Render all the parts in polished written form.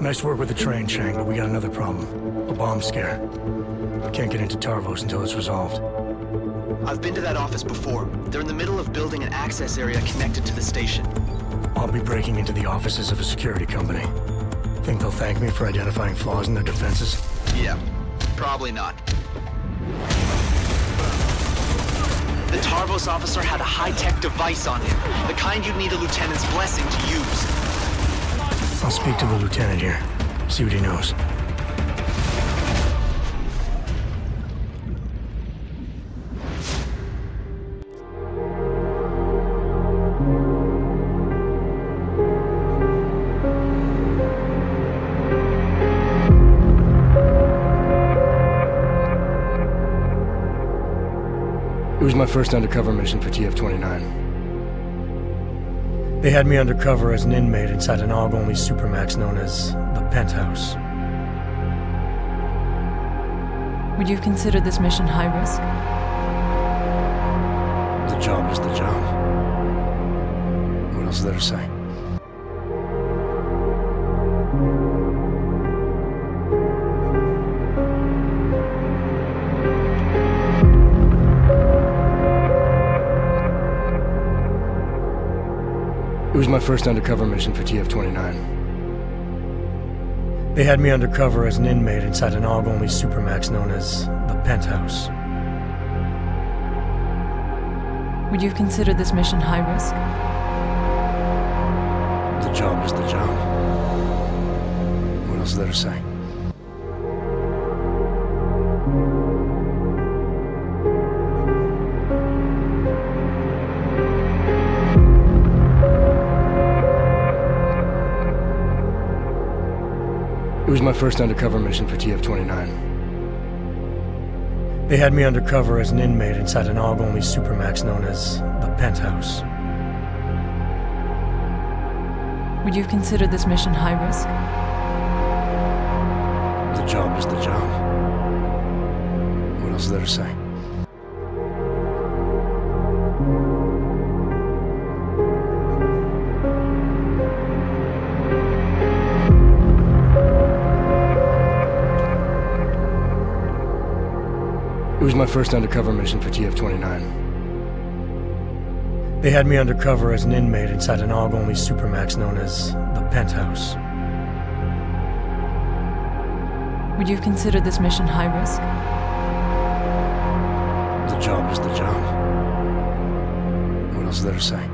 Nice work with the train, Chang, but we got another problem. A bomb scare. Can't get into Tarvos until it's resolved. I've been to that office before. They're in the middle of building an access area connected to the station. I'll be breaking into the offices of a security company. Think they'll thank me for identifying flaws in their defenses? Yeah, probably not. The Tarvos officer had a high-tech device on him, the kind you'd need a lieutenant's blessing to use. I'll speak to the lieutenant here, see what he knows. It was my first undercover mission for TF-29. They had me undercover as an inmate inside an AUG-only supermax known as the Penthouse. Would you consider this mission high risk? The job is the job. What else is there to say? It was my first undercover mission for TF-29. They had me undercover as an inmate inside an AUG-only supermax known as the Penthouse. Would you consider this mission high risk? The job is the job. What else is there to say? It was my first undercover mission for TF-29. They had me undercover as an inmate inside an AUG-only supermax known as the Penthouse. Would you consider this mission high risk? The job is the job. What else is there to say? It was my first undercover mission for TF-29. They had me undercover as an inmate inside an AUG-only supermax known as the Penthouse. Would you consider this mission high risk? The job is the job. What else is there to say?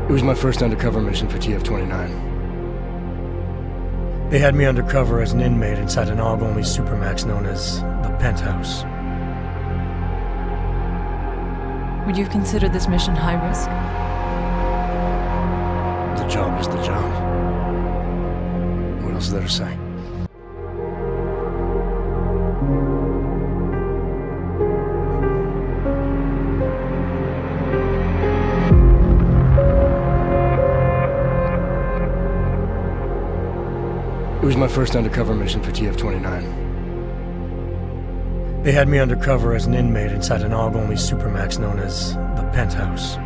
It was my first undercover mission for TF-29. They had me undercover as an inmate inside an AUG-only supermax known as the Penthouse. Would you consider this mission high risk? The job is the job. What else is there to say? It was my first undercover mission for TF-29. They had me undercover as an inmate inside an AUG-only supermax known as the Penthouse.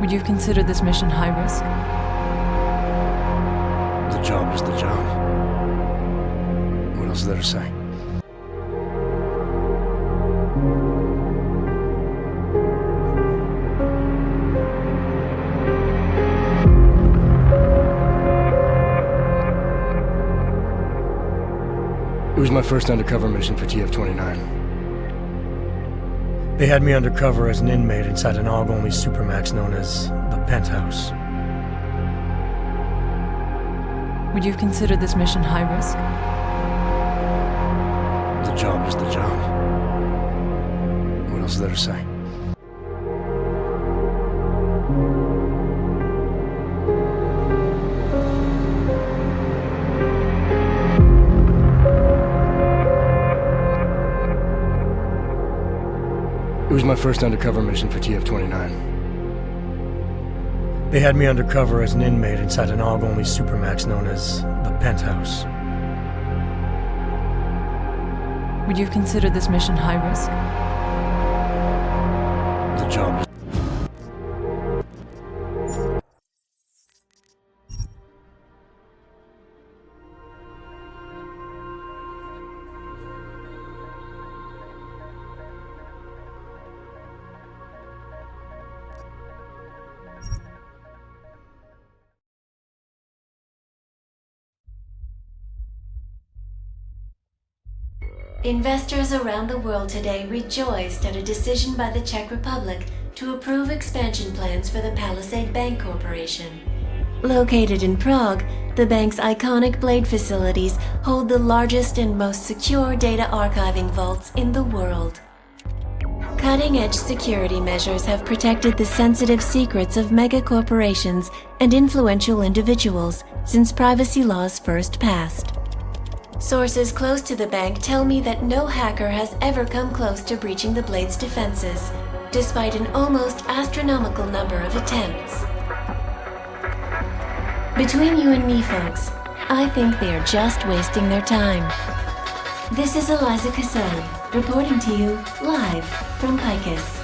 Would you consider this mission high risk? The job is the job. What else is there to say? It was my first undercover mission for TF-29. They had me undercover as an inmate inside an AUG-only supermax known as the Penthouse. Would you consider this mission high risk? The job is the job. What else is there to say? It was my first undercover mission for TF-29. They had me undercover as an inmate inside an AUG-only supermax known as the Penthouse. Would you consider this mission high risk? The job. Investors around the world today rejoiced at a decision by the Czech Republic to approve expansion plans for the Palisade Bank Corporation. Located in Prague, the bank's iconic Blade facilities hold the largest and most secure data archiving vaults in the world. Cutting-edge security measures have protected the sensitive secrets of mega corporations and influential individuals since privacy laws first passed. Sources close to the bank tell me that no hacker has ever come close to breaching the Blade's defenses, despite an almost astronomical number of attempts. Between you and me, folks, I think they are just wasting their time. This is Eliza Cassell, reporting to you live from Picus.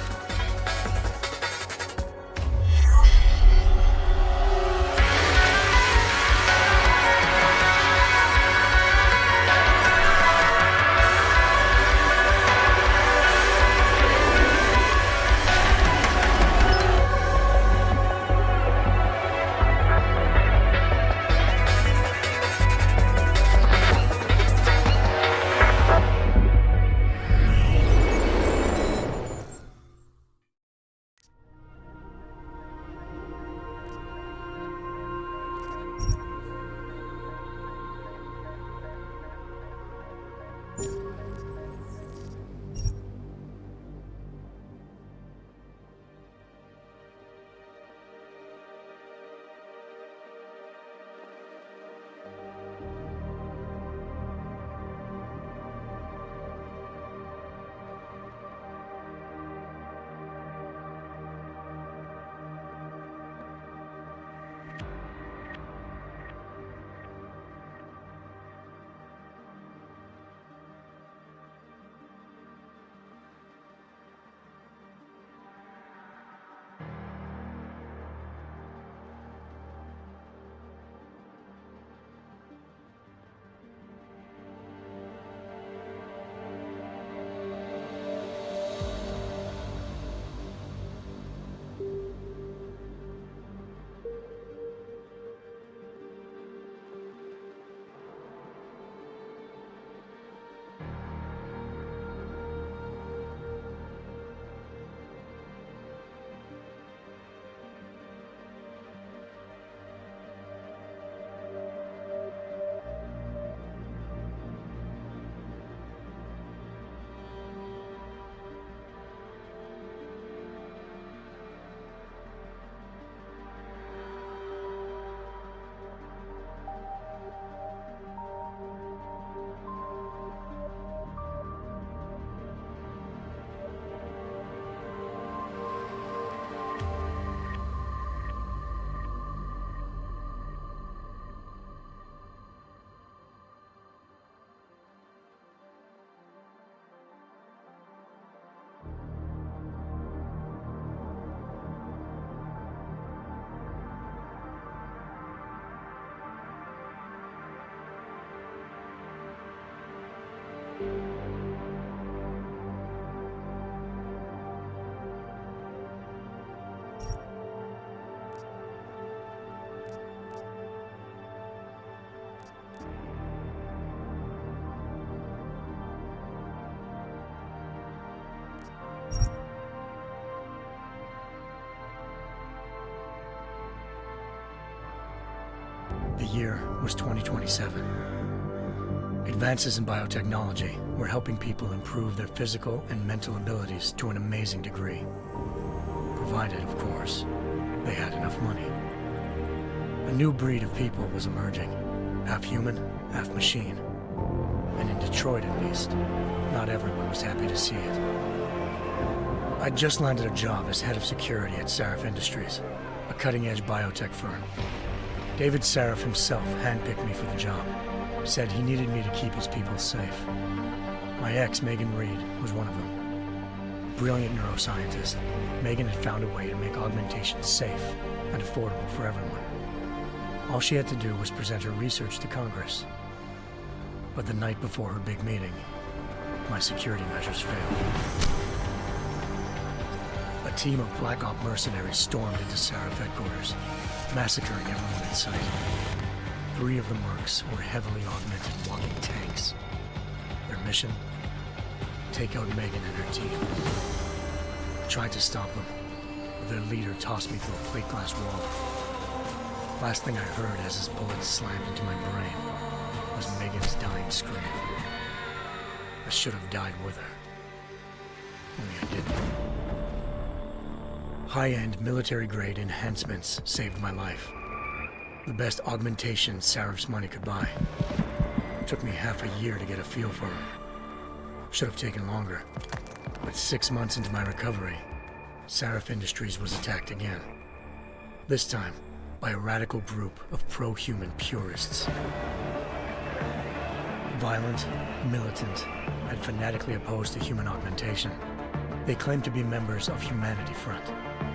The year was 2027. Advances in biotechnology were helping people improve their physical and mental abilities to an amazing degree. Provided, of course, they had enough money. A new breed of people was emerging, half human, half machine. And in Detroit, at least, not everyone was happy to see it. I'd just landed a job as head of security at Seraph Industries, a cutting-edge biotech firm. David Sarif himself handpicked me for the job. Said he needed me to keep his people safe. My ex, Megan Reed, was one of them. Brilliant neuroscientist, Megan had found a way to make augmentation safe and affordable for everyone. All she had to do was present her research to Congress. But the night before her big meeting, my security measures failed. A team of Black Op mercenaries stormed into Sarif headquarters, massacring everyone in sight. 3 of the mercs were heavily augmented walking tanks. Their mission? Take out Megan and her team. I tried to stop them, but their leader tossed me through a plate glass wall. Last thing I heard as his bullets slammed into my brain was Megan's dying scream. I should have died with her. Only I didn't. High-end military-grade enhancements saved my life. The best augmentation Sarif's money could buy. It took me half a year to get a feel for her. Should have taken longer. But 6 months into my recovery, Sarif Industries was attacked again. This time, by a radical group of pro-human purists. Violent, militant, and fanatically opposed to human augmentation. They claimed to be members of Humanity Front,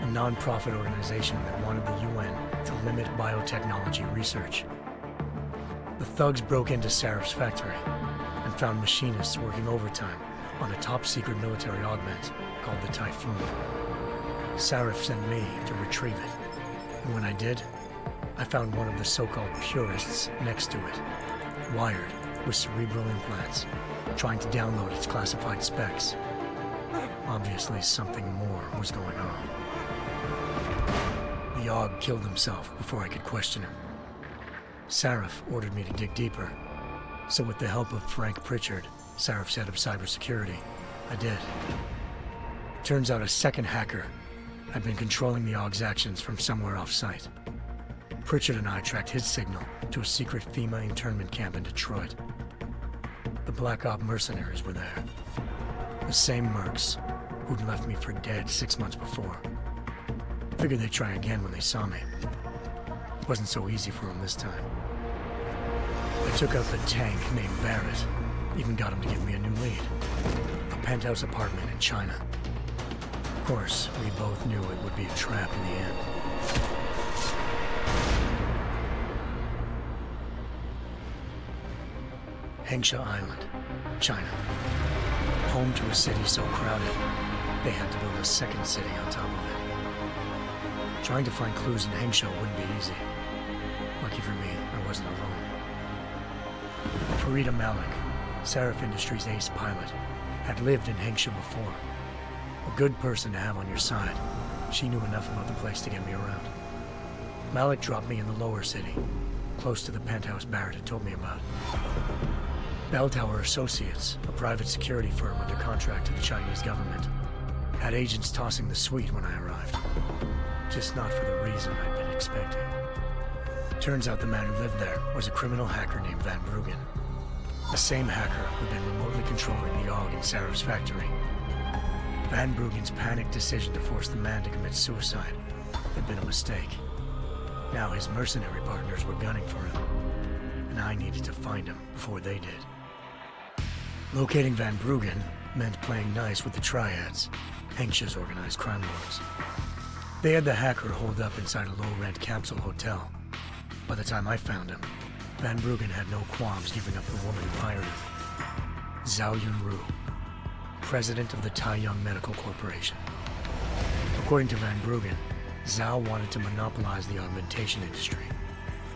a non-profit organization that wanted the UN to limit biotechnology research. The thugs broke into Sarif's factory and found machinists working overtime on a top-secret military augment called the Typhoon. Sarif sent me to retrieve it, and when I did, I found one of the so-called purists next to it, wired with cerebral implants, trying to download its classified specs. Obviously, something more was going on. The Aug killed himself before I could question him. Sarif ordered me to dig deeper, so with the help of Frank Pritchard, Sarif's head of cybersecurity, I did. Turns out a second hacker had been controlling the Aug's actions from somewhere off-site. Pritchard and I tracked his signal to a secret FEMA internment camp in Detroit. The Black Op mercenaries were there. The same mercs who'd left me for dead 6 months before. Figured they'd try again when they saw me. It wasn't so easy for them this time. I took out the tank named Barrett, even got him to give me a new lead. A penthouse apartment in China. Of course, we both knew it would be a trap in the end. Hengsha Island, China. Home to a city so crowded, they had to build a second city on top of it. Trying to find clues in Hengsha wouldn't be easy. Lucky for me, I wasn't alone. Farida Malik, Sarif Industries' ace pilot, had lived in Hengsha before. A good person to have on your side. She knew enough about the place to get me around. Malik dropped me in the lower city, close to the penthouse Barrett had told me about. Bell Tower Associates, a private security firm under contract to the Chinese government, had agents tossing the suite when I arrived. Just not for the reason I'd been expecting. Turns out the man who lived there was a criminal hacker named Van Bruggen. The same hacker who'd been remotely controlling the Aug in Sarif's factory. Van Bruggen's panicked decision to force the man to commit suicide had been a mistake. Now his mercenary partners were gunning for him, and I needed to find him before they did. Locating Van Bruggen meant playing nice with the Triads, Hengsha's organized crime lords. They had the hacker holed up inside a low-rent capsule hotel. By the time I found him, Van Bruggen had no qualms giving up the woman who hired him. Zhao Yunru, president of the Taiyang Medical Corporation. According to Van Bruggen, Zhao wanted to monopolize the augmentation industry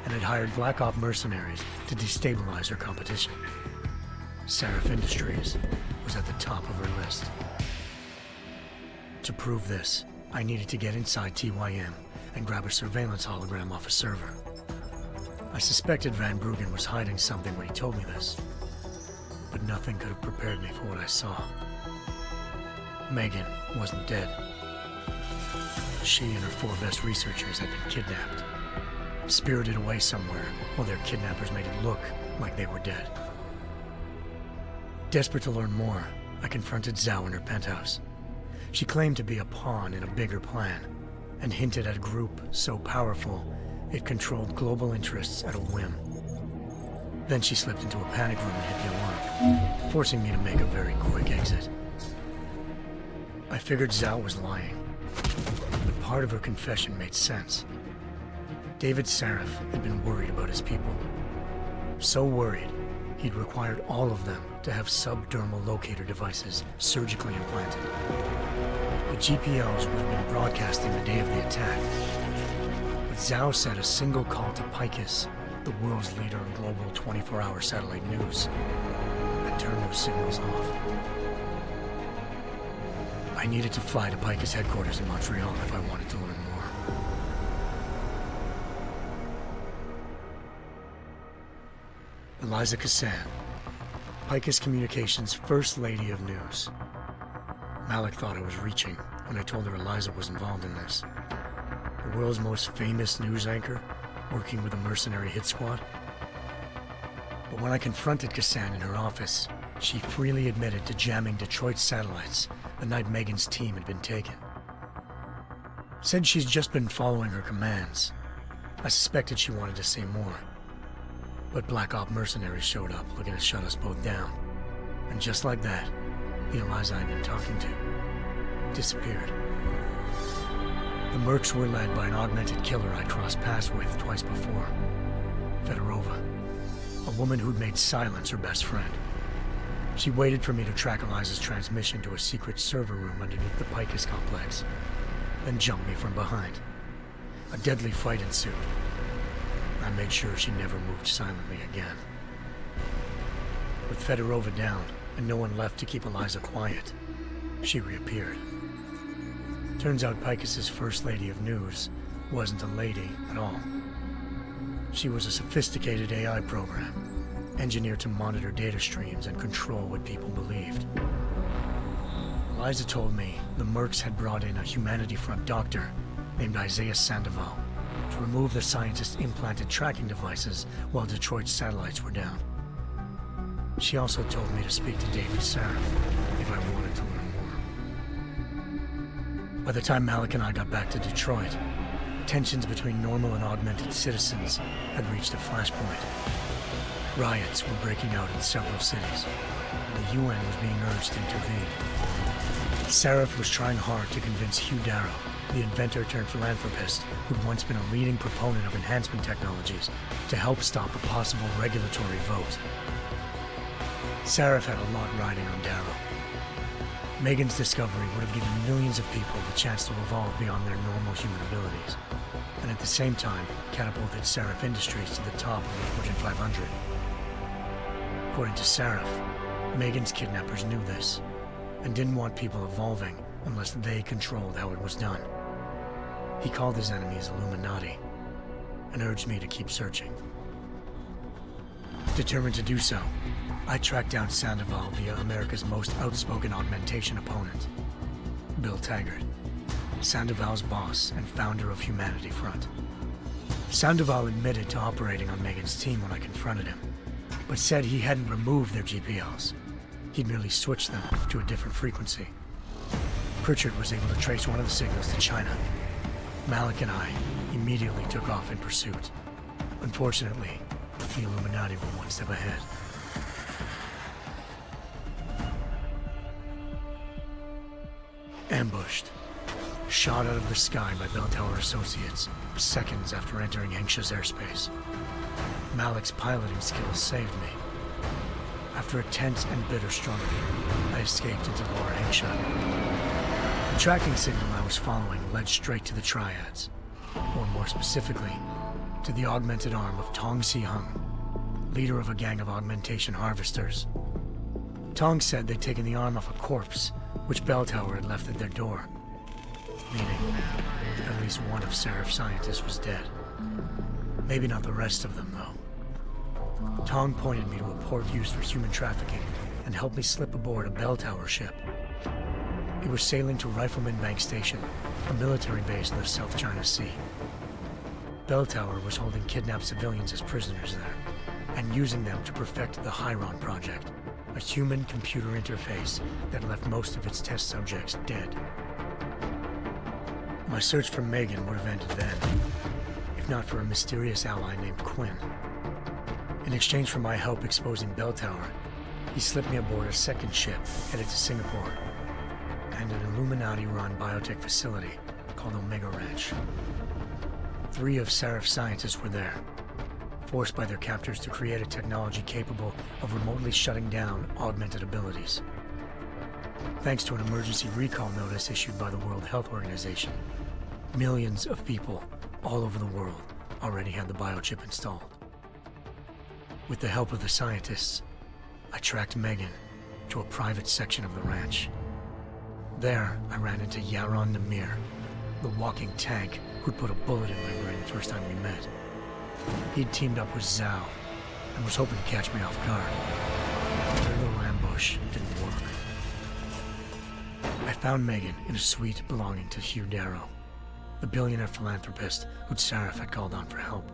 and had hired Black Op mercenaries to destabilize her competition. Sarif Industries was at the top of her list. To prove this, I needed to get inside TYM and grab a surveillance hologram off a server. I suspected Van Bruggen was hiding something when he told me this, but nothing could have prepared me for what I saw. Megan wasn't dead. She and her 4 best researchers had been kidnapped, spirited away somewhere while their kidnappers made it look like they were dead. Desperate to learn more, I confronted Zhao in her penthouse. She claimed to be a pawn in a bigger plan, and hinted at a group so powerful it controlled global interests at a whim. Then she slipped into a panic room and hit the alarm, forcing me to make a very quick exit. I figured Zhao was lying, but part of her confession made sense. David Sarif had been worried about his people. So worried, he'd required all of them to have subdermal locator devices surgically implanted. The GPOs would have been broadcasting the day of the attack. But Zhao said a single call to Picus, the world's leader in global 24-hour satellite news, had turned those signals off. I needed to fly to Picus headquarters in Montreal if I wanted to learn more. Eliza Cassan, Picus Communications' First Lady of News. Malik thought I was reaching when I told her Eliza was involved in this. The world's most famous news anchor, working with a mercenary hit squad. But when I confronted Cassan in her office, she freely admitted to jamming Detroit's satellites the night Megan's team had been taken. Said she's just been following her commands. I suspected she wanted to say more. But Black Op mercenaries showed up looking to shut us both down. And just like that, the Eliza I'd been talking to disappeared. The Mercs were led by an augmented killer I'd crossed paths with twice before, Fedorova, a woman who'd made silence her best friend. She waited for me to track Eliza's transmission to a secret server room underneath the Picus complex, then jumped me from behind. A deadly fight ensued. I made sure she never moved silently again. With Fedorova down and no one left to keep Eliza quiet, she reappeared. Turns out Picus's First Lady of News wasn't a lady at all. She was a sophisticated AI program, engineered to monitor data streams and control what people believed. Eliza told me the Mercs had brought in a Humanity Front doctor named Isaiah Sandoval to remove the scientist's implanted tracking devices while Detroit's satellites were down. She also told me to speak to David Sarif if I wanted to learn more. By the time Malik and I got back to Detroit, tensions between normal and augmented citizens had reached a flashpoint. Riots were breaking out in several cities, and the UN was being urged to intervene. Sarif was trying hard to convince Hugh Darrow, the inventor turned philanthropist who'd once been a leading proponent of enhancement technologies, to help stop a possible regulatory vote. Sarif had a lot riding on Darrow. Megan's discovery would have given millions of people the chance to evolve beyond their normal human abilities, and at the same time catapulted Sarif Industries to the top of the Fortune 500. According to Sarif, Megan's kidnappers knew this, and didn't want people evolving unless they controlled how it was done. He called his enemies Illuminati, and urged me to keep searching. Determined to do so, I tracked down Sandoval via America's most outspoken augmentation opponent, Bill Taggart, Sandoval's boss and founder of Humanity Front. Sandoval admitted to operating on Megan's team when I confronted him, but said he hadn't removed their GPLs. He'd merely switched them to a different frequency. Pritchard was able to trace one of the signals to China. Malik and I immediately took off in pursuit. Unfortunately, the Illuminati were one step ahead. Ambushed. Shot out of the sky by Bell Tower Associates, seconds after entering Hengsha's airspace. Malik's piloting skills saved me. After a tense and bitter struggle, I escaped into Lower Hengsha. The tracking signal I was following led straight to the Triads, or more specifically, to the augmented arm of Tong Si-hung, leader of a gang of augmentation harvesters. Tong said they'd taken the arm off a corpse, which Bell Tower had left at their door, meaning at least one of Sarif's scientists was dead. Maybe not the rest of them, though. Tong pointed me to a port used for human trafficking and helped me slip aboard a Bell Tower ship. It was sailing to Rifleman Bank Station, a military base in the South China Sea. Bell Tower was holding kidnapped civilians as prisoners there, and using them to perfect the Hyron Project, a human-computer interface that left most of its test subjects dead. My search for Megan would have ended then, if not for a mysterious ally named Quinn. In exchange for my help exposing Bell Tower, he slipped me aboard a second ship headed to Singapore and an Illuminati-run biotech facility called Omega Ranch. 3 of Seraph's scientists were there, forced by their captors to create a technology capable of remotely shutting down augmented abilities. Thanks to an emergency recall notice issued by the World Health Organization, millions of people all over the world already had the biochip installed. With the help of the scientists, I tracked Megan to a private section of the ranch. There, I ran into Yaron Namir, the walking tank who'd put a bullet in my brain the first time we met. He'd teamed up with Zhao and was hoping to catch me off guard. Their little ambush didn't work. I found Megan in a suite belonging to Hugh Darrow, the billionaire philanthropist who'd Seraph had called on for help.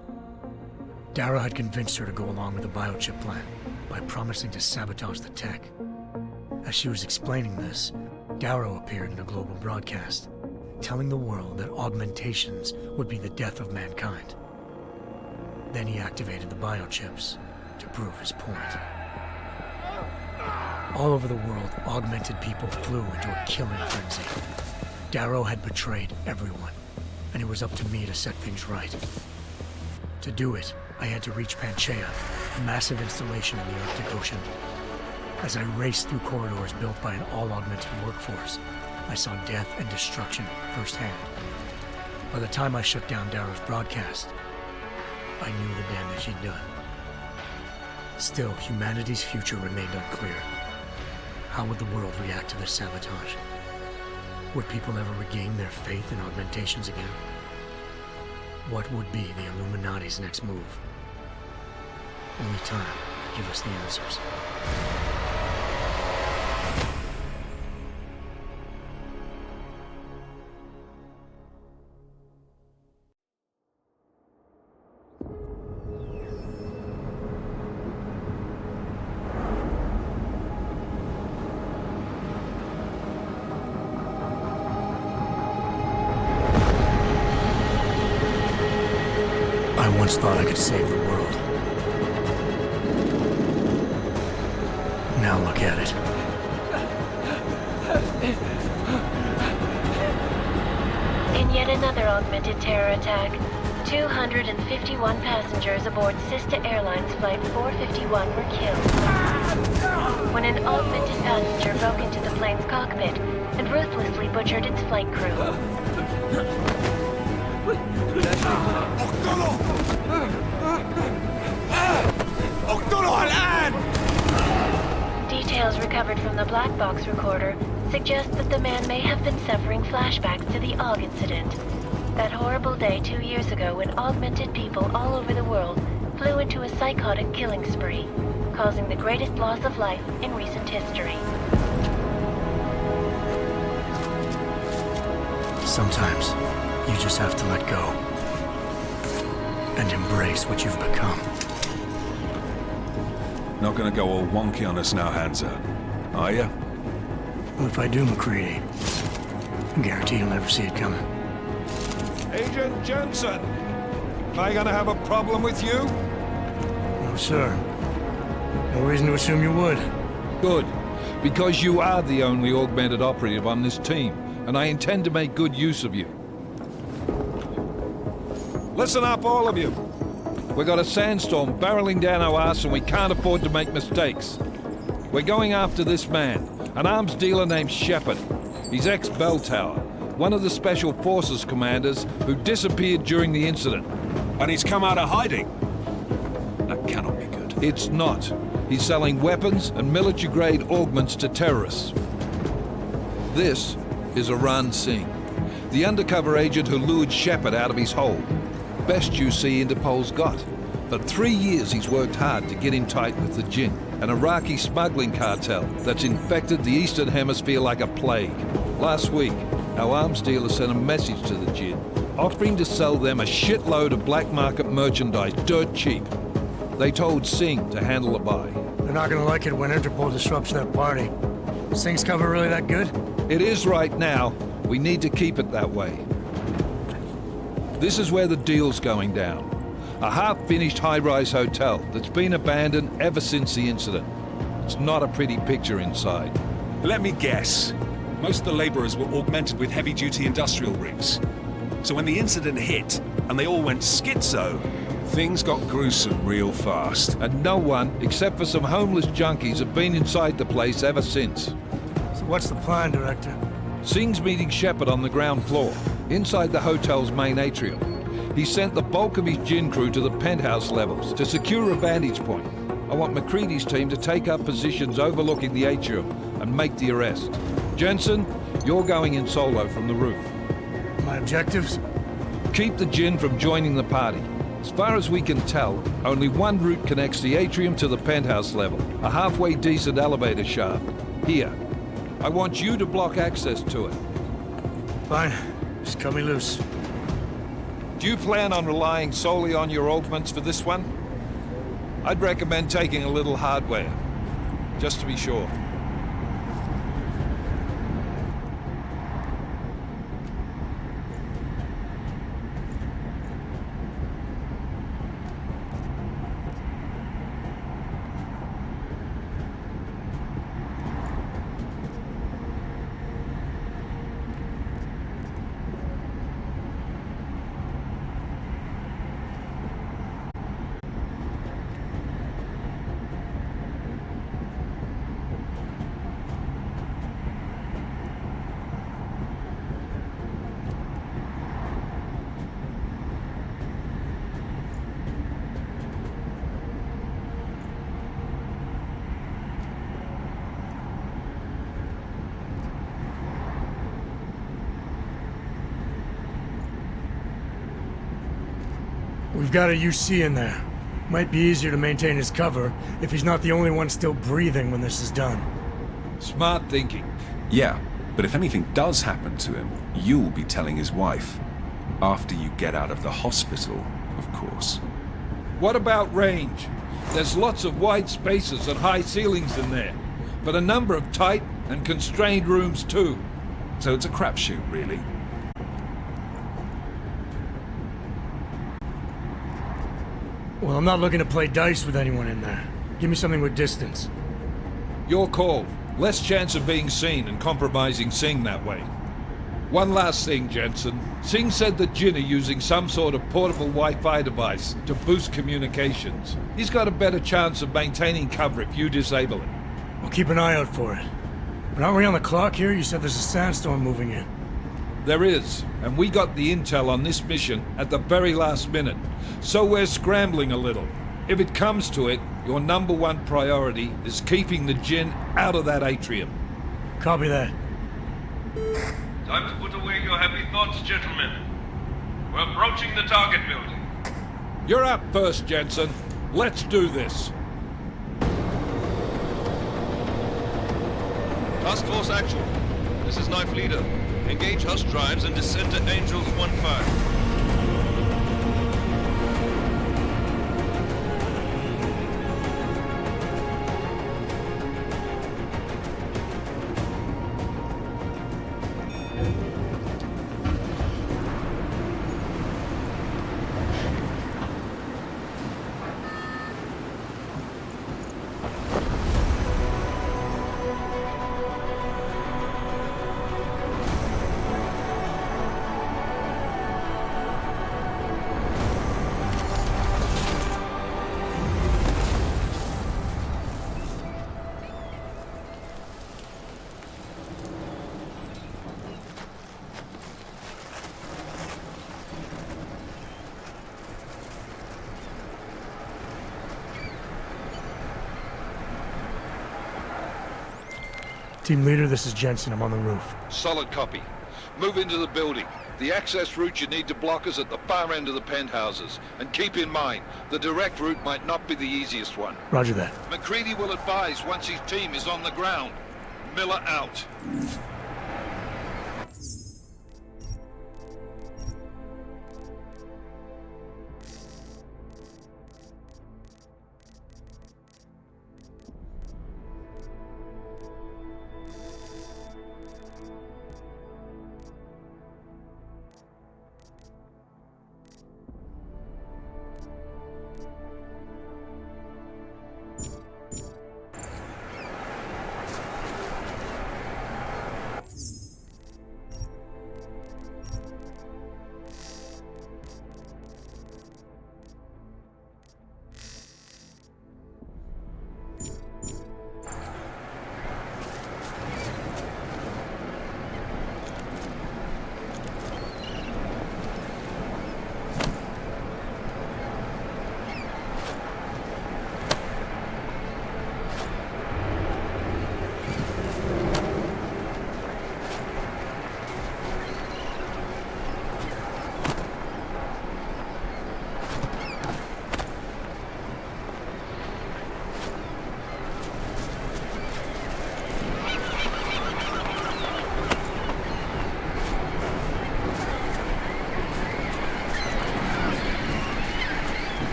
Darrow had convinced her to go along with the biochip plan by promising to sabotage the tech. As she was explaining this, Darrow appeared in a global broadcast, telling the world that augmentations would be the death of mankind. Then he activated the biochips to prove his point. All over the world, augmented people flew into a killing frenzy. Darrow had betrayed everyone, and it was up to me to set things right. To do it, I had to reach Panchaea, a massive installation in the Arctic Ocean. As I raced through corridors built by an all-augmented workforce, I saw death and destruction firsthand. By the time I shut down Darrow's broadcast, I knew the damage he'd done. Still, humanity's future remained unclear. How would the world react to this sabotage? Would people ever regain their faith in augmentations again? What would be the Illuminati's next move? Only time could give us the answers. I once thought I could save the world. Now look at it. In yet another augmented terror attack, 251 passengers aboard Sister Airlines Flight 451 were killed when an augmented passenger broke into the plane's cockpit and ruthlessly butchered its flight crew. Details recovered from the black box recorder suggest that the man may have been suffering flashbacks to the AUG incident. That horrible day 2 years ago when augmented people all over the world flew into a psychotic killing spree, causing the greatest loss of life in recent history. Sometimes, you just have to let go and embrace what you've become. Not gonna go all wonky on us now, Hansa, are ya? Well, if I do, McCready, I guarantee you'll never see it coming. Agent Jensen, am I gonna have a problem with you? No, sir. No reason to assume you would. Good, because you are the only augmented operative on this team, and I intend to make good use of you. Listen up, all of you. We got a sandstorm barreling down our ass and we can't afford to make mistakes. We're going after this man, an arms dealer named Shepard. He's ex-Bell Tower, one of the Special Forces commanders who disappeared during the incident. And he's come out of hiding. That cannot be good. It's not. He's selling weapons and military-grade augments to terrorists. This is Aran Singh, the undercover agent who lured Shepard out of his hole. Best you see Interpol's got. For 3 years he's worked hard to get him tight with the Jinn, an Iraqi smuggling cartel that's infected the Eastern Hemisphere like a plague. Last week, our arms dealer sent a message to the Jinn, offering to sell them a shitload of black market merchandise dirt cheap. They told Singh to handle the buy. They're not gonna like it when Interpol disrupts their party. Singh's cover really that good? It is right now. We need to keep it that way. This is where the deal's going down. A half-finished high-rise hotel that's been abandoned ever since the incident. It's not a pretty picture inside. Let me guess. Most of the laborers were augmented with heavy-duty industrial rigs. So when the incident hit, and they all went schizo, things got gruesome real fast. And no one, except for some homeless junkies, have been inside the place ever since. So what's the plan, Director? Singh's meeting Shepard on the ground floor, inside the hotel's main atrium. He sent the bulk of his gin crew to the penthouse levels to secure a vantage point. I want McCready's team to take up positions overlooking the atrium and make the arrest. Jensen, you're going in solo from the roof. My objectives? Keep the gin from joining the party. As far as we can tell, only one route connects the atrium to the penthouse level, a halfway decent elevator shaft. Here. I want you to block access to it. Fine. Just cut me loose. Do you plan on relying solely on your augments for this one? I'd recommend taking a little hardware, just to be sure. We've got a UC in there. Might be easier to maintain his cover if he's not the only one still breathing when this is done. Smart thinking. Yeah, but if anything does happen to him, you'll be telling his wife. After you get out of the hospital, of course. What about range? There's lots of wide spaces and high ceilings in there, but a number of tight and constrained rooms too. So it's a crapshoot, really. Well, I'm not looking to play dice with anyone in there. Give me something with distance. Your call. Less chance of being seen and compromising Singh that way. One last thing, Jensen. Singh said that Jin are using some sort of portable Wi-Fi device to boost communications. He's got a better chance of maintaining cover if you disable it. We'll keep an eye out for it. But aren't we on the clock here? You said there's a sandstorm moving in. There is, and we got the intel on this mission at the very last minute, so we're scrambling a little. If it comes to it, your number one priority is keeping the Jinn out of that atrium. Copy that. Time to put away your heavy thoughts, gentlemen. We're approaching the target building. You're up first, Jensen. Let's do this. Task Force Actual. This is Knife Leader. Engage Hush drives and descend to Angels 1-5. Team leader, this is Jensen. I'm on the roof. Solid copy. Move into the building. The access route you need to block is at the far end of the penthouses. And keep in mind, the direct route might not be the easiest one. Roger that. McCready will advise once his team is on the ground. Miller out.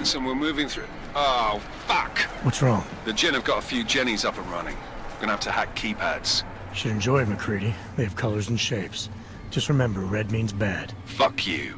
Listen, we're moving through... Oh, fuck! What's wrong? The Jinn have got a few Jennies up and running. We're gonna have to hack keypads. You should enjoy it, McCready. They have colors and shapes. Just remember, red means bad. Fuck you.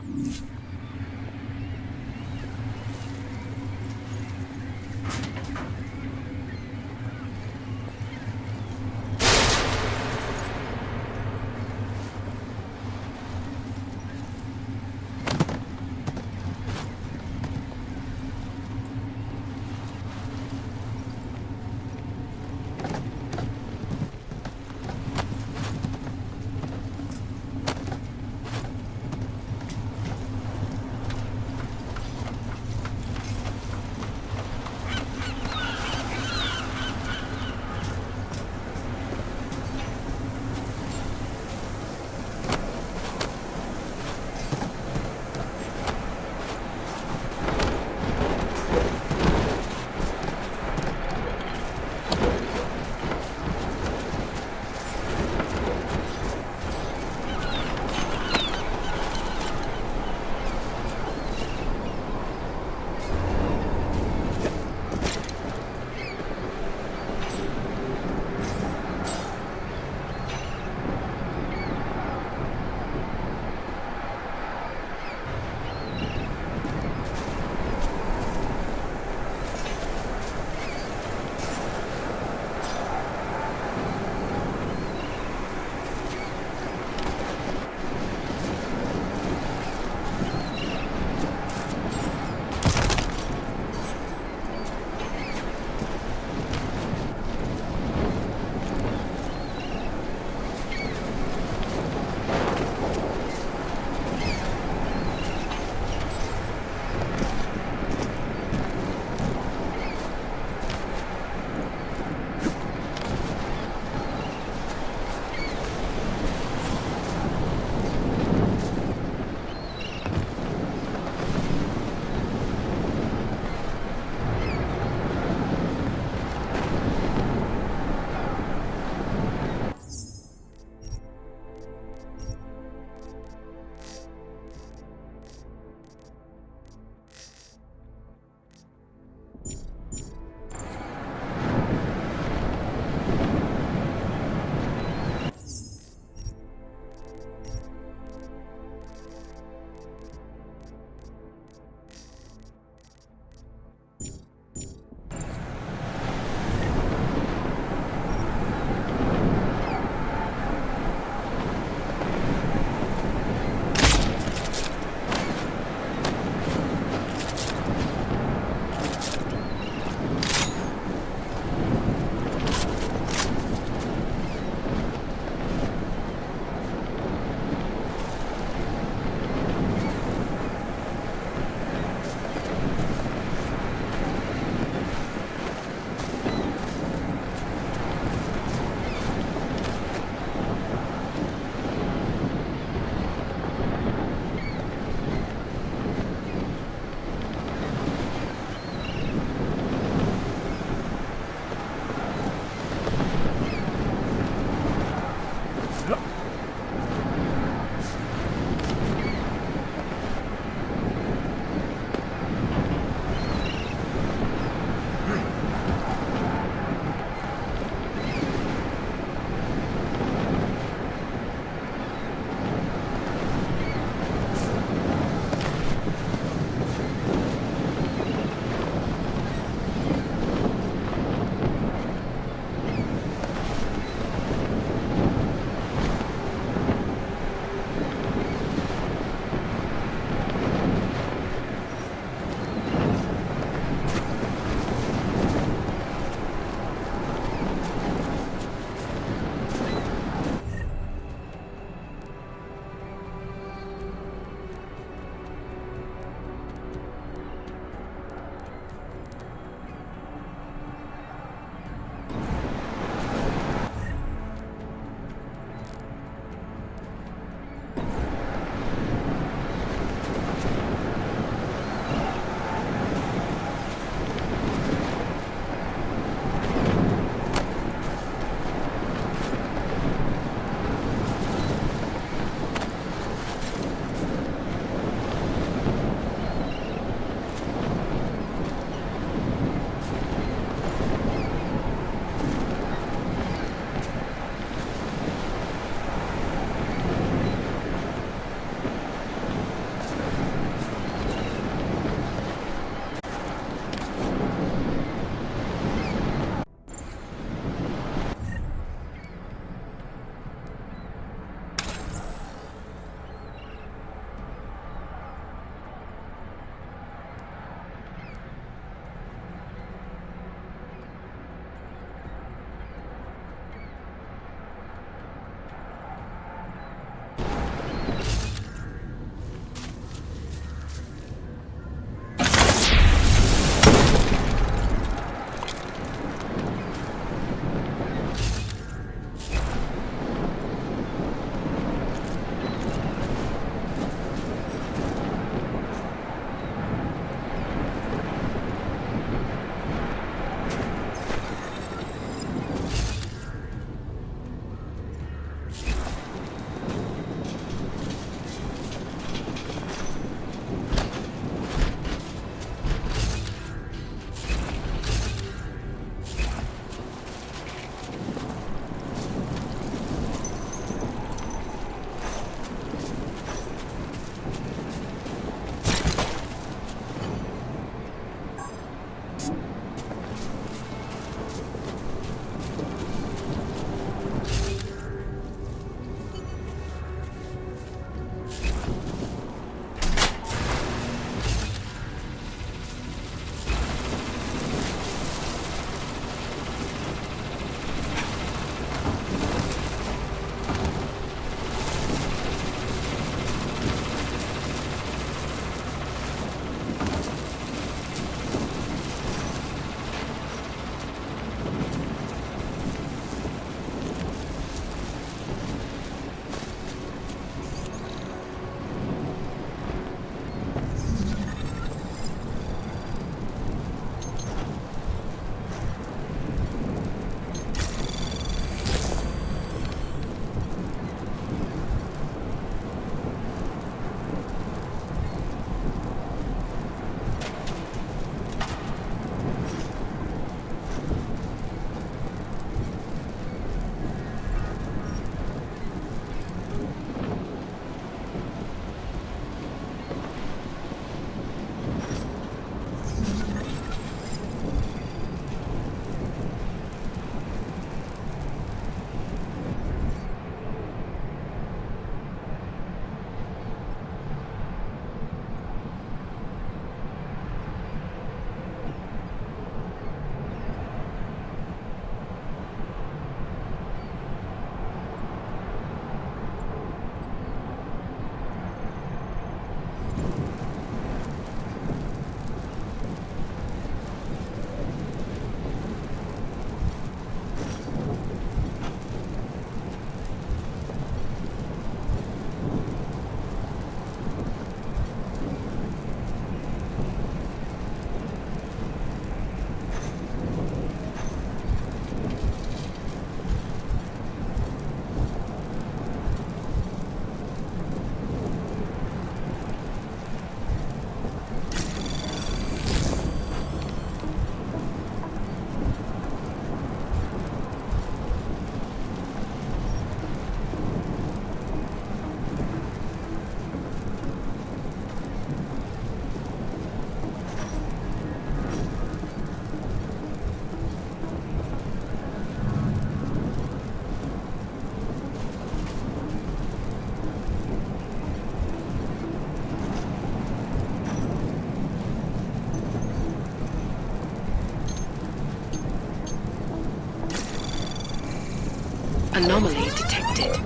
Anomaly detected.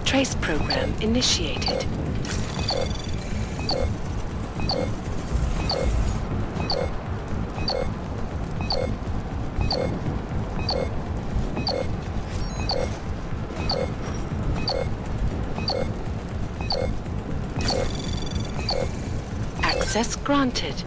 Trace program initiated. Access granted.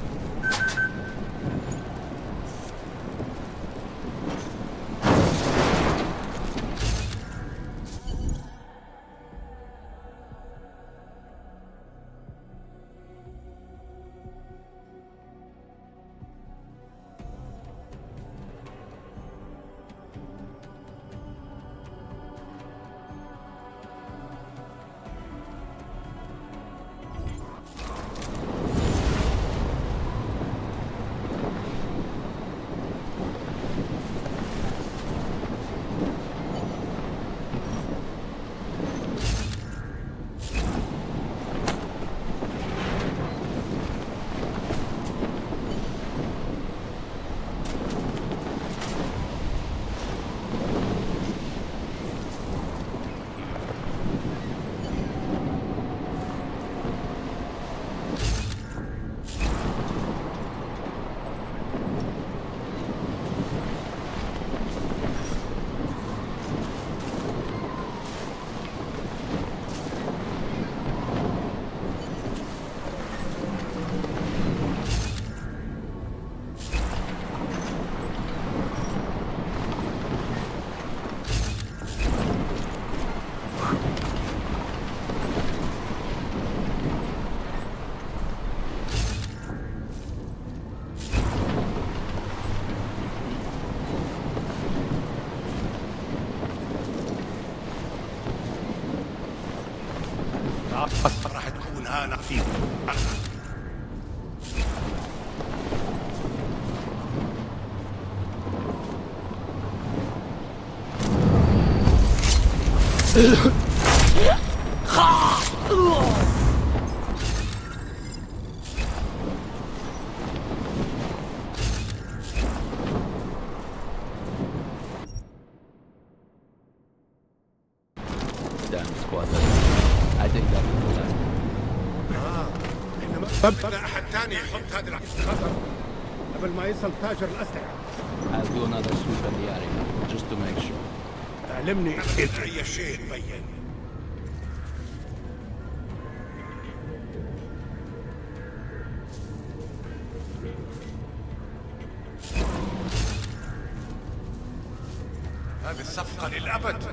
راح تكون هانة فيك. بدنا أحد تاني يحط هذه الخطر قبل ما يصل تاجر الأسلحة. I'll do another sweep in the area, just to make sure. علمني إذا أي شيء تبين. هذه الصفقة للأبد.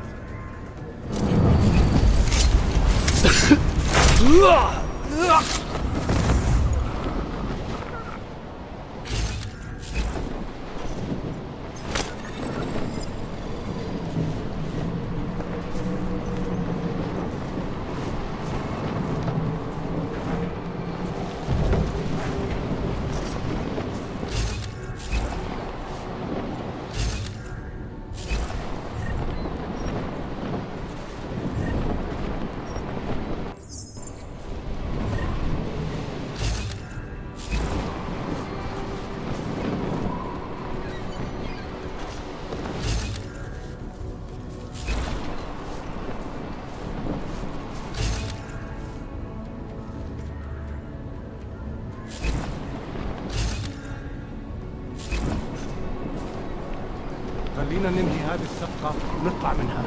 خلينا ننهي هذه الصفقة ونطلع منها.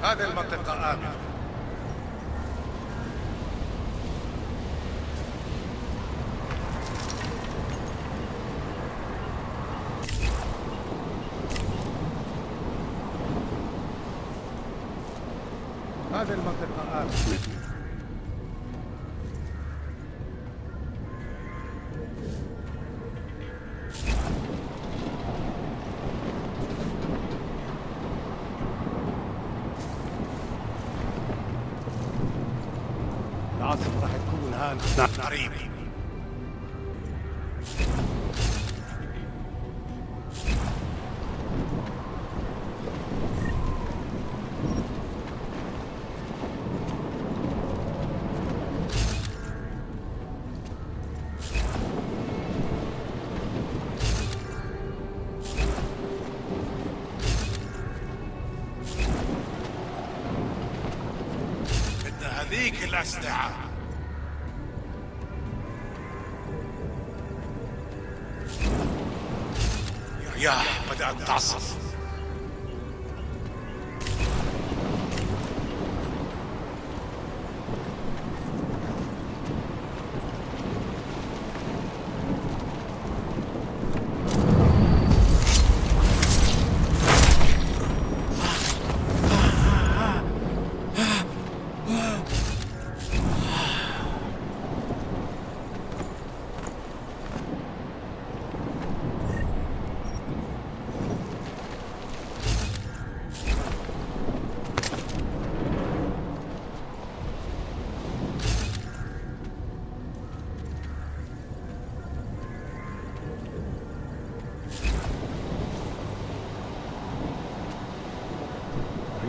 هذه المنطقة آمنة. هذه المنطقة آمنة. العاصفة راح تكون الآن قريب. هذيك الأسلحة. يا بدأت تعصف.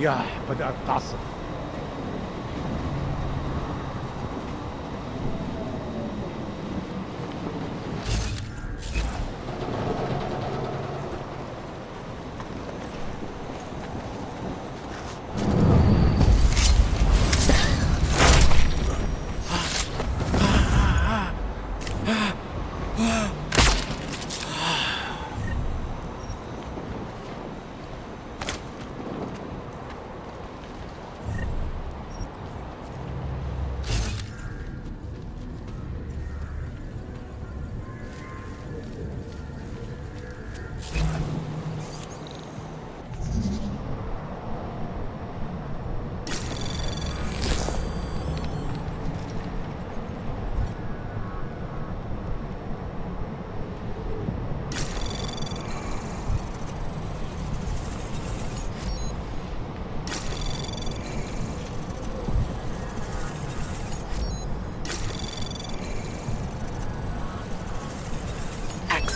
الرياح بدأت تعصف.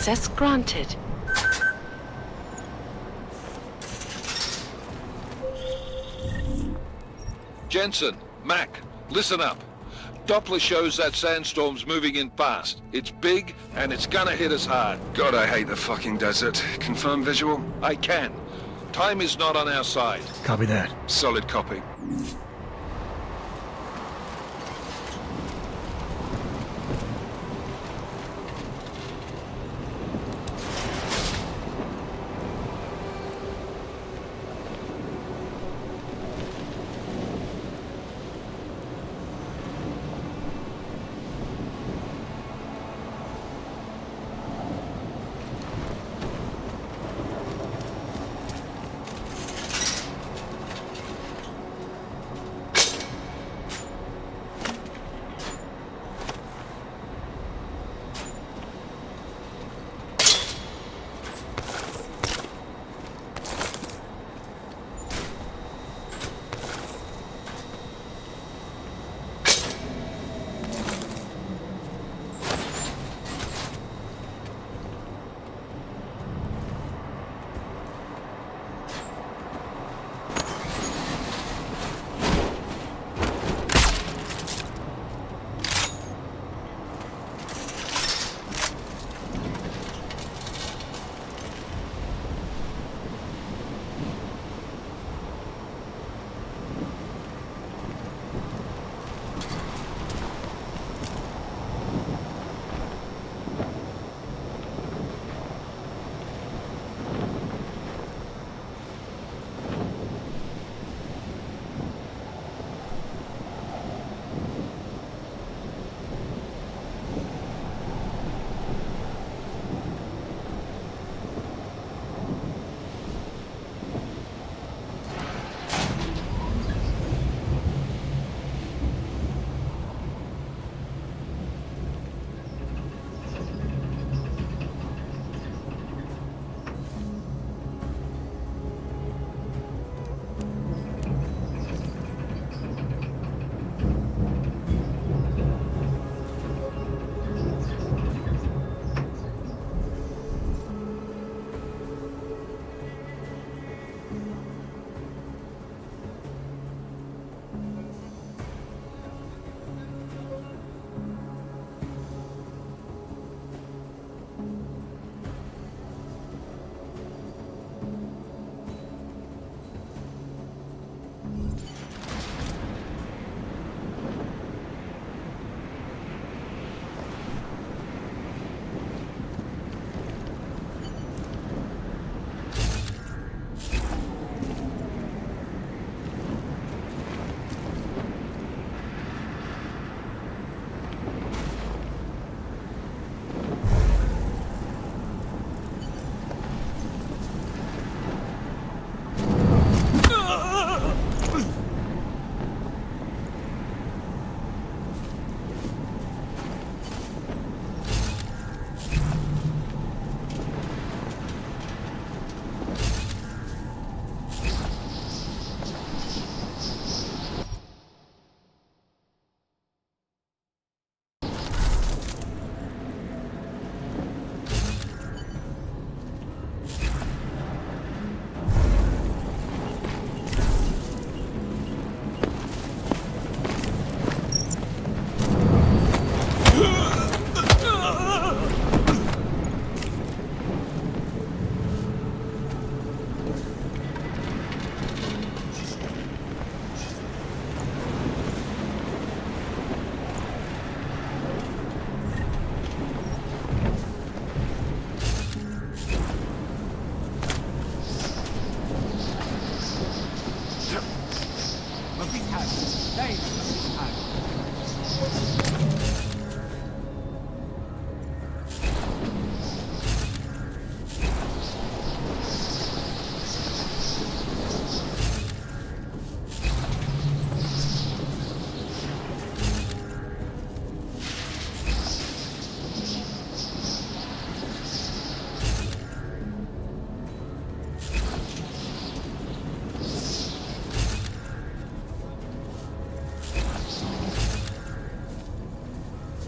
Access granted. Jensen, Mac, listen up. Doppler shows that sandstorm's moving in fast. It's big, and it's gonna hit us hard. God, I hate the fucking desert. Confirm visual? I can. Time is not on our side. Copy that. Solid copy.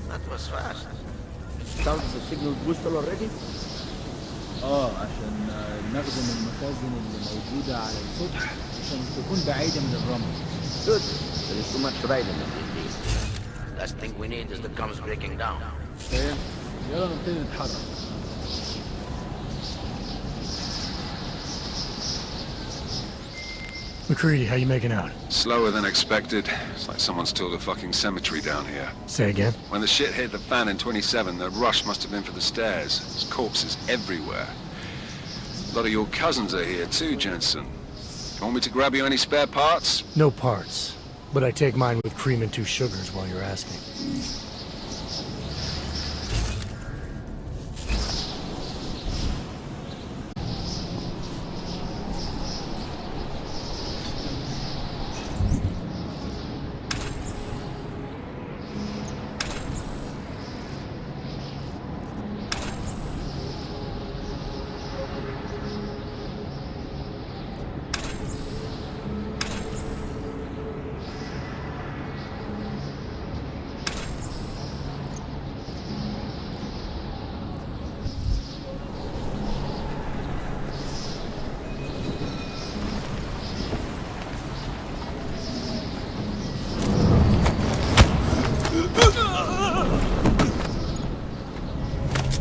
That was fast. Down to the signal booster already? عشان نخدم المخازن اللي موجودة على السطح عشان تكون بعيدة من الرمل. Good. There is too much rain in the city. Last thing we need is the comms breaking down. فاهم؟ يلا نبتدي نتحرك. McCready, how you making out? Slower than expected. It's like someone's tilled a fucking cemetery down here. Say again? When the shit hit the fan in 27, the rush must have been for the stairs. There's corpses everywhere. A lot of your cousins are here too, Jensen. You want me to grab you any spare parts? No parts. But I take mine with cream and 2 sugars while you're asking.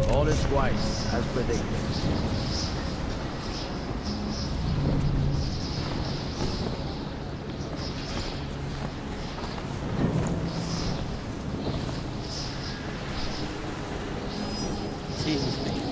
All is quiet, as predicted. See his face.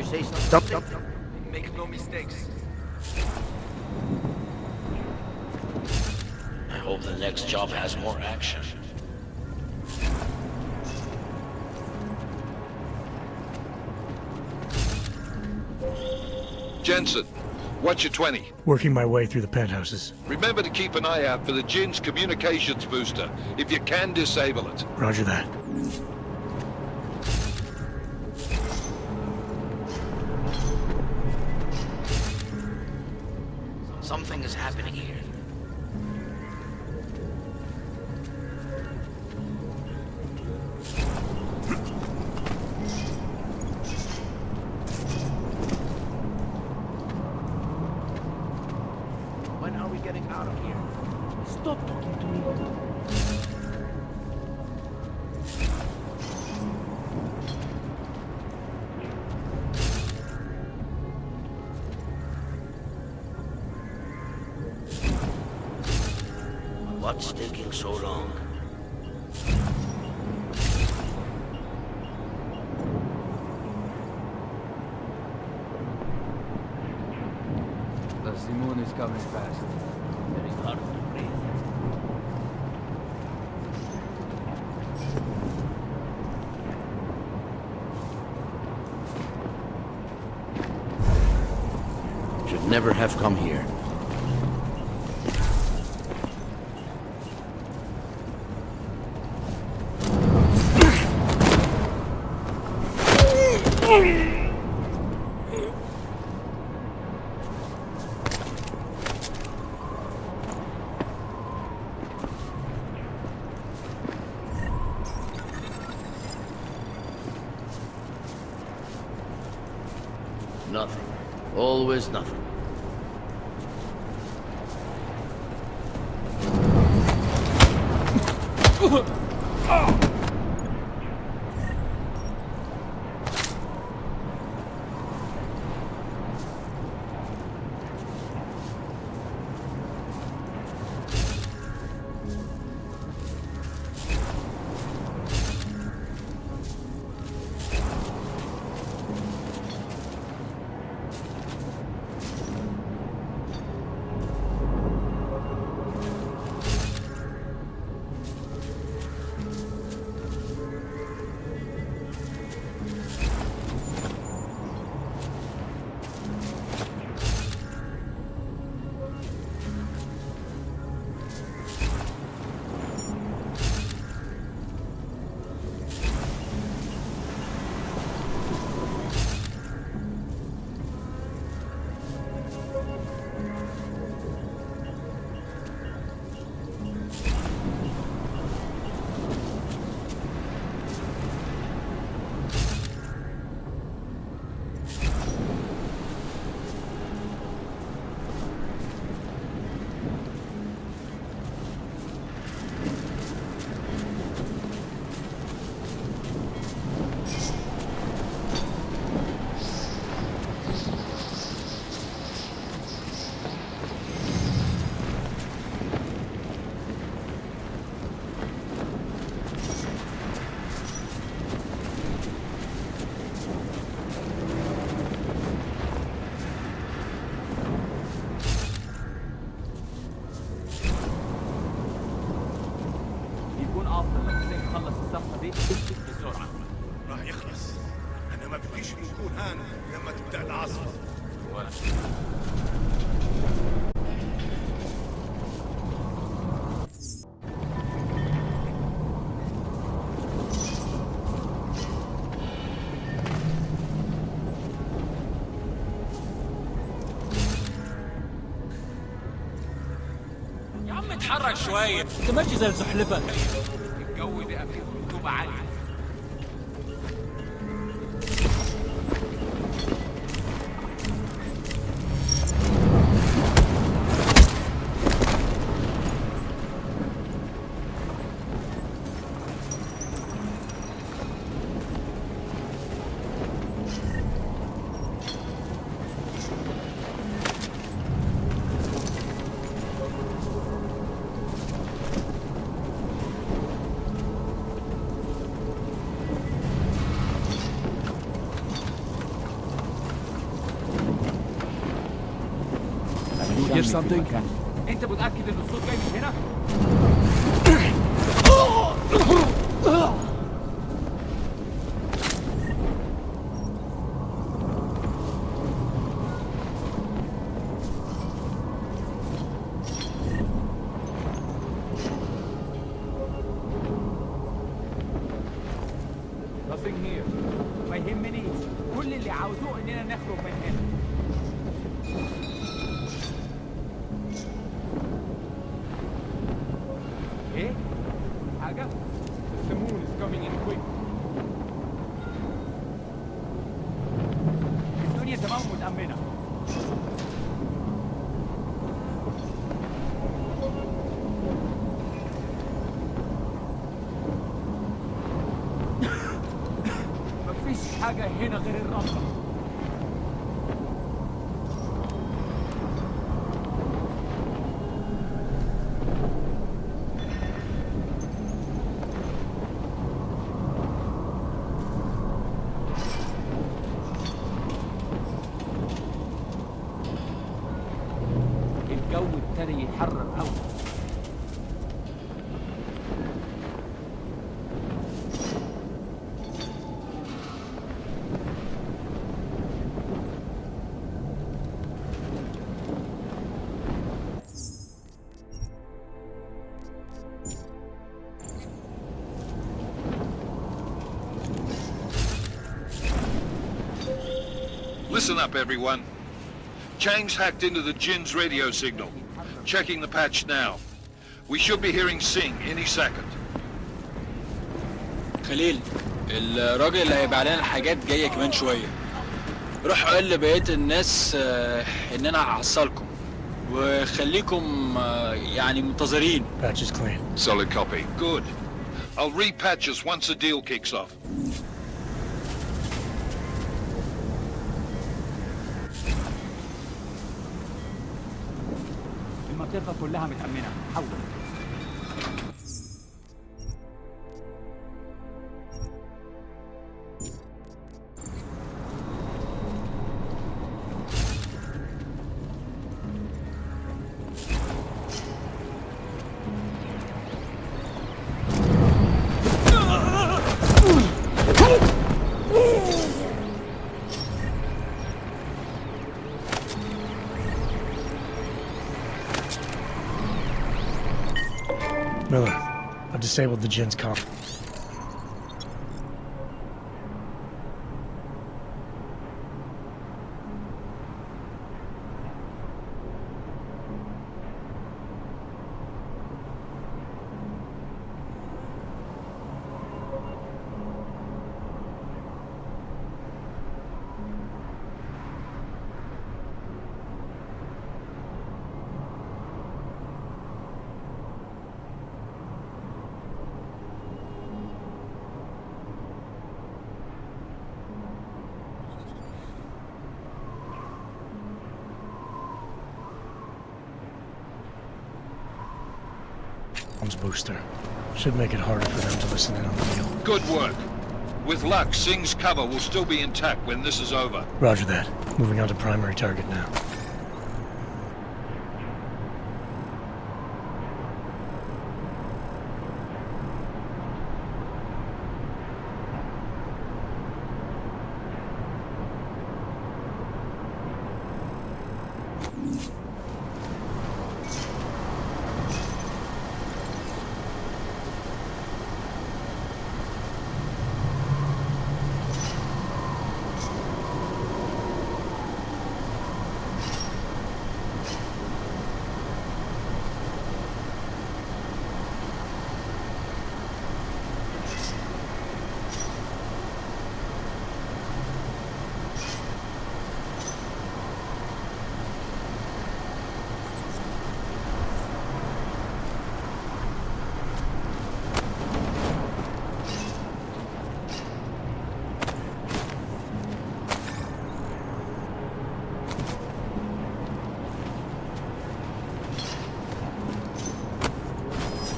Say something. Make no mistakes. I hope the next job has more action. Jensen, what's your 20? Working my way through the penthouses. Remember to keep an eye out for the Jinn's communications booster. If you can, disable it. Roger that. Something is happening here. Stop talking to me. What's taking so long? The Simone is coming fast. Very hard to breathe. Should never have come here. Nothing. Always nothing. راح يخلص. انا ما بديش نكون هان لما تبدا العاصفه. يا عم اتحرك شويه، انت ماشي زي الزحلفه. الجو ده فيه رطوبه عاليه. Hear something? انت متاكد ان الصوت جاي من هنا؟ Nothing here. ما يهمنيش، كل اللي عاوزوه اننا نخرج من هنا. ايه؟ حاجة؟ The moon is coming in quick. الدنيا تمام متأمنة. حاجة هنا غير الرملة. الجو ابتدى يتحرر قوي. Listen up, everyone. Chang's hacked into the Jin's radio signal. Checking the patch now. We should be hearing Sing any second. خليل، الراجل اللي هيبقى علينا الحاجات جاية كمان شوية. روح قول لبقية الناس إن أنا هحصلكم. وخليكم يعني منتظرين. Patch is clean. Solid copy. Good. I'll repatch us once the deal kicks off. المنطقة كلها متأمنة. حول. Miller, I've disabled the Jin's comm. Booster. Should make it harder for them to listen in on the deal. Good work. With luck, Sing's cover will still be intact when this is over. Roger that. Moving on to primary target now.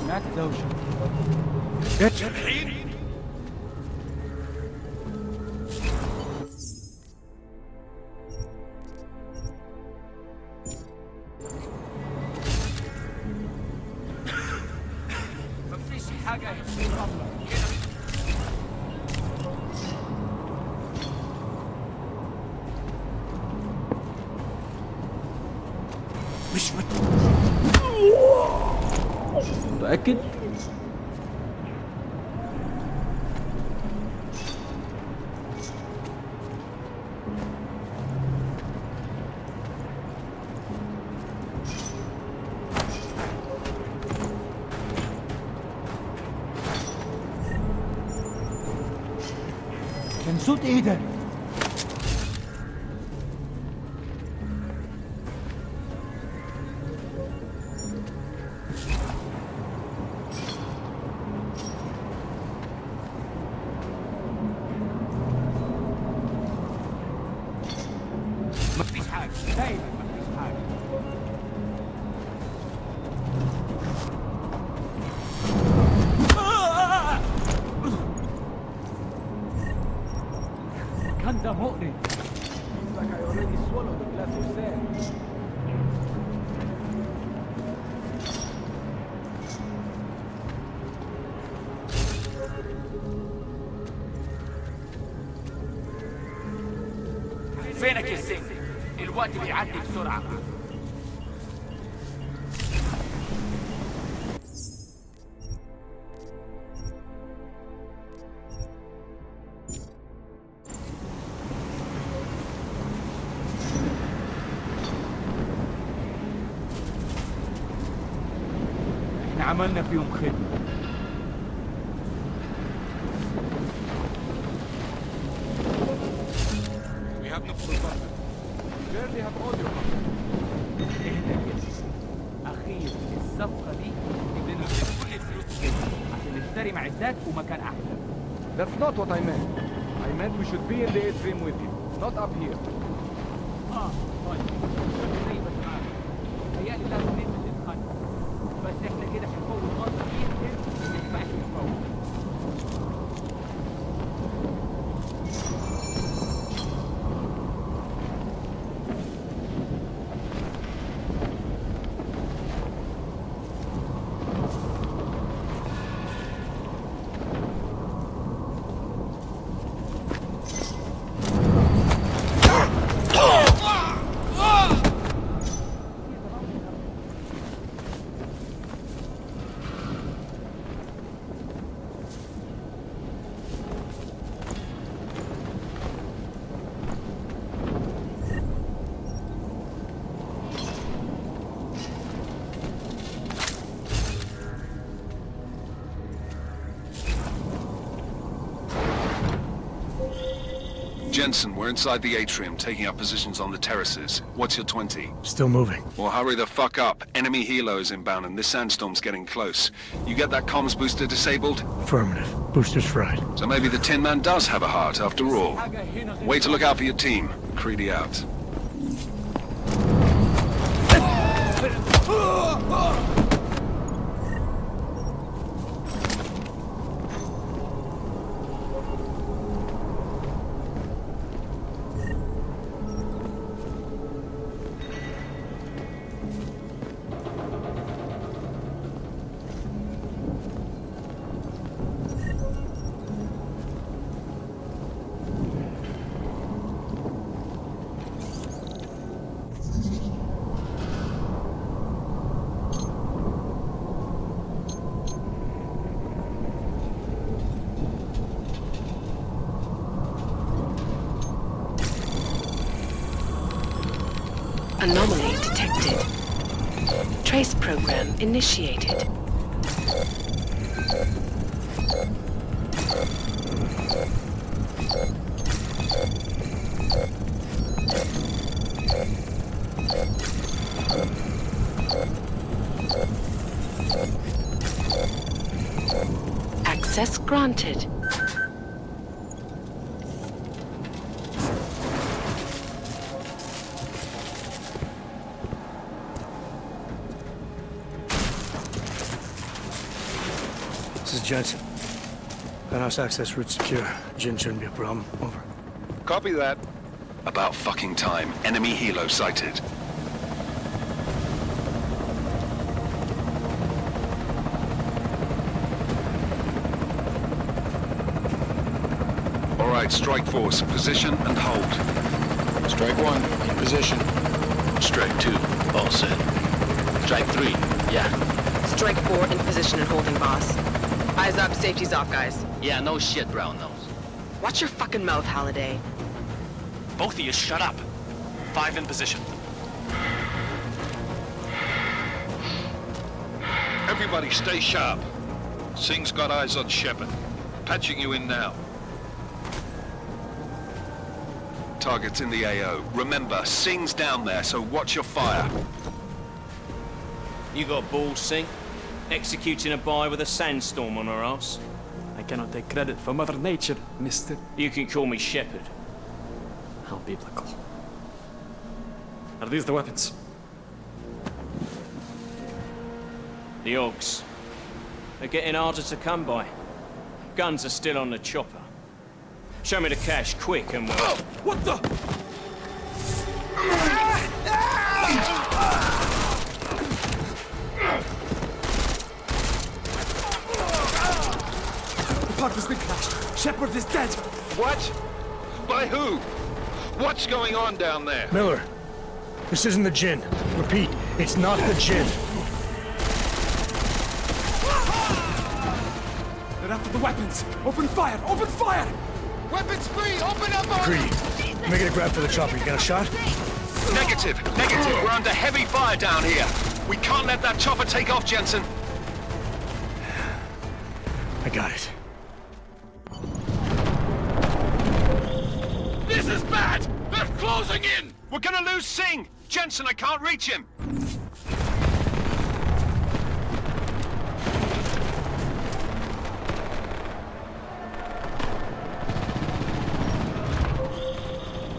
سمعت دوشة. الحين مفيش حاجة في الرملة. مش متأكد؟ كان صوت ايه ده؟ ده مقرف. Seems like I already swallowed a glass of sand. فينك يا سيف؟ الوقت بيعدي بسرعة. احنا عملنا فيهم خدمة. We have no survivors. barely have all your اهدى كده. أخير الصفقة دي بدنا كل الفلوس كده عشان نشتري معدات ومكان أحسن. That's not what I meant. I meant we should be in the atrium with you, not up here. طيب. زي ما سمعت. تهيألي لازم نلبس الخط. بس احنا كده هنفوت غلط كتير ما ينفعش نفوت. Jensen, we're inside the atrium, taking up positions on the terraces. What's your 20? Still moving. Well, hurry the fuck up. Enemy helo is inbound and this sandstorm's getting close. You get that comms booster disabled? Affirmative. Booster's fried. So maybe the Tin Man does have a heart after all. Way to look out for your team. Creedy out. Anomaly detected. Trace program initiated. Access granted. This is Jensen. Penthouse access route secure. Jin shouldn't be a problem. Over. Copy that. About fucking time. Enemy helo sighted. All right, strike force. Position and hold. Strike 1, in position. Strike 2, all set. Strike 3, yeah. Strike 4 in position and holding, boss. Eyes up, safety's off, guys. Yeah, no shit, brown nose. Watch your fucking mouth, Halliday. Both of you, shut up. 5 in position. Everybody stay sharp. Singh's got eyes on Shepard. Patching you in now. Target's in the AO. Remember, Singh's down there, so watch your fire. You got balls, Singh? Executing a buy with a sandstorm on our ass? I cannot take credit for Mother Nature, mister. You can call me Shepard. How biblical. Are these the weapons? The Augs. They're getting harder to come by. Guns are still on the chopper. Show me the cash, quick, and we'll... What the? The pod has been crashed. Shepard is dead. What? By who? What's going on down there? Miller, this isn't the Jinn. Repeat, it's not the Jinn. They're after the weapons. Open fire! Open fire! Weapons free! Open up! Greedy. Make it a grab for the chopper. You got a shot? Negative. We're under heavy fire down here. We can't let that chopper take off, Jensen. I got it. This is bad! They're closing in! We're gonna lose Singh! Jensen, I can't reach him!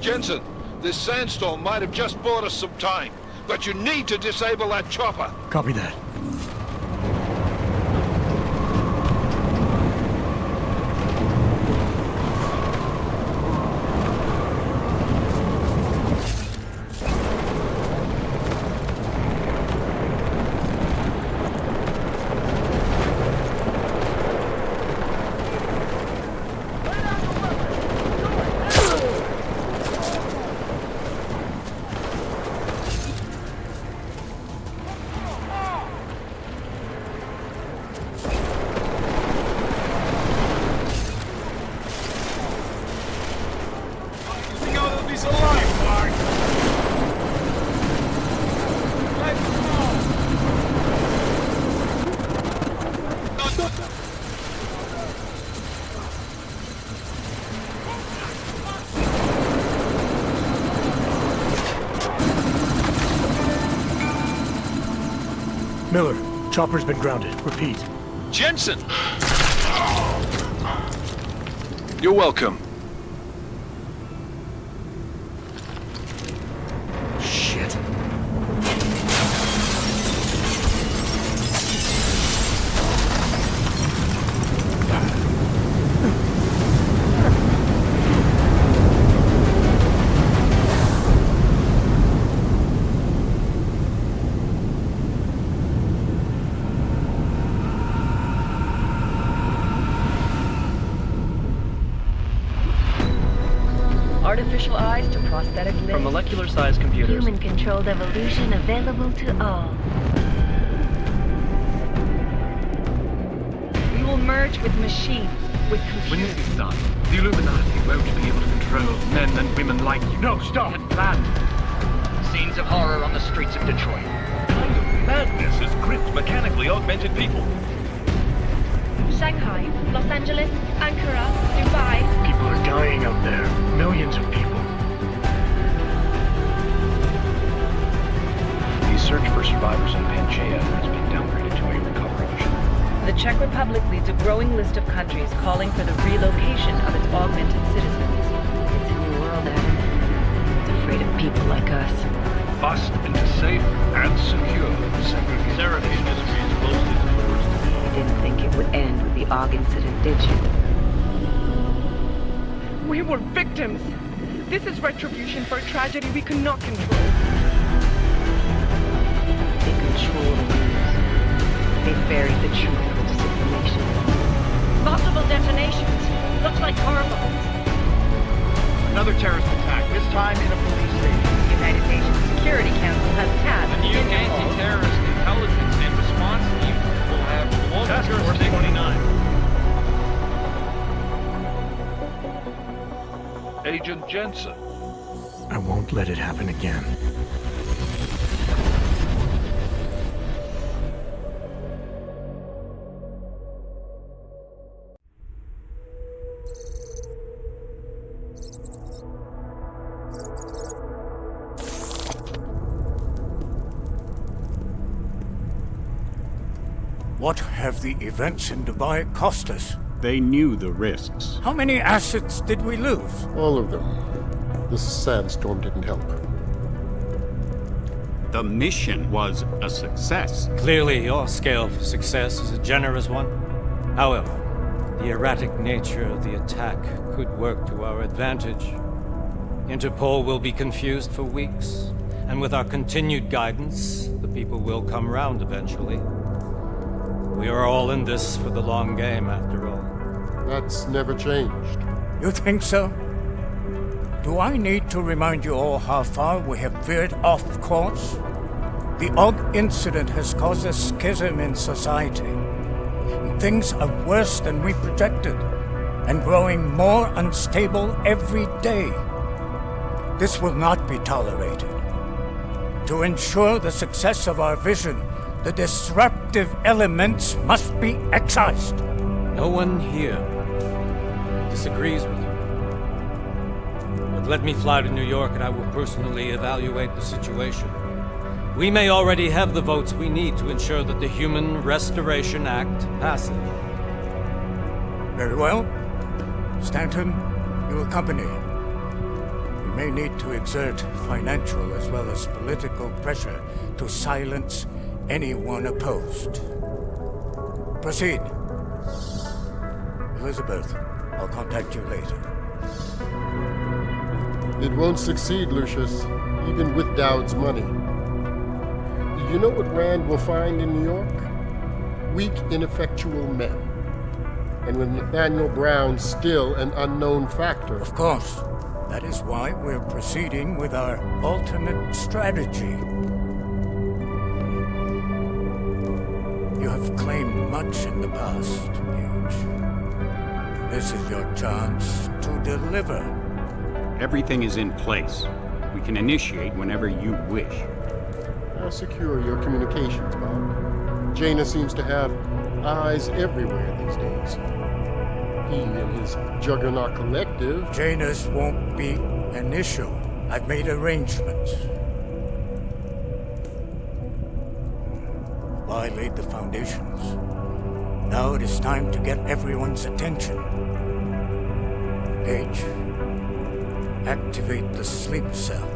Jensen, this sandstorm might have just bought us some time, but you need to disable that chopper. Copy that. Miller, chopper's been grounded. Repeat. Jensen! You're welcome. Shit. Artificial eyes to prosthetic limbs. From molecular-sized computers. Human-controlled evolution available to all. We will merge with machines, with computers. When this is done, the Illuminati won't be able to control men and women like you. No, stop! We had planned. Scenes of horror on the streets of Detroit. Madness has gripped mechanically augmented people. Shanghai, Los Angeles, Ankara, Dubai. People are dying out there. Millions of people. The search for survivors in Pangaea has been downgraded to a recovery mission. The Czech Republic leads a growing list of countries calling for the relocation of its augmented citizens. It's a new world, Adam. It's afraid of people like us. Bust into safe and secure segregation. Seraphine Industries closely towards You didn't think it would end with the AUG incident, did you? We were victims. This is retribution for a tragedy we cannot control. They control the news. They buried the truth with disinformation. Multiple detonations. Looks like car bombs. Another terrorist attack, this time in a police station. The United Nations Security Council has tasked The new anti-terrorist intelligence and response team will have global Task Force jurisdiction. 29. Agent Jensen. I won't let it happen again. What have the events in Dubai cost us? They knew the risks. How many assets did we lose? All of them. This sandstorm didn't help. The mission was a success. Clearly, your scale for success is a generous one. However, The erratic nature of the attack could work to our advantage. Interpol will be confused for weeks, and with our continued guidance, the people will come round eventually. We are all in this for the long game, after all. That's never changed. You think so? Do I need to remind you all how far we have veered off course? The Og incident has caused a schism in society. Things are worse than we projected, and growing more unstable every day. This will not be tolerated. To ensure the success of our vision, the disruptive elements must be excised. No one here disagrees with you. But let me fly to New York and I will personally evaluate the situation. We may already have the votes we need to ensure that the Human Restoration Act passes. Very well. Stanton, you accompany. We may need to exert financial as well as political pressure to silence anyone opposed. Proceed. Elizabeth, I'll contact you later. It won't succeed, Lucius, even with Dowd's money. You know what Rand will find in New York? Weak, ineffectual men. And with Nathaniel Brown still an unknown factor. Of course. That is why we're proceeding with our alternate strategy. You have claimed much in the past, Huge. This is your chance to deliver. Everything is in place. We can initiate whenever you wish. I'll secure your communications, Bob. Jaina seems to have eyes everywhere these days. He and his Juggernaut Collective... Jaina's won't be an issue. I've made arrangements. I laid the foundations. Now it is time to get everyone's attention. Gage, activate the sleep cell.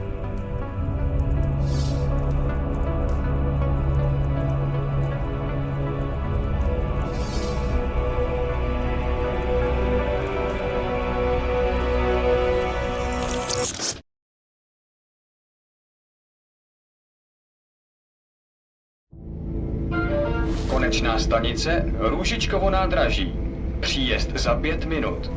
Konečná stanice Růžičkovo nádraží. Příjezd za 5 minut.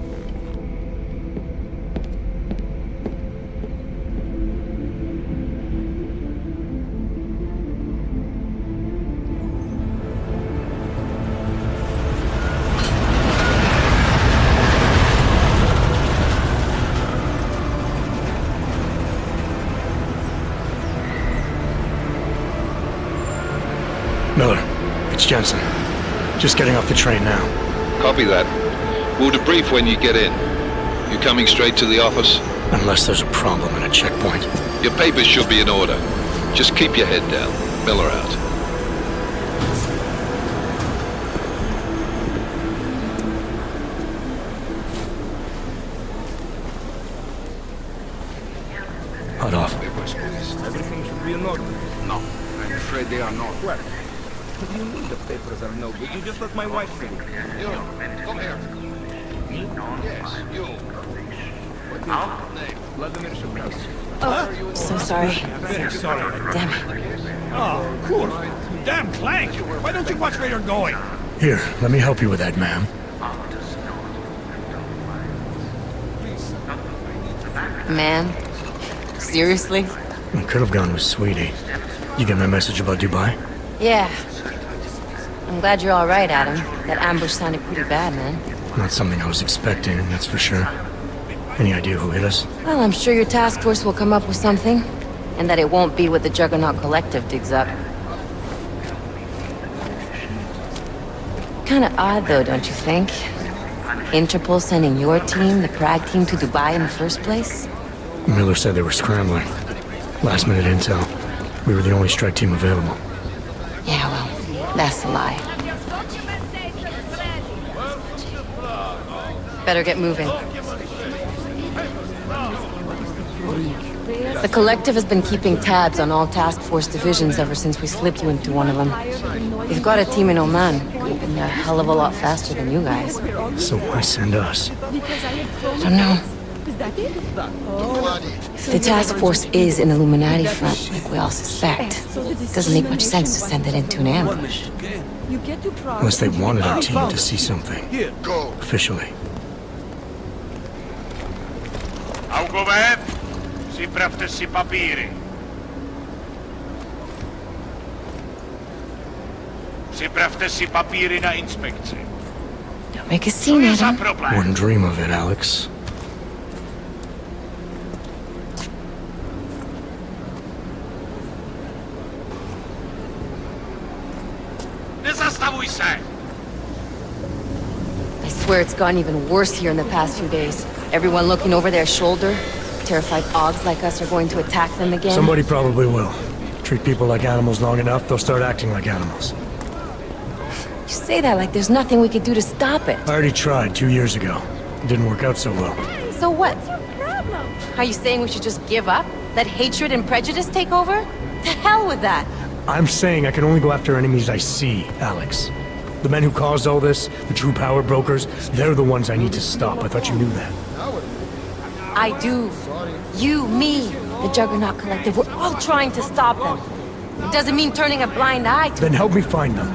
Miller, it's Jensen. Just getting off the train now. Copy that. We'll debrief when you get in. You coming straight to the office? Unless there's a problem at a checkpoint. Your papers should be in order. Just keep your head down. Miller out. Hot off. Everything should be in order. No, I'm afraid they are not. What? What do you mean the papers are no good? You just let my wife see it. You, come here. Me? Yes, you. What's your name? Vladimir Shapiro. Oh, so sorry. Very sorry. Damn it. Oh, cool. Damn Clank! Why don't you watch where you're going? Here, let me help you with that, ma'am. Man? Seriously? I could have gone with Sweetie. You get my message about Dubai? Yeah. I'm glad you're all right, Adam. That ambush sounded pretty bad, man. Not something I was expecting, that's for sure. Any idea who hit us? Well, I'm sure your task force will come up with something. And that it won't be what the Juggernaut Collective digs up. Kinda odd, though, don't you think? Interpol sending your team, the Prague team, to Dubai in the first place? Miller said they were scrambling. Last minute intel. We were the only strike team available. Yeah, well, that's a lie. Better get moving. The Collective has been keeping tabs on all task force divisions ever since we slipped you into one of them. They've got a team in Oman. We've been there a hell of a lot faster than you guys. So why send us? I don't know. If the task force is an Illuminati front, like we all suspect, it doesn't make much sense to send it into an ambush. Unless they wanted our team to see something. Officially. Augové, připravte si papíry. Připravte si papíry na inspekci. Don't make a scene, Adam. Wouldn't dream of it, Alex. Nezastavuj se! I swear it's gotten even worse here in the past few days. Everyone looking over their shoulder. Terrified Augs like us are going to attack them again. Somebody probably will. Treat people like animals long enough, they'll start acting like animals. You say that like there's nothing we could do to stop it. I already tried 2 years ago. It didn't work out so well. So what? Are you saying we should just give up? Let hatred and prejudice take over? To hell with that! I'm saying I can only go after enemies I see, Alex. The men who caused all this, the true power brokers, they're the ones I need to stop. I thought you knew that. I do. You, me, the Juggernaut Collective, we're all trying to stop them. It doesn't mean turning a blind eye to Then help me find them.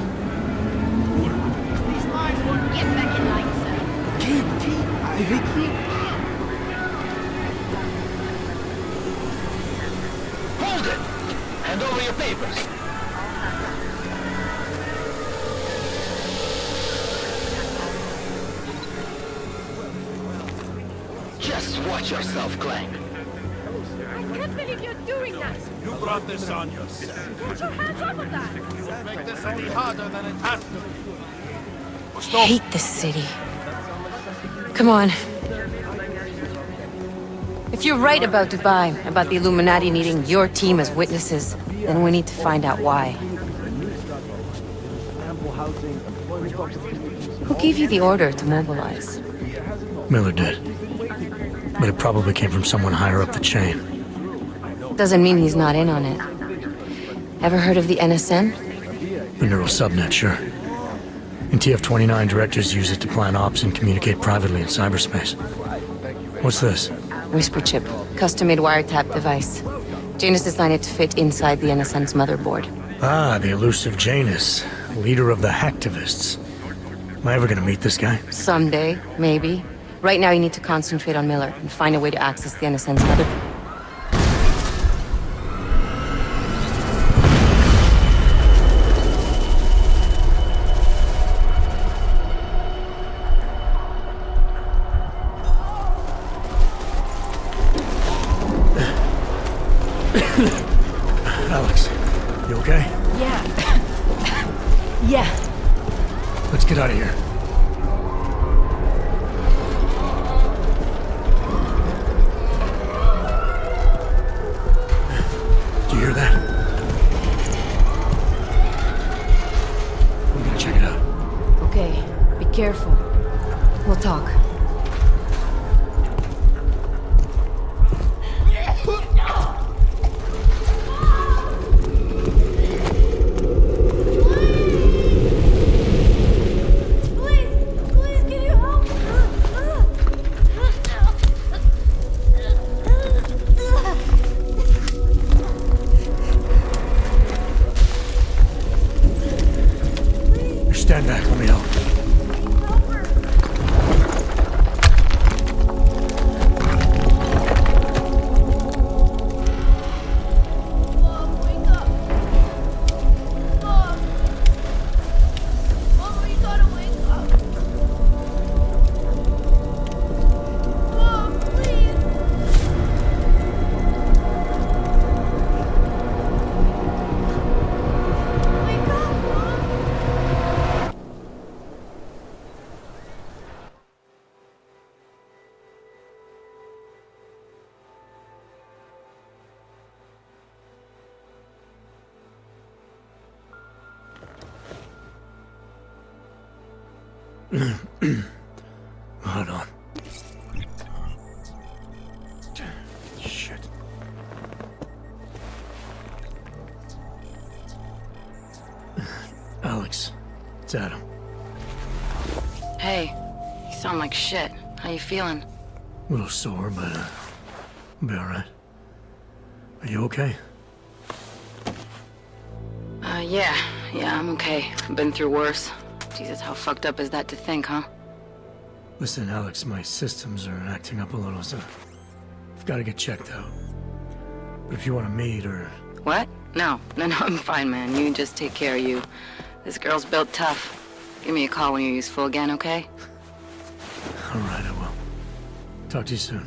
Hold it! Hand over your papers. Just watch yourself, Clank. I can't believe you're doing that! You brought this on yourself. Put your hands off of that! Make this any harder than it has to be. I hate this city. Come on. If you're right about Dubai, about the Illuminati needing your team as witnesses, then we need to find out why. Who gave you the order to mobilize? Miller did. But it probably came from someone higher up the chain. Doesn't mean he's not in on it. Ever heard of the NSN? The neural subnet, sure. In TF-29, directors use it to plan ops and communicate privately in cyberspace. What's this? Whisper chip, custom-made wiretap device. Janus designed it to fit inside the NSN's motherboard. Ah, the elusive Janus, leader of the hacktivists. Am I ever gonna meet this guy? Someday, maybe. Right now you need to concentrate on Miller and find a way to access the NSN's motherboard. Alex, you okay? Yeah. Yeah. Let's get out of here. Do you hear that? I'm gonna check it out. Okay, be careful. We'll talk. Stand back, let me help. Hold on. Shit. Alex, it's Adam. Hey, you sound like shit. How you feeling? A little sore, but I'll be alright. Are you okay? Yeah, I'm okay. I've been through worse. Jesus, how fucked up is that to think, huh? Listen, Alex, my systems are acting up a little, so I've got to get checked out. But if you want to meet or... What? No, I'm fine, man. You just take care of you. This girl's built tough. Give me a call when you're useful again, okay? Alright, I will. Talk to you soon.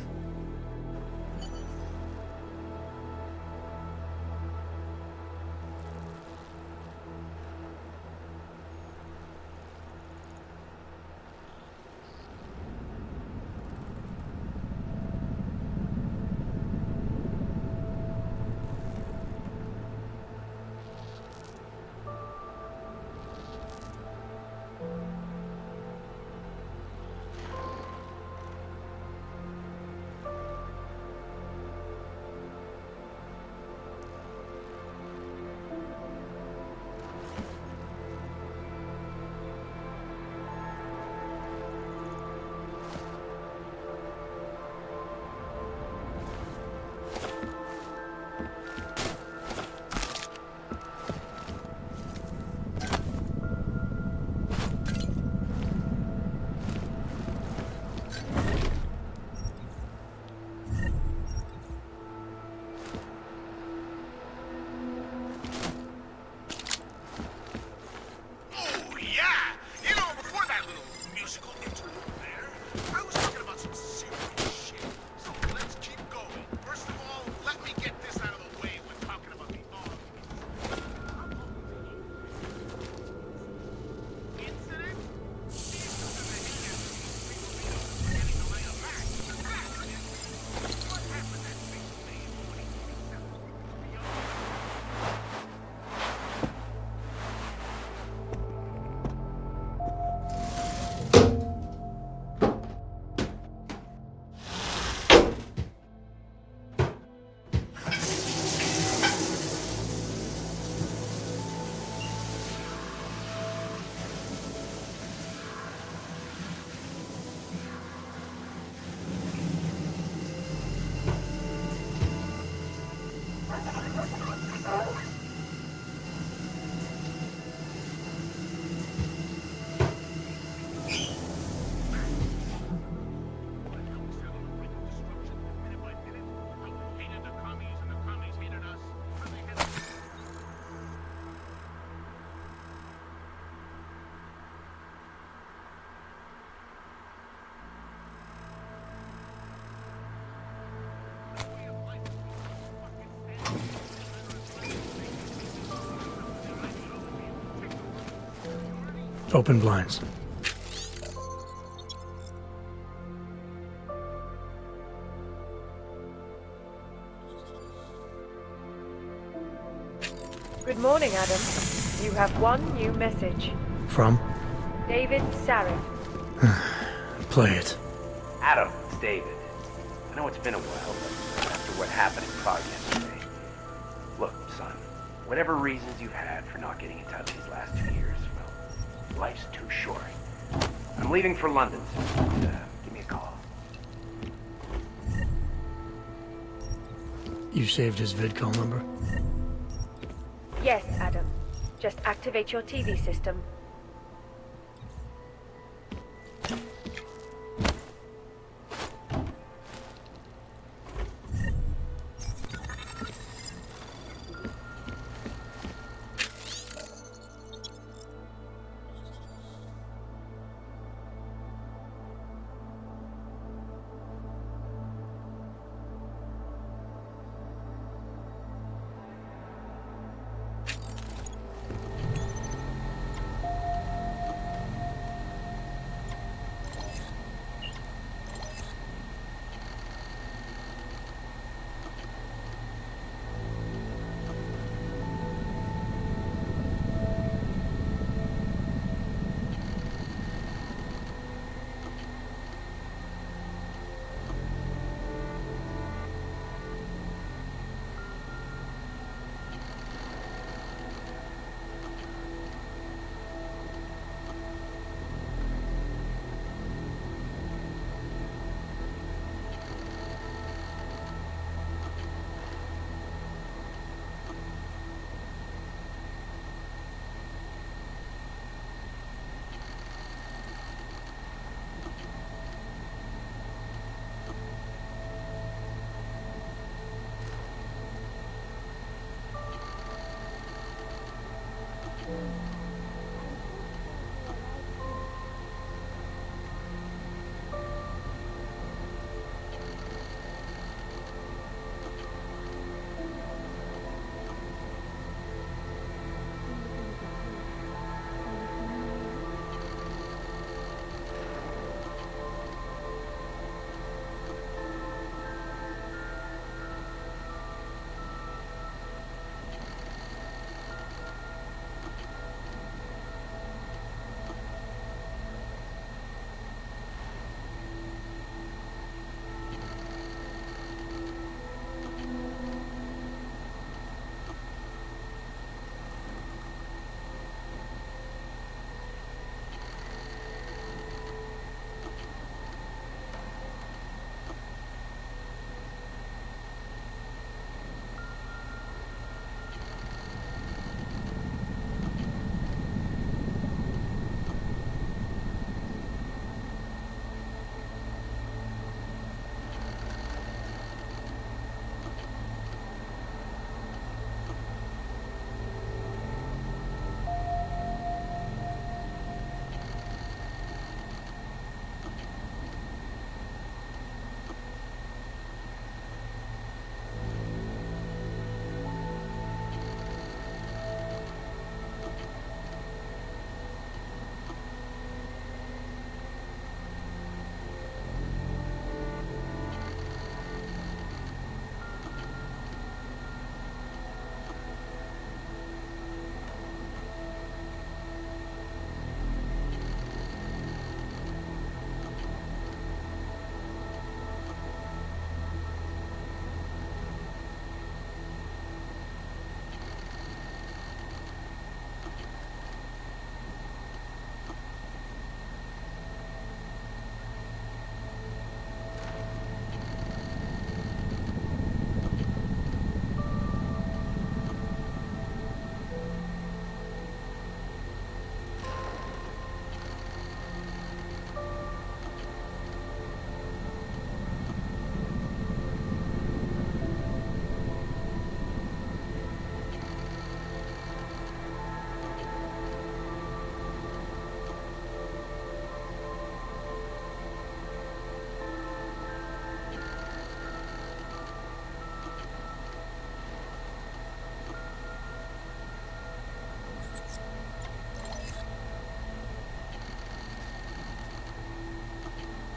Open blinds. Good morning, Adam. You have one new message. From? David Sarek. Play it. Adam, it's David. I know it's been a while, but after what happened in Prague yesterday. Look, son, whatever reasons you've had for not getting in touch these last 2 years, well, life's too short. I'm leaving for London, so give me a call. You saved his vidcall number? Yes, Adam. Just activate your TV system.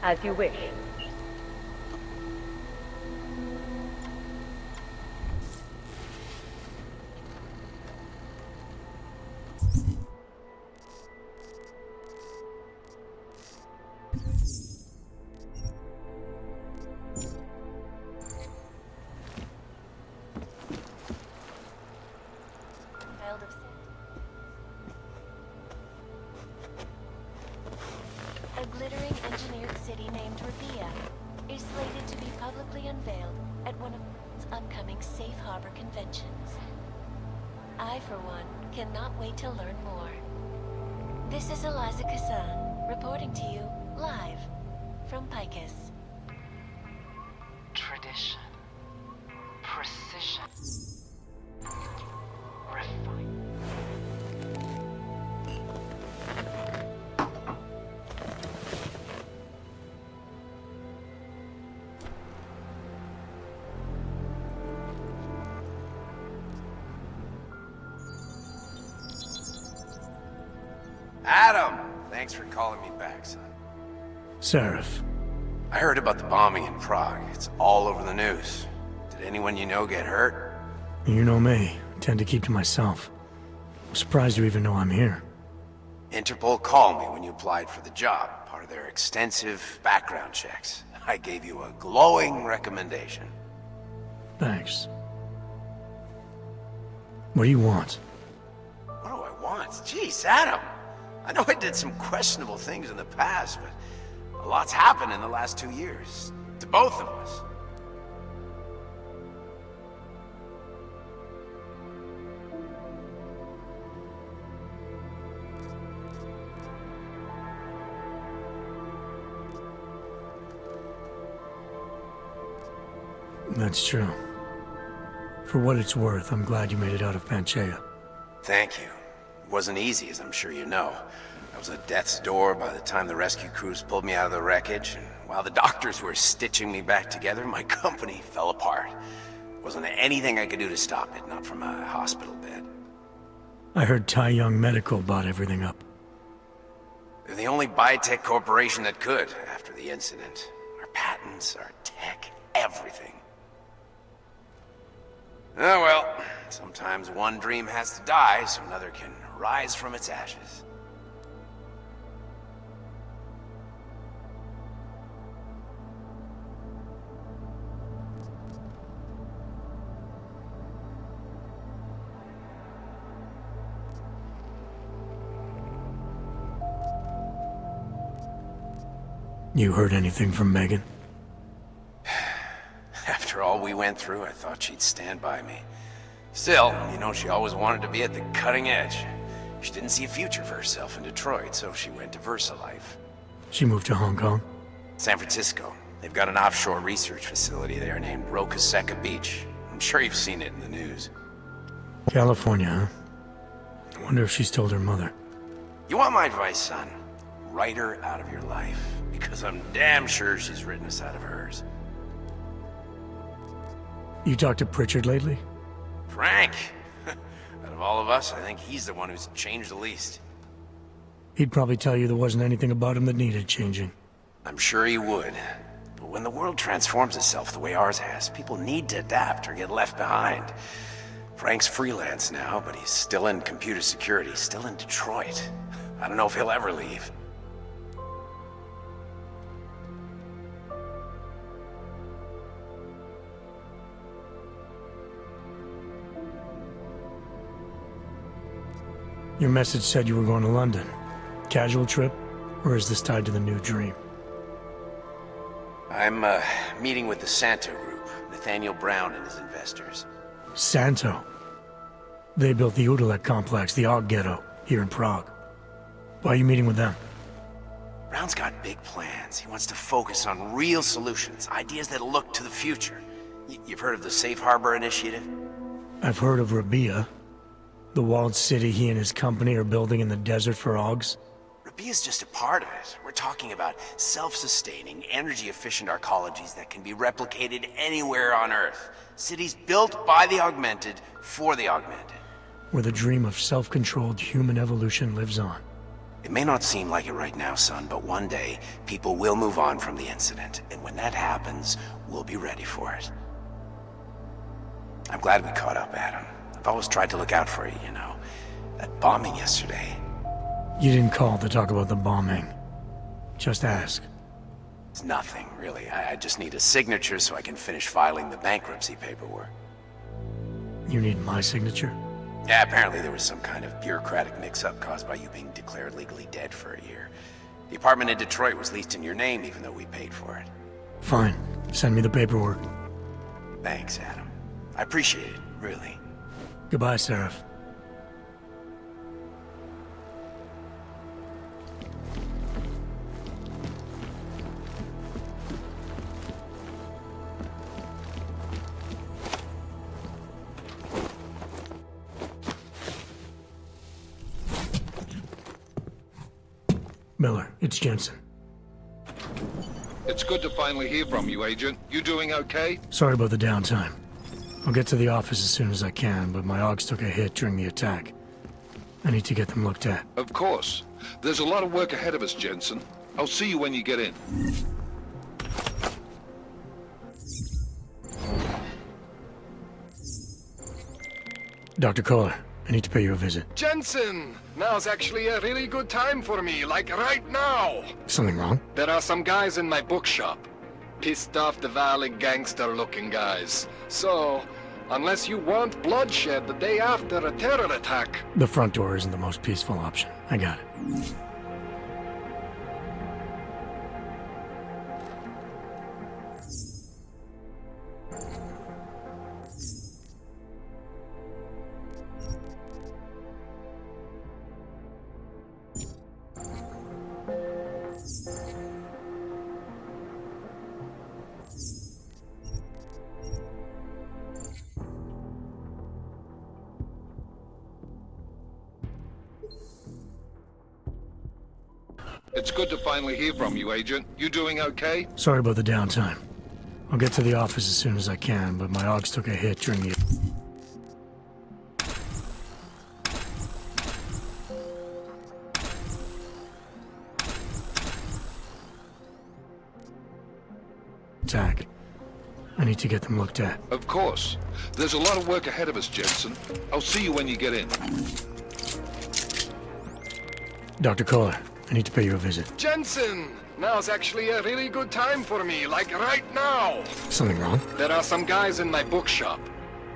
As you wish. A glittering engineered city named Rabia is slated to be publicly unveiled at one of its upcoming safe harbor conventions. I, for one, cannot wait to learn more. This is Eliza Kassan, reporting to you live from Picus. Tradition. Precision. Refinement. Adam! Thanks for calling me back, son. Seraph. I heard about the bombing in Prague. It's all over the news. Did anyone you know get hurt? You know me. I tend to keep to myself. I'm surprised you even know I'm here. Interpol called me when you applied for the job, part of their extensive background checks. I gave you a glowing recommendation. Thanks. What do you want? What do I want? Jeez, Adam! I know I did some questionable things in the past, but a lot's happened in the last 2 years. To both of us. That's true. For what it's worth, I'm glad you made it out of Panchaea. Thank you. It wasn't easy, as I'm sure you know. I was at death's door by the time the rescue crews pulled me out of the wreckage, and while the doctors were stitching me back together, my company fell apart. Wasn't anything I could do to stop it, not from a hospital bed. I heard Tai Young Medical bought everything up. They're the only biotech corporation that could, after the incident. Our patents, our tech, everything. Oh well, sometimes one dream has to die so another can rise from its ashes. You heard anything from Megan? After all we went through, I thought she'd stand by me. Still, you know, she always wanted to be at the cutting edge. She didn't see a future for herself in Detroit, so she went to VersaLife. She moved to Hong Kong? San Francisco. They've got an offshore research facility there named Rokaseca Beach. I'm sure you've seen it in the news. California, huh? I wonder if she's told her mother. You want my advice, son? Write her out of your life. Because I'm damn sure she's written us out of hers. You talked to Pritchard lately? Frank! Out of all of us, I think he's the one who's changed the least. He'd probably tell you there wasn't anything about him that needed changing. I'm sure he would. But when the world transforms itself the way ours has, people need to adapt or get left behind. Frank's freelance now, but he's still in computer security, still in Detroit. I don't know if he'll ever leave. Your message said you were going to London. Casual trip? Or is this tied to the new dream? I'm, meeting with the Santo Group, Nathaniel Brown and his investors. Santo? They built the Udalek complex, the Og Ghetto, here in Prague. Why are you meeting with them? Brown's got big plans. He wants to focus on real solutions, ideas that look to the future. You've heard of the Safe Harbor Initiative? I've heard of Rabia. The walled city he and his company are building in the desert for Augs? Rabia's just a part of it. We're talking about self-sustaining, energy-efficient arcologies that can be replicated anywhere on Earth. Cities built by the augmented, for the augmented. Where the dream of self-controlled human evolution lives on. It may not seem like it right now, son, but one day, people will move on from the incident, and when that happens, we'll be ready for it. I'm glad we caught up, Adam. I've always tried to look out for you, you know. That bombing yesterday. You didn't call to talk about the bombing. Just ask. It's nothing, really. I just need a signature so I can finish filing the bankruptcy paperwork. You need my signature? Yeah, apparently there was some kind of bureaucratic mix-up caused by you being declared legally dead for a year. The apartment in Detroit was leased in your name even though we paid for it. Fine. Send me the paperwork. Thanks, Adam. I appreciate it, really. Goodbye, Seraph. Miller, it's Jensen. It's good to finally hear from you, Agent. You doing okay? Sorry about the downtime. I'll get to the office as soon as I can, but my AUGs took a hit during the attack. I need to get them looked at. Of course. There's a lot of work ahead of us, Jensen. I'll see you when you get in. Dr. Kohler, I need to pay you a visit. Jensen! Now's actually a really good time for me, like right now! Something wrong? There are some guys in my bookshop. Pissed off the Valley gangster-looking guys. So, unless you want bloodshed the day after a terror attack... The front door isn't the most peaceful option. I got it. It's good to finally hear from you, Agent. You doing okay? Sorry about the downtime. I'll get to the office as soon as I can, but my AUGs took a hit during the... attack. I need to get them looked at. Of course. There's a lot of work ahead of us, Jensen. I'll see you when you get in. Dr. Kohler, I need to pay you a visit. Jensen! Now's actually a really good time for me, like right now! Something wrong? There are some guys in my bookshop.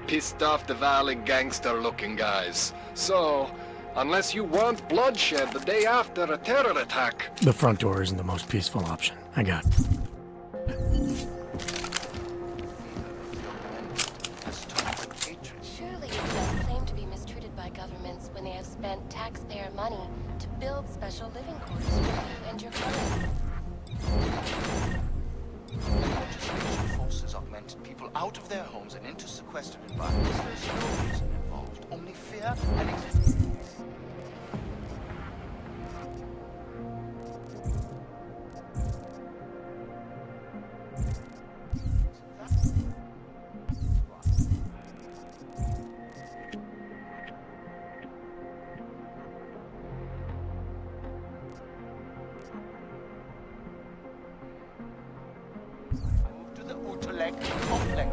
Pissed off the Valley gangster-looking guys. So, unless you want bloodshed the day after a terror attack... The front door isn't the most peaceful option. I got it. Surely you don't claim to be mistreated by governments when they have spent taxpayer money to build special living quarters for you and your family. Legislation forces augmented people out of their homes and into sequestered environments. There's no reason involved, only fear and to the Utelek complex.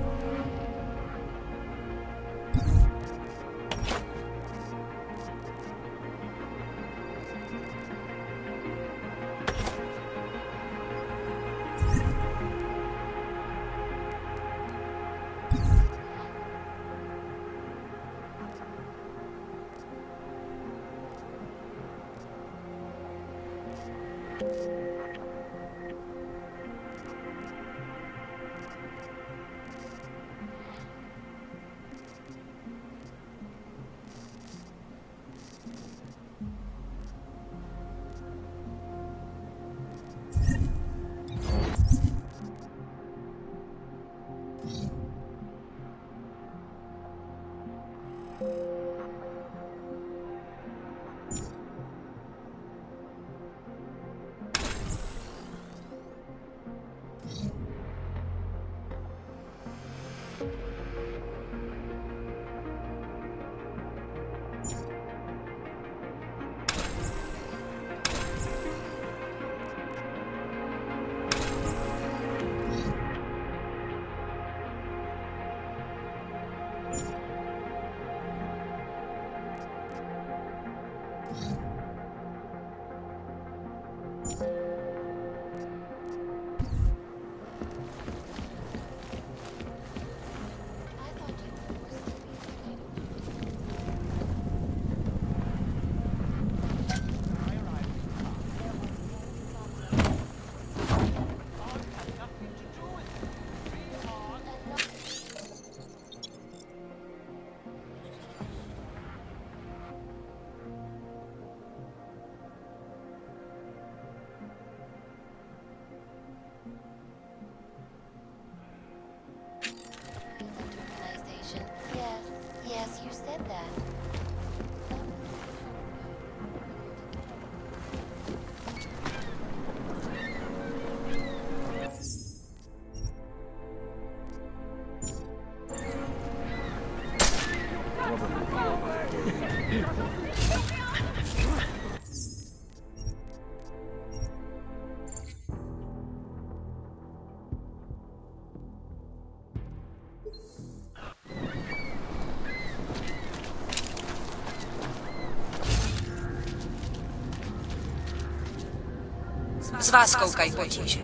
Z vás koukají potíže.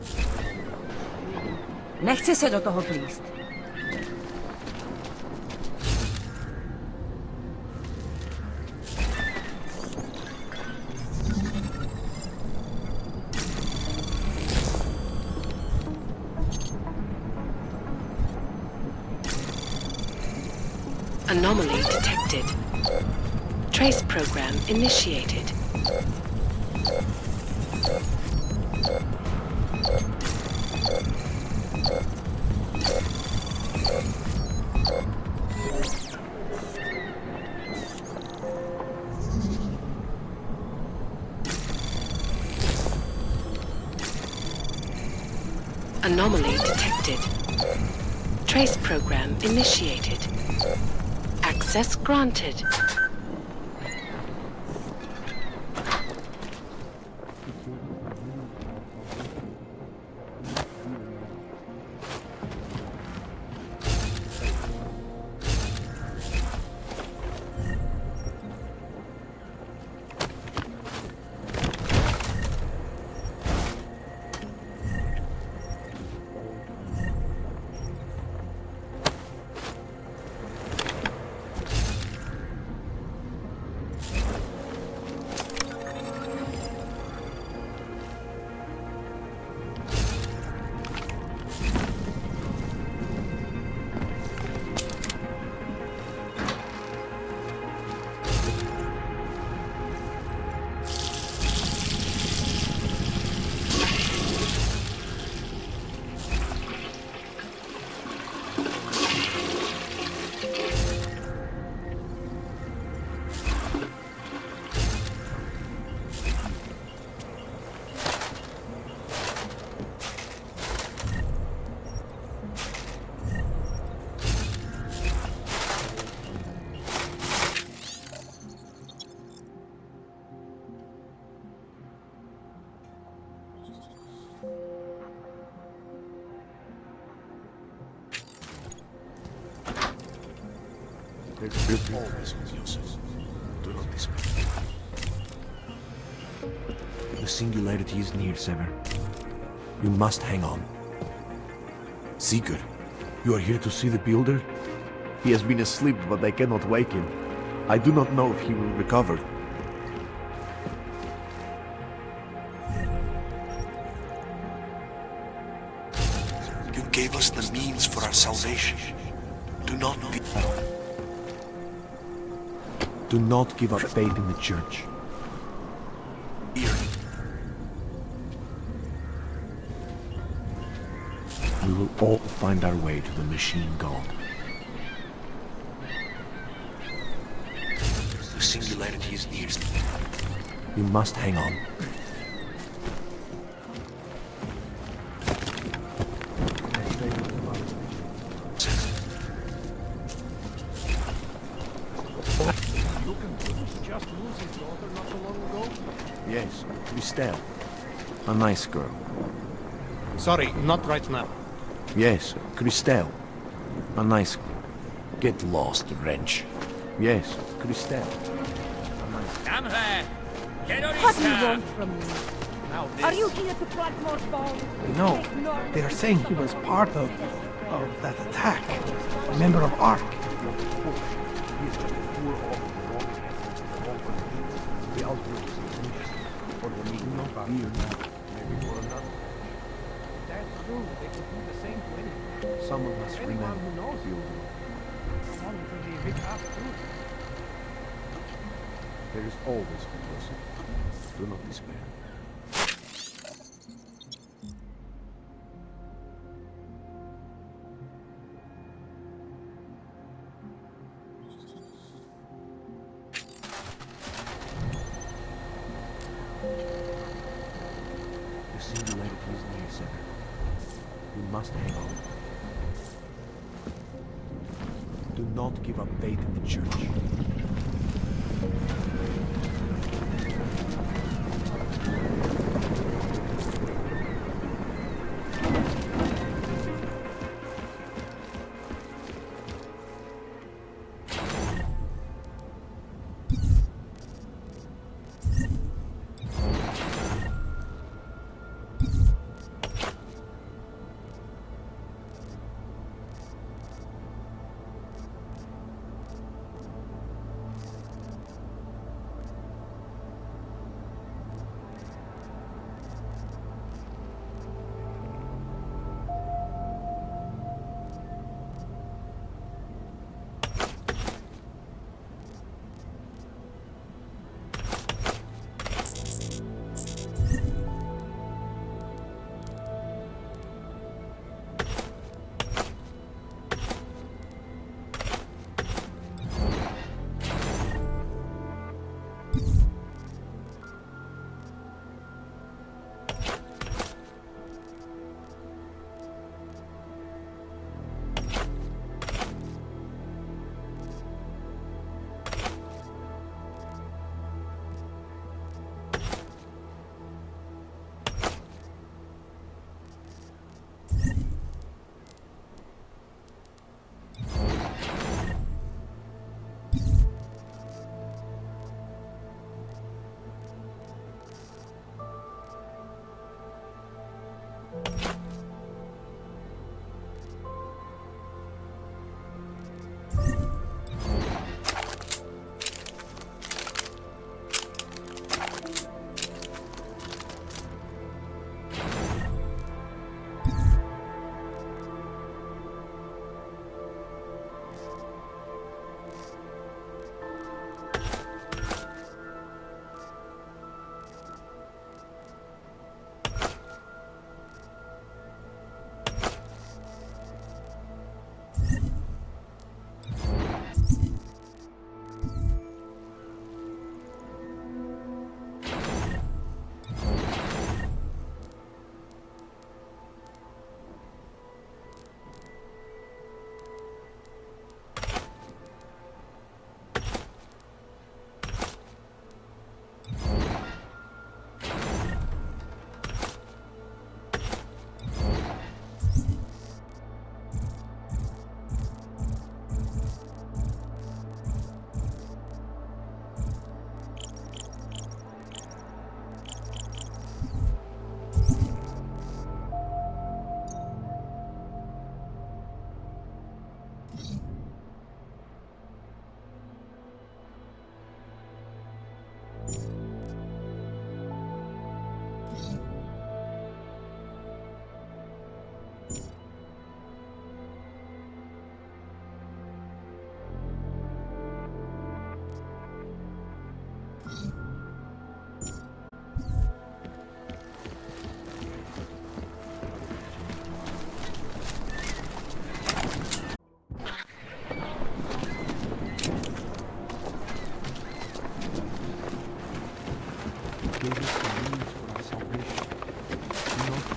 Nechci se do toho plíst. Anomaly detected. Trace program initiated. Anomaly detected. Trace program initiated. Access granted. There's always Yusuf. Do not despair. The singularity is near, Sever. You must hang on. Sigurd, you are here to see the builder? He has been asleep, but I cannot wake him. I do not know if he will recover. You gave us the means for our salvation. Do not be... Do not give up faith in the Church. Here. We will all find our way to the Machine God. The singularity is near. You must hang on. Yes, Christelle. A nice girl. Sorry, not right now. Yes, Christelle. A nice... Get lost, wrench. Yes, Christelle. Come here! Get on What do you want from me? Now Are you here to plant more bombs? You know, they are saying he was part of that attack. A member of ARC. The outbreak is finished. For the meeting of fear now. Maybe for another. That's true. They could do the same to anyone. Someone must Anyone remember who knows the you. building. As long as they rip us too. There is always a person. Do not despair. The singularity is near, Sever. You must hang on. Do not give up faith in the Church.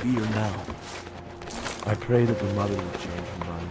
be here now. I pray that the mother will change her mind.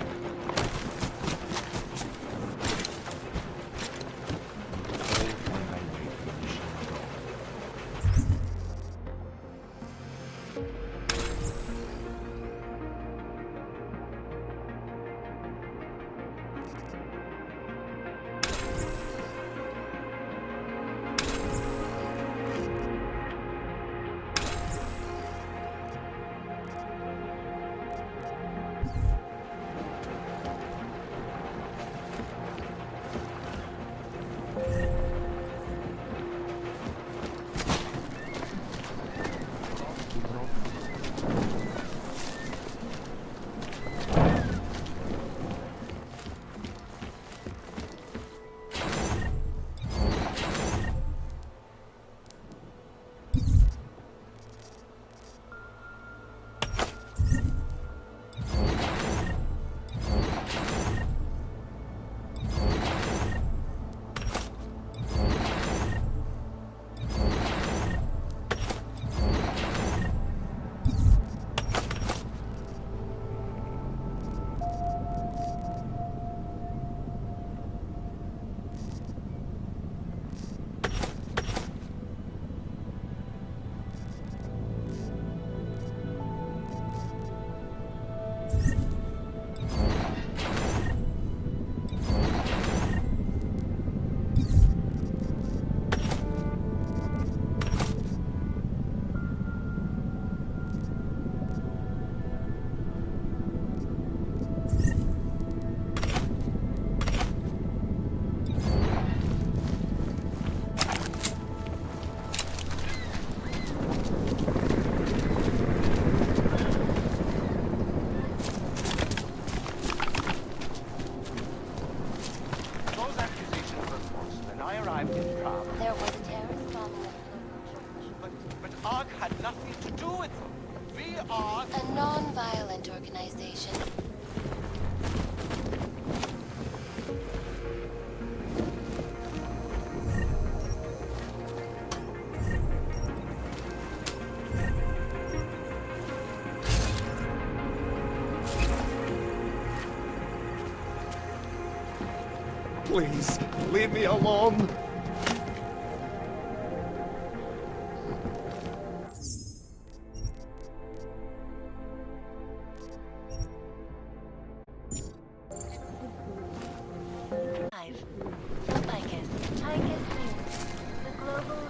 Please, leave me alone.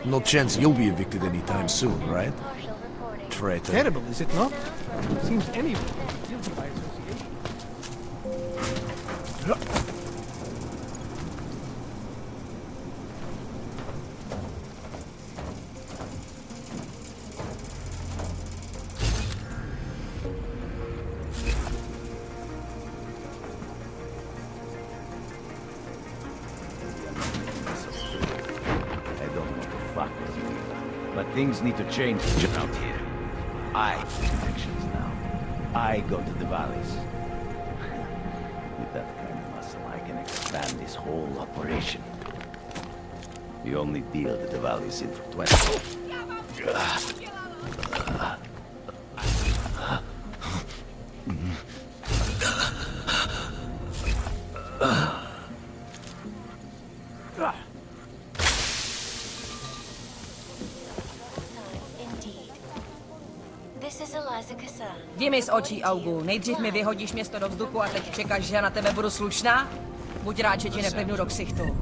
No chance you'll be evicted anytime soon, right? Traitor. Terrible, is it not? Seems anyone would be guilty by association. But things need to change out here. I have connections now. I go to the valleys. With that kind of muscle, I can expand this whole operation. The only deal that the valley's in for 20. Jdi mi z očí, Augu. Nejdřív mi vyhodíš město do vzduchu a teď čekáš, že na tebe budu slušná? Buď rád, že ti neplivnu do ksichtu.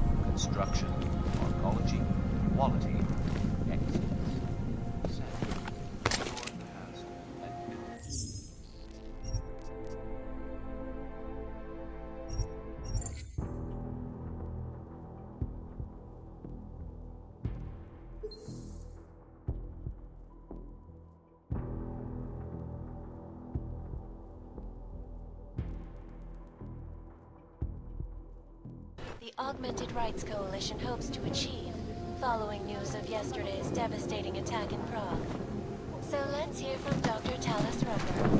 The Augmented Rights Coalition hopes to achieve, following news of yesterday's devastating attack in Prague. So let's hear from Dr. Talis Rucker.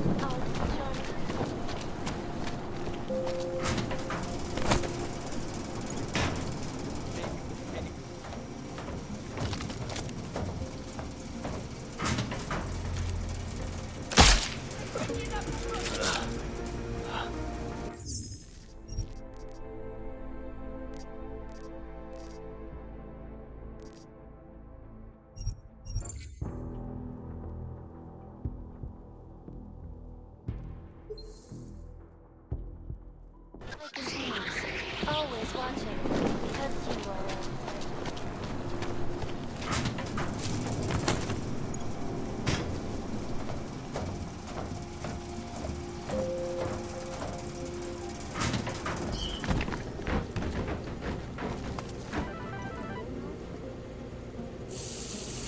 Like the news. Always watching. Because you are.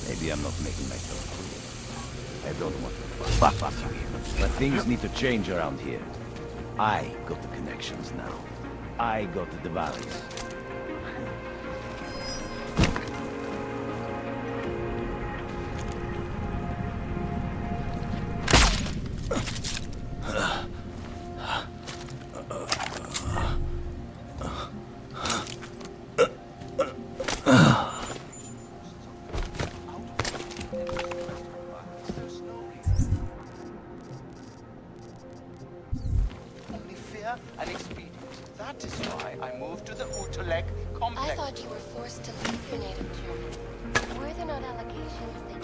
Maybe I'm not making myself clear. I don't want to fuck you here. But things need to change around here. I got the connections now. I go to the valleys. Only fear and expedience. That is why I moved to the Utulek complex. I thought you were forced to leave your native Germany. Were there not allegations that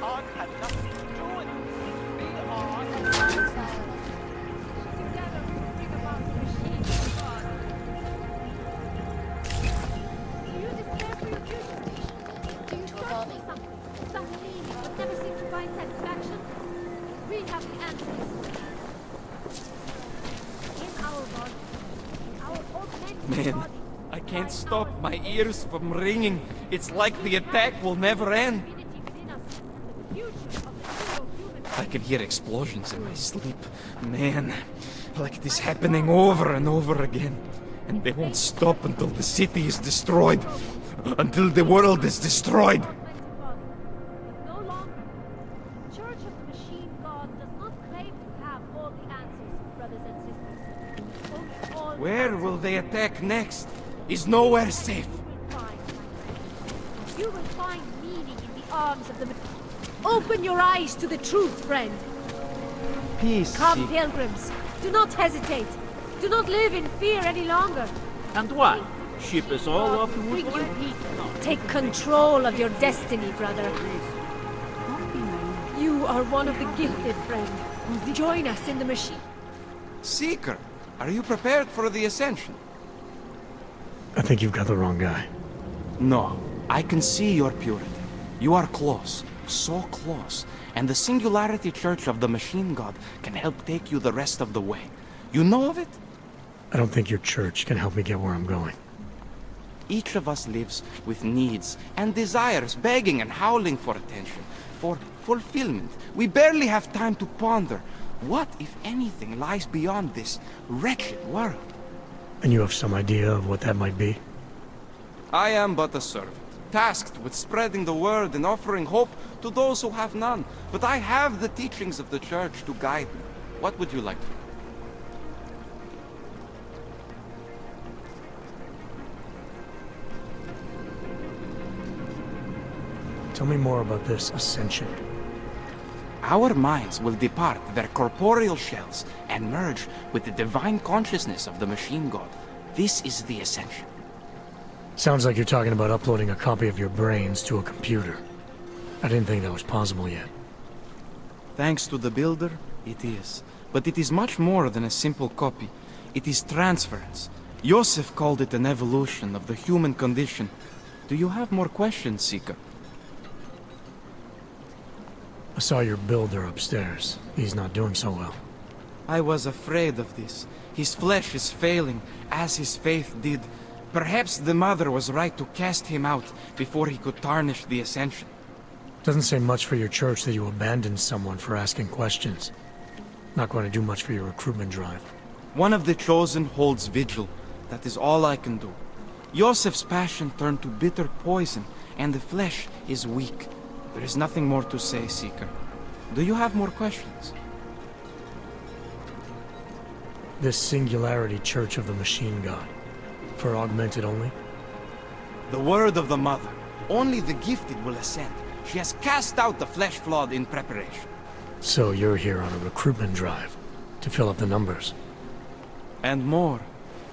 Art had nothing to do with it. We are Together we will bring about the machine of God. Do you despair for your future? Do you search for some meaning but never seem to find satisfaction? We have the answers. In our body, in our augmented Man, body, I can't stop my ears from ringing. It's like the attack will never end. I can hear explosions in my sleep. Man, like it is happening over and over again. And they won't stop until the city is destroyed. Until the world is destroyed. no longer. The Church of the Machine God does not claim to have all the answers, brothers and sisters. Only all Where will they attack next? Is nowhere safe. you will find meaning in the arms of the Open your eyes to the truth, friend. Peace. Come, pilgrims. Do not hesitate. Do not live in fear any longer. And what? Ship us all off to Bring you Woodland? peace. Take control of your destiny, brother. You are one of the gifted, friend. Join us in the machine. Seeker, are you prepared for the ascension? I think you've got the wrong guy. No, I can see your purity. You are close, so close, and the Singularity Church of the Machine God can help take you the rest of the way. You know of it? I don't think your church can help me get where I'm going. Each of us lives with needs and desires, begging and howling for attention, for fulfillment. We barely have time to ponder what, if anything, lies beyond this wretched world. And you have some idea of what that might be? I am but a servant, tasked with spreading the word and offering hope to those who have none. But I have the teachings of the Church to guide me. What would you like to know? Tell me more about this ascension. Our minds will depart their corporeal shells and merge with the divine consciousness of the Machine God. This is the ascension. Sounds like you're talking about uploading a copy of your brains to a computer. I didn't think that was possible yet. Thanks to the Builder, it is. But it is much more than a simple copy. It is transference. Joseph called it an evolution of the human condition. Do you have more questions, Seeker? I saw your builder upstairs. He's not doing so well. I was afraid of this. His flesh is failing, as his faith did. Perhaps the Mother was right to cast him out before he could tarnish the Ascension. Doesn't say much for your church that you abandoned someone for asking questions. Not going to do much for your recruitment drive. One of the Chosen holds vigil. That is all I can do. Joseph's passion turned to bitter poison, and the flesh is weak. There is nothing more to say, Seeker. Do you have more questions? This Singularity Church of the Machine God. For augmented only? The word of the Mother. Only the gifted will ascend. She has cast out the flesh flawed in preparation. So you're here on a recruitment drive to fill up the numbers. And more.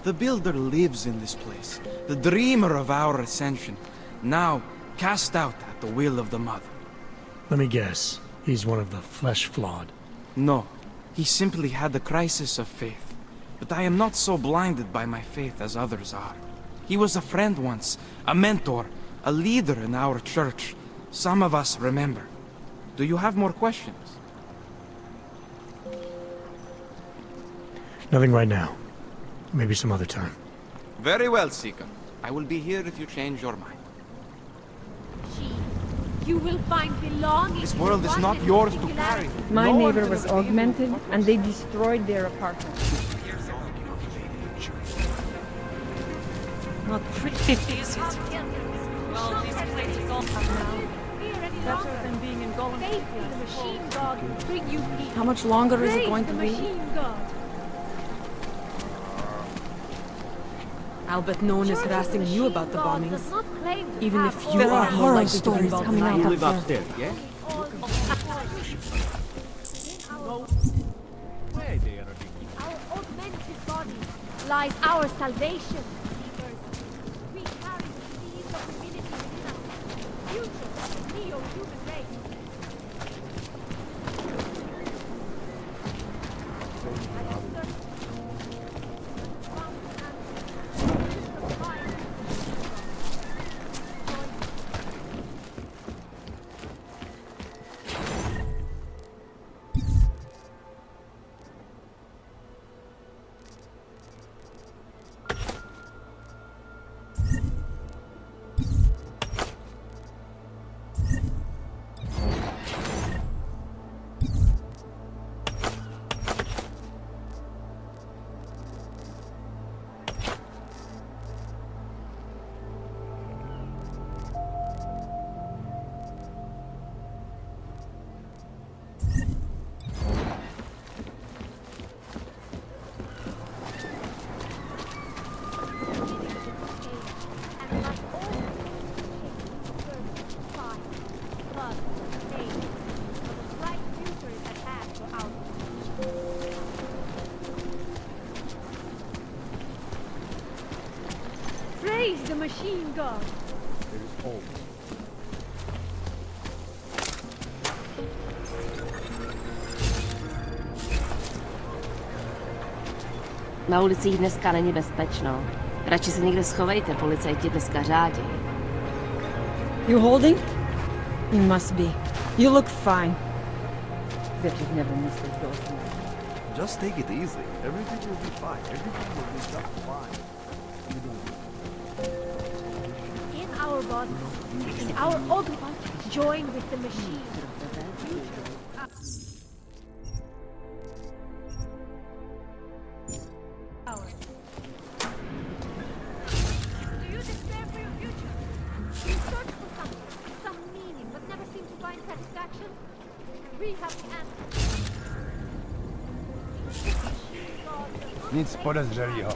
The Builder lives in this place, the dreamer of our ascension, now cast out at the will of the Mother. Let me guess, he's one of the flesh-flawed. No, he simply had a crisis of faith. But I am not so blinded by my faith as others are. He was a friend once, a mentor, a leader in our church. Some of us remember. Do you have more questions? Nothing right now. Maybe some other time. Very well, Seeker. I will be here if you change your mind. You will find belonging. This world is not yours to carry. My neighbor was augmented, and they destroyed their apartment. Not pretty, is it? Well, these places all have now. Better than being in Golem. Faith in the machine god will bring you peace. How much longer is it going to be? Machine god. I'll bet no one is harassing you about the bombings. Even if you There are are more horror likely to be stories involved coming than I out am. of there. Upstairs, yeah? In our augmented body lies our salvation. We carry the seeds of divinity within us. Future of the neo-human race. Praise the machine god. Na ulicích dneska není bezpečno. Radši se někde schovejte, policajti dneska řádí. You holding? You must be. You look fine. Bet you've never missed a dose. Just take it easy. Everything will be fine. Everything will be just fine. In our bodies, in our augment, join with the machine. Do you despair for your future? Do you search for something, some meaning, but never seem to find satisfaction? We have the answer. Nic podezřelého.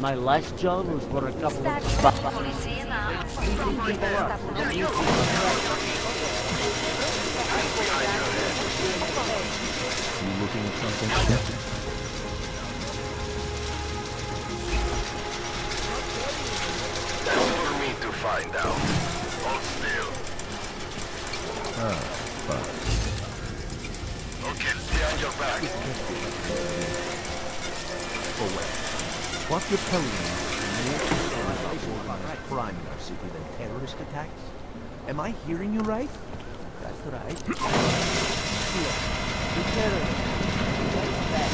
My last job was for a couple of... You looking at something? That's for me to find out. Hold still. Ah, fuck. Okay, behind your back. Oh well. What you're telling me is more organized crime in our city than terrorist attacks? Am I hearing you right? That's right. Yeah, the terrorists. That's bad.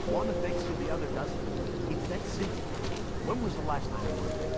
One affects you, the other doesn't. It's that simple. When was the last time you were affected?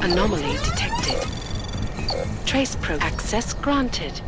Anomaly detected. Trace probe access granted.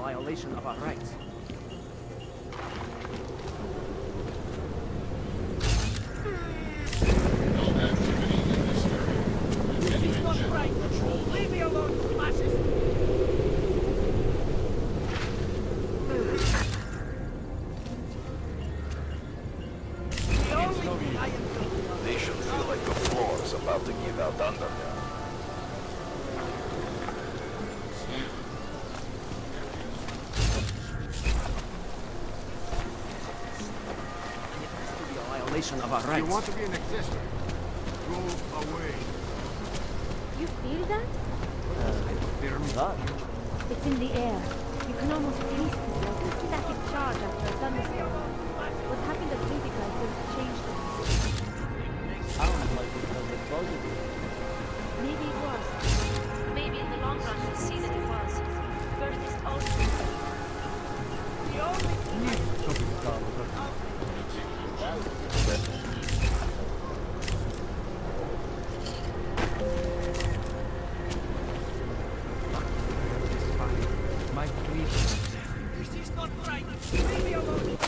Violation of our rights. Leave me alone, fascist! They should feel like the floor is about to give out under them. Of our rights. You want to be an existence? Go away. You feel that? It's in the air. You can almost taste it, like a static charge after a thunderstorm. What happened at Vivica will change things. Sounds like it was explosive. Maybe it was. Maybe in the long run we'll see that it was. First is also... The only... My grief. This is not right. Leave me alone.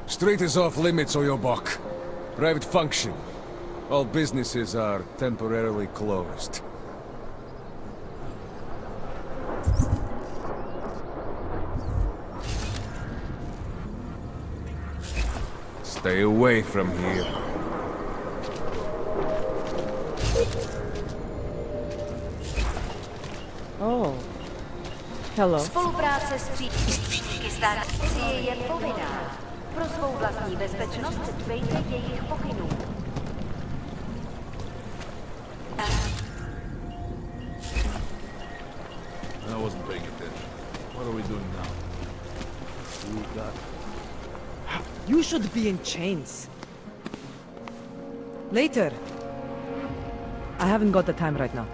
Street is off limits, Oyobok. Private function. All businesses are temporarily closed. Stay away from here. Oh. Hello. Spolupráce s příslušníky státní policie je povinná. Pro svou vlastní bezpečnost se dbejte jejich pokynů. I wasn't paying attention. What are we doing now? We got should be in chains. Later. I haven't got the time right now.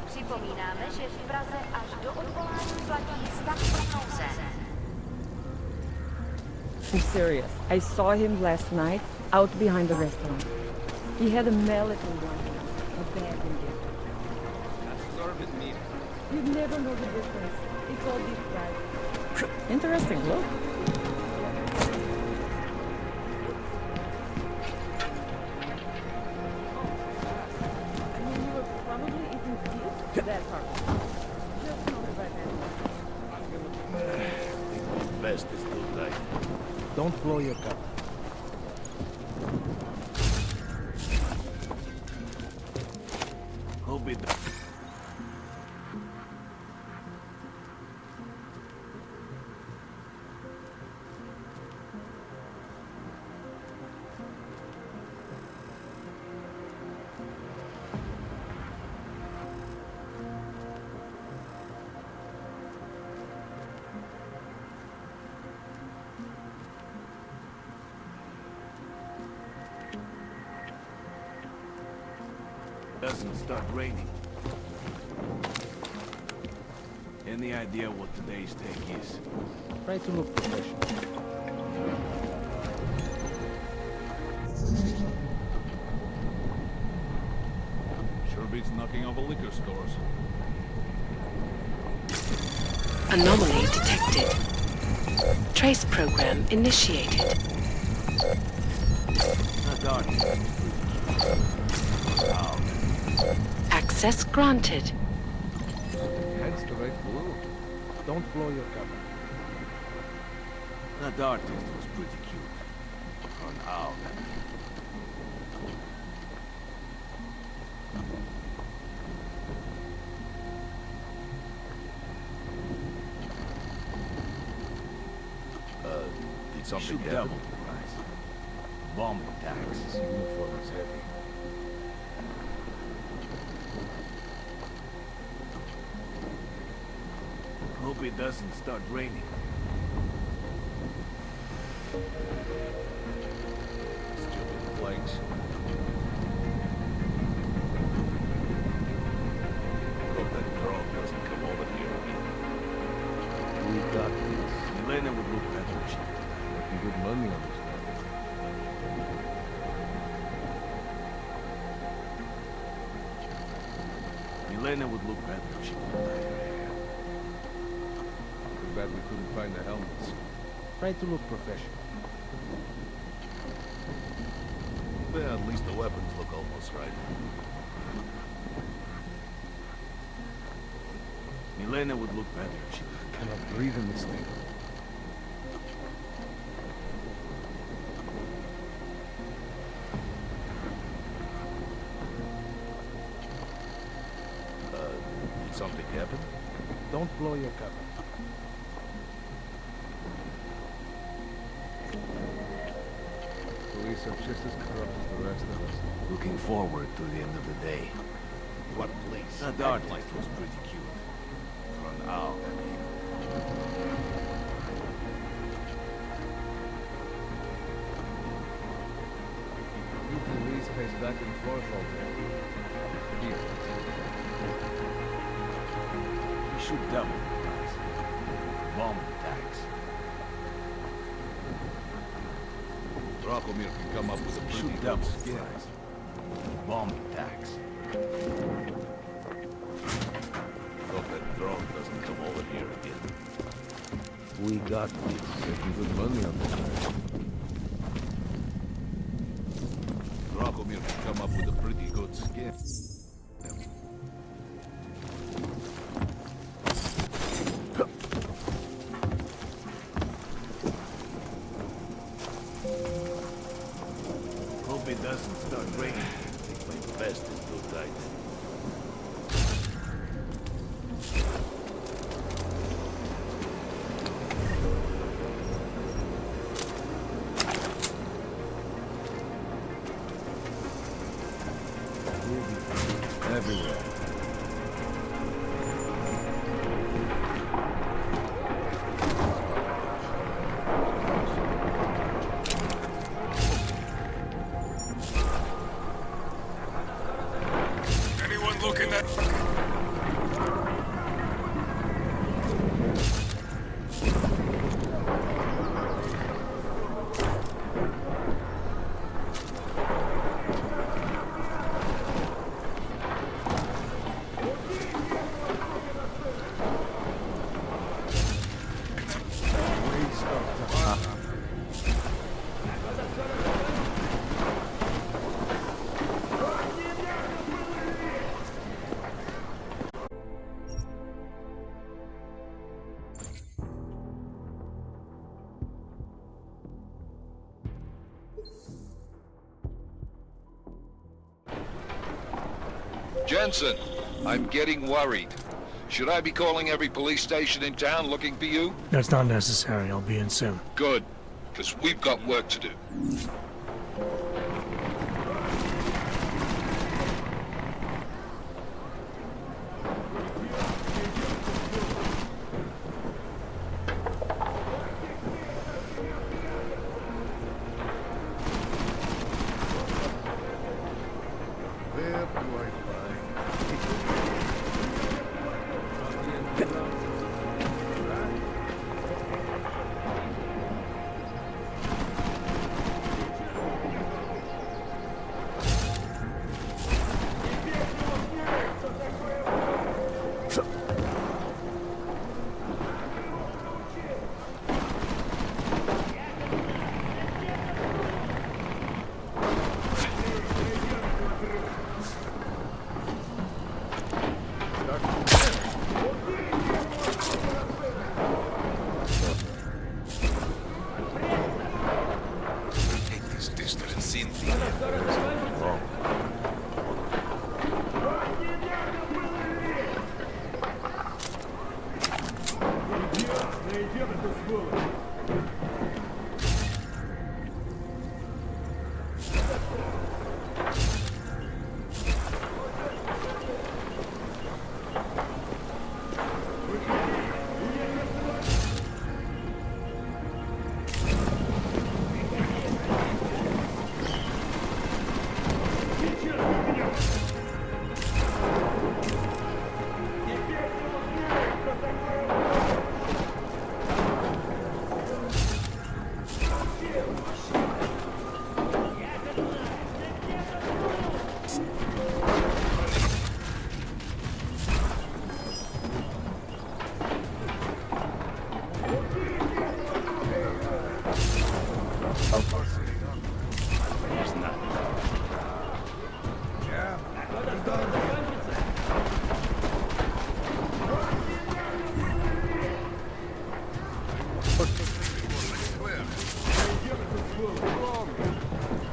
Připomínáme, že v Praze až do odvolání platí stav nouze. I'm serious. I saw him last night out behind the restaurant. He had a mallet in one hand, a bag in the other. Absorbent meat. You'd never know the difference. It's all deep fried. Interesting look. I mean, you were probably eating fish? That's hard. Just tell me right now. Best is too tight. Don't blow your cover. Hope it... Doesn't start raining. Any idea what today's take is? Try to look professional. Sure beats knocking over liquor stores. Anomaly detected. Trace program initiated. Not dark. Access granted. Hence the red blue. Don't blow your cover. That artist was pretty cute. For an owl, I mean. Did something happen? Double the price. Bomb attacks. His uniform is heavy. Hope it doesn't start raining. Stupid plagues. Hope that drone doesn't come over here again. We got this. Elena would look better if she Making good money on this now. Elena would look better if she didn't dye her hair. Too bad we couldn't find the helmets. Try to look professional. Well, at least the weapons look almost right. Elena would look better if she cannot breathe in this thing. Did something happen? Don't blow your cover. Police are just as corrupt as the rest of us. Looking forward to the end of the day. What police? That artist was pretty cute. For an owl, I mean. You police pace back and forth all day. Here. We should double the price. Bomb attacks. Dracomir can come up with a pretty double good the scare. price. bomb attacks. Hope that drone doesn't come over here again. We got this. Making good money on this. Dracomir can come up with a pretty good skin. Hope it doesn't start raining. I think my vest is too tight. Everywhere. Anyone looking at... Jensen, I'm getting worried. Should I be calling every police station in town looking for you? That's not necessary. I'll be in soon. Good, because we've got work to do. Where do I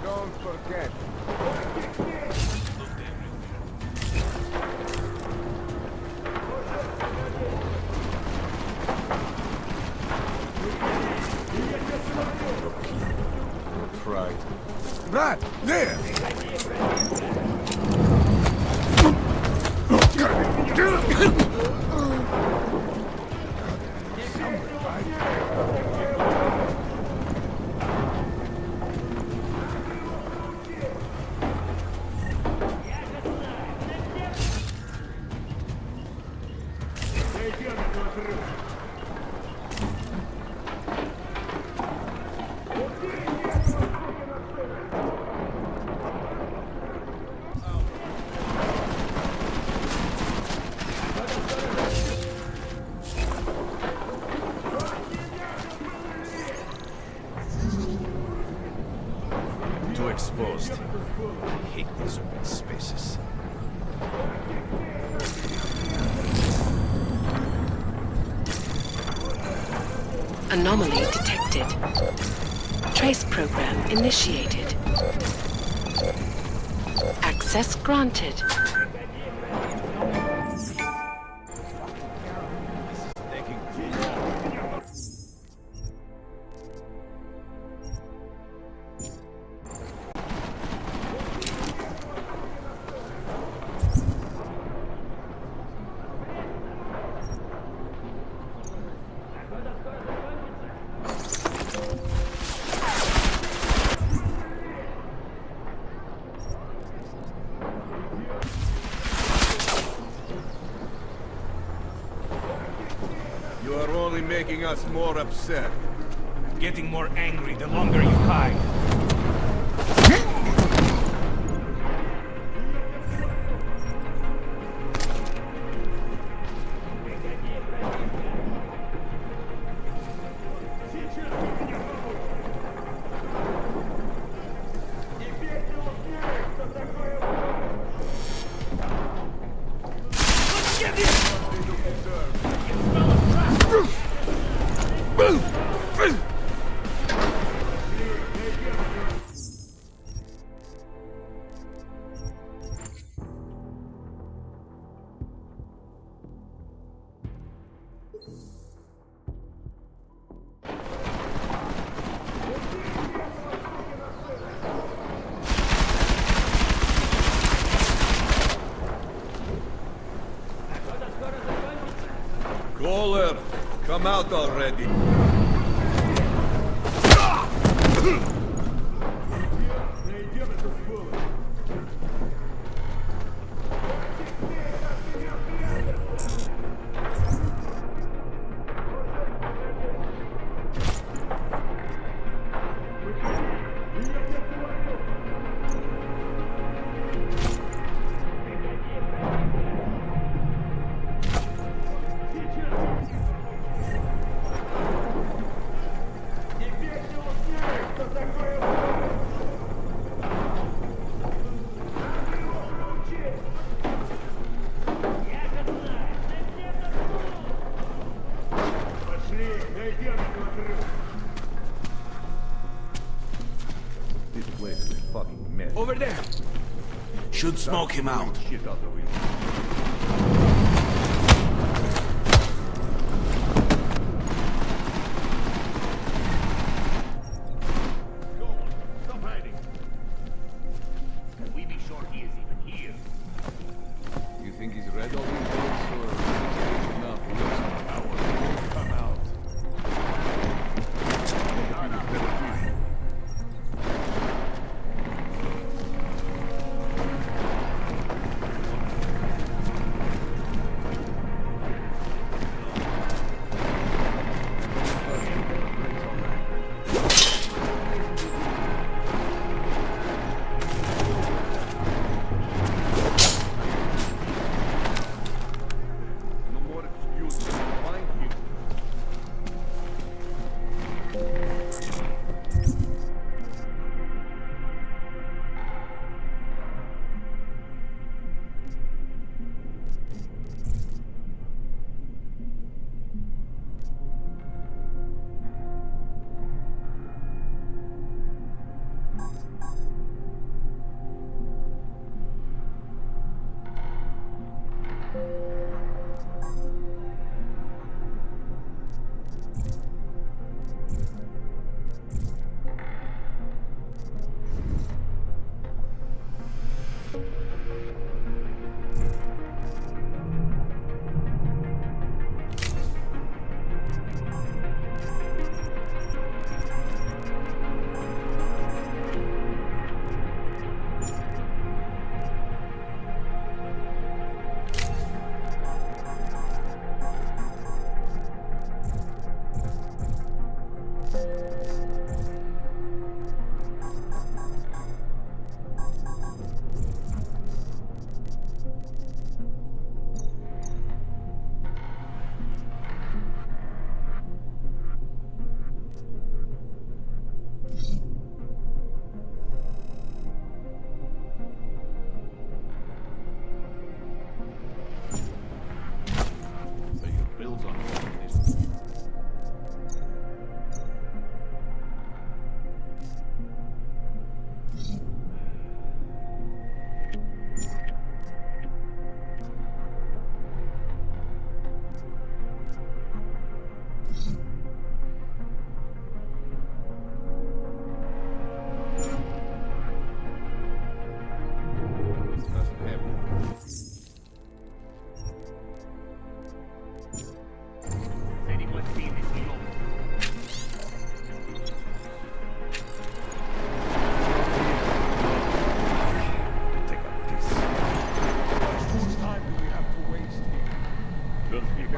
Don't forget. Pride. That there. Anomaly detected. Trace program initiated. Access granted. You are only making us more upset. Getting more angry the longer you hide. Kohler, come out already. This place is a fucking mess. Over there! Should smoke him out. Shit out the window. Can we be sure he is even here? You think he's read all these books, or is he enough to lose some power? Come out.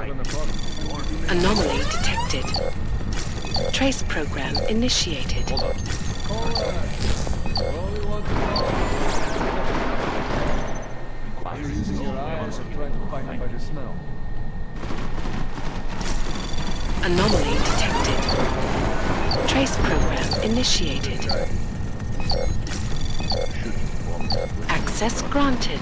Anomaly detected. Trace program initiated. You're using your eyes or trying to find it by the smell? Anomaly detected. Trace program initiated. Access granted.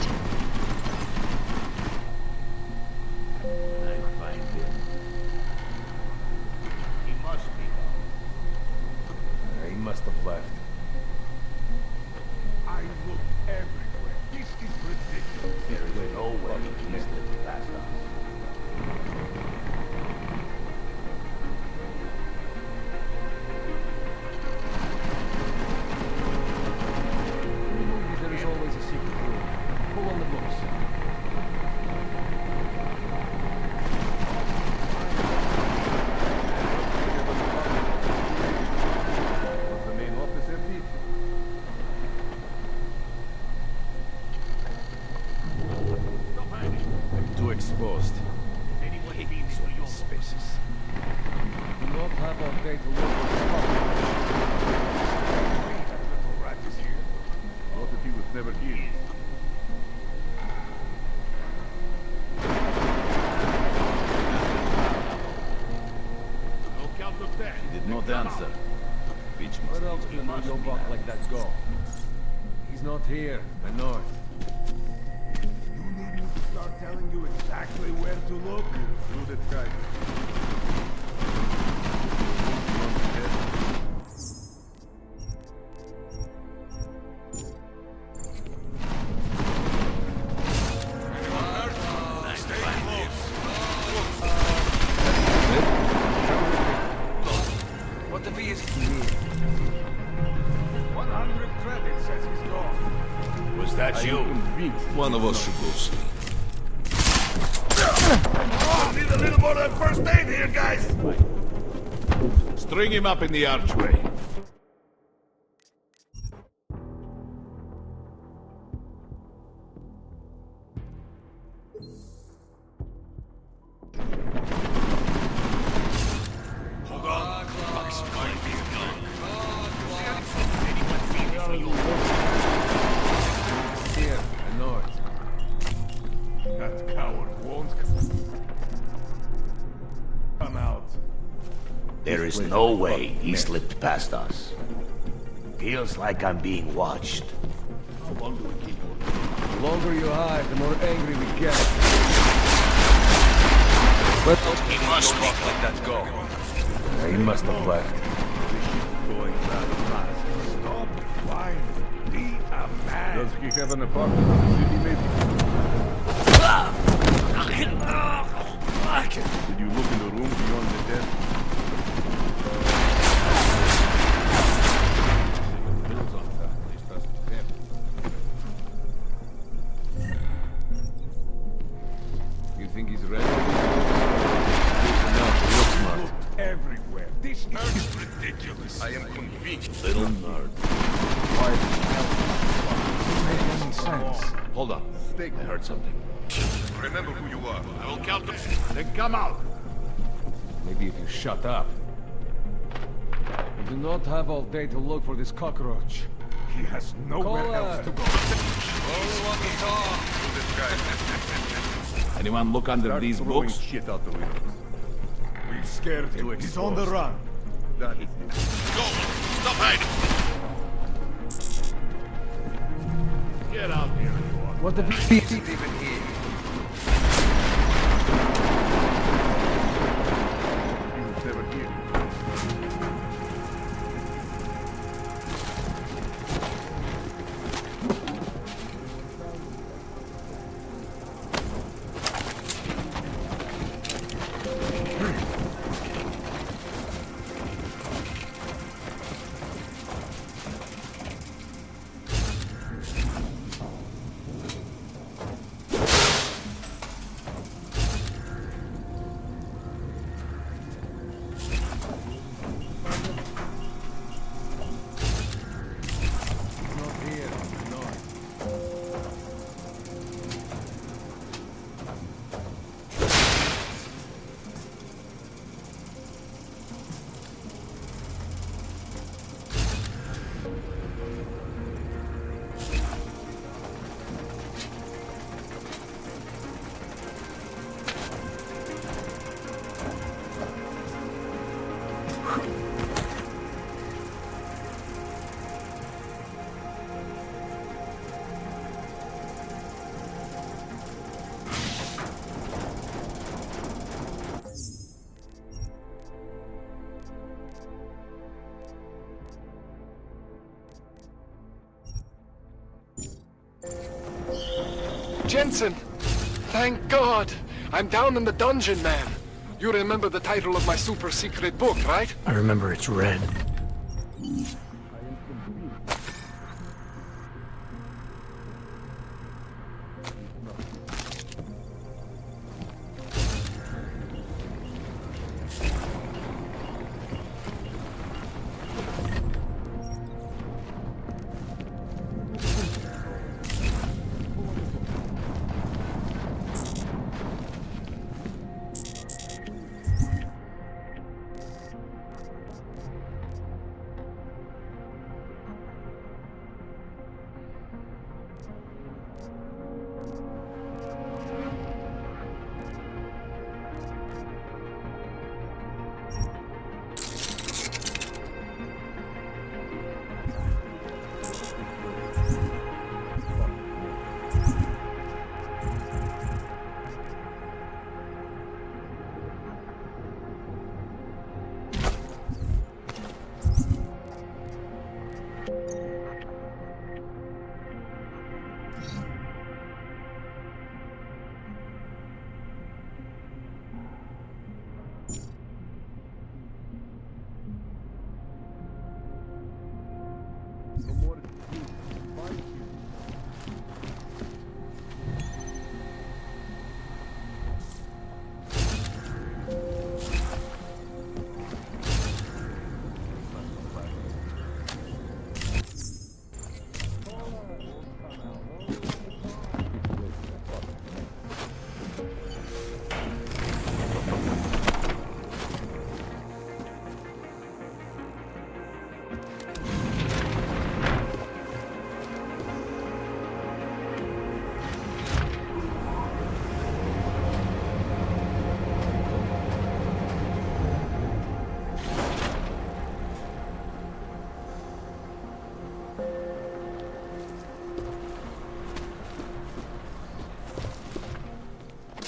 He must have left. I looked everywhere. This is ridiculous. There is no way he slipped past us. There is always a secret room. Pull on the books. Was the main office empty? I'm too exposed. Anyone been to your Spaces. Do not have all day to look for the cockroach. That little rat is here. What if he was never here? No count of that. He did not answer. Bitch must Where else be can a robot like that go? He's not here. I know it. You need me to start telling you exactly where to look? Do that guy. What the V is here? 100 credits says he's gone. Was that you? One of us should go sleep. Need a little more than first aid here, guys. String him up in the archway. Hold on. Bugs might be gone. Anyone seen this New York? Here. I know it. That coward won't come out. There is no way he slipped past us. Feels like I'm being watched. How long do we keep working? The longer you hide, the more angry we get. But He must be let that go. he must have left. Going that fast. Stop whining. Be a man. Does he have an apartment in the city, maybe? Did you look in the room beyond the desk? Bills on that. At least that's him. You think he's ready? Look everywhere. This is ridiculous. I am convinced. Little nerd. Why doesn't make any sense? Hold on. I heard something. Remember who you are. I will count them. Then come out. Maybe if you shut up. We do not have all day to look for this cockroach. He has nowhere else to go. Anyone look under these books? Shit out the windows. We've scared him. He's on the run. That is it. Go! Stop hiding! Get out here, everyone. What the f*** is even here? He was never here. Jensen! Thank God! I'm down in the dungeon, man. You remember the title of my super secret book, right? I remember it's red.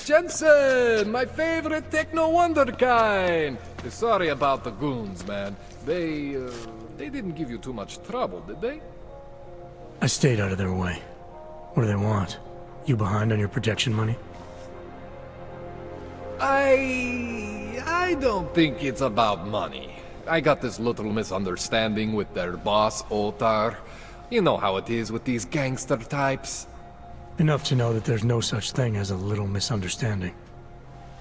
Jensen, my favorite techno wonderkind. Sorry about the goons, man. They didn't give you too much trouble, did they? I stayed out of their way. What do they want? You behind on your protection money? I don't think it's about money. I got this little misunderstanding with their boss, Otar. You know how it is with these gangster types. Enough to know that there's no such thing as a little misunderstanding.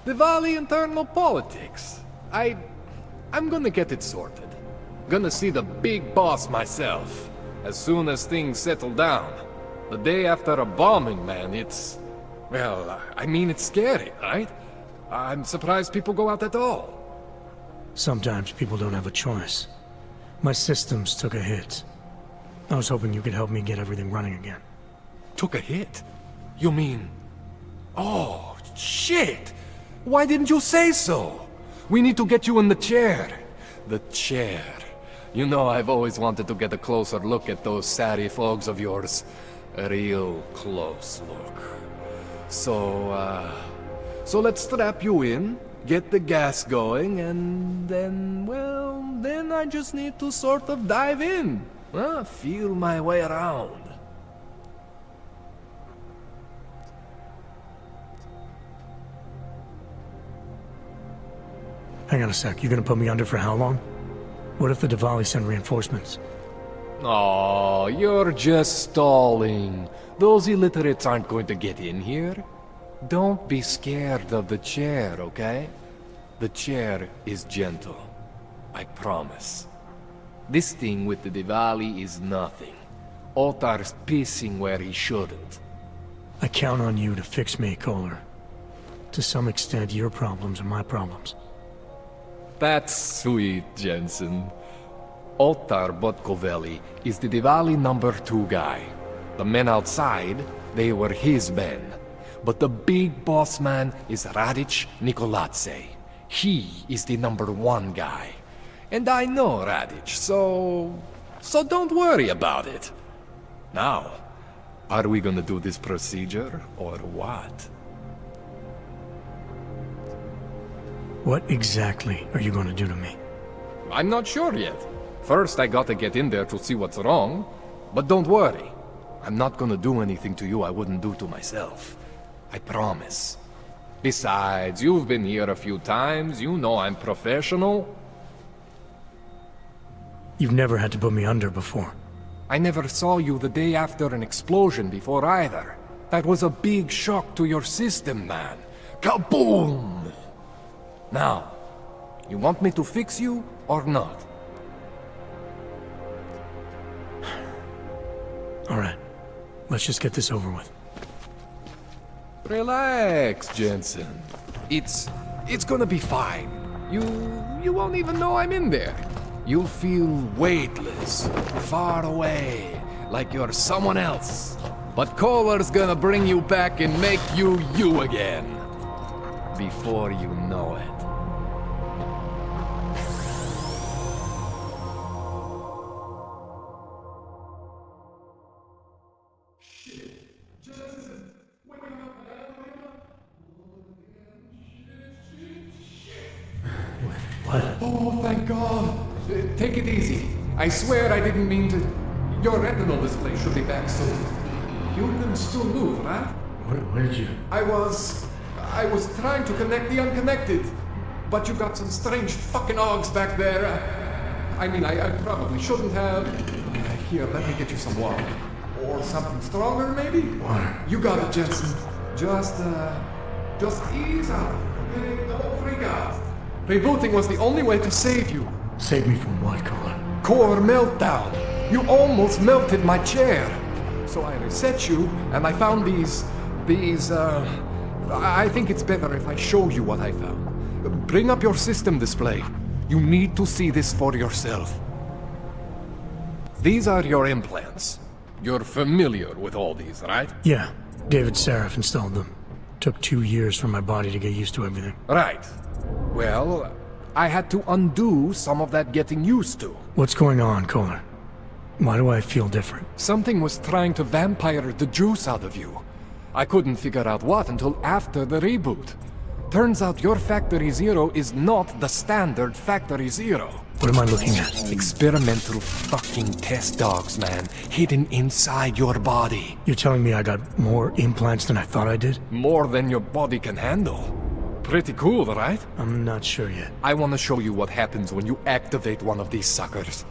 Diwali internal politics. I'm gonna get it sorted. Gonna see the big boss myself. As soon as things settle down. The day after a bombing, man, it's... Well, I mean, it's scary, right? I'm surprised people go out at all. Sometimes people don't have a choice. My systems took a hit. I was hoping you could help me get everything running again. Took a hit? You mean... Oh, shit! Why didn't you say so? We need to get you in the chair. The chair. You know I've always wanted to get a closer look at those Sari fogs of yours. A real close look. So let's strap you in, get the gas going, and then, well, then I just need to sort of dive in. Feel my way around. Hang on a sec, you're gonna put me under for how long? What if the Diwali send reinforcements? Oh, you're just stalling. Those illiterates aren't going to get in here. Don't be scared of the chair, okay? The chair is gentle. I promise. This thing with the Diwali is nothing. Otar's pissing where he shouldn't. I count on you to fix me, Kohler. To some extent, your problems are my problems. That's sweet, Jensen. Otar Botkoveli is the Diwali #2 guy. The men outside, they were his men. But the big boss man is Radic Nikoladze. He is the #1 guy. And I know Radic, so don't worry about it. Now, are we gonna do this procedure, or what? What exactly are you gonna do to me? I'm not sure yet. First, I gotta get in there to see what's wrong. But don't worry. I'm not gonna do anything to you I wouldn't do to myself. I promise. Besides, you've been here a few times. You know I'm professional. You've never had to put me under before. I never saw you the day after an explosion before either. That was a big shock to your system, man. Kaboom! Now, you want me to fix you or not? All right. Let's just get this over with. Relax, Jensen. It's gonna be fine. You won't even know I'm in there. You'll feel weightless, far away, like you're someone else. But Kohler's gonna bring you back and make you you again. Before you know it. What? Oh, thank God. Take it easy. I swear I didn't mean to... Your retinal display should be back soon. You can still move, right? Where did you... I was trying to connect the unconnected. But you got some strange fucking ogs back there. I mean, I probably shouldn't have. Here, let me get you some water. Or something stronger, maybe? Water. You got it, Jensen. Just ease out. Okay? Don't freak out. Rebooting was the only way to save you. Save me from what, Kohler? Core meltdown. You almost melted my chair. So I reset you, and I found these... I think it's better if I show you what I found. Bring up your system display. You need to see this for yourself. These are your implants. You're familiar with all these, right? Yeah. David Seraph installed them. Took 2 years for my body to get used to everything. Right. Well, I had to undo some of that getting used to. What's going on, Kohler? Why do I feel different? Something was trying to vampire the juice out of you. I couldn't figure out what until after the reboot. Turns out your Factory Zero is not the standard Factory Zero. What am I looking at? Experimental fucking test dogs, man. Hidden inside your body. You're telling me I got more implants than I thought I did? More than your body can handle. Pretty cool, right? I'm not sure yet. I want to show you what happens when you activate one of these suckers.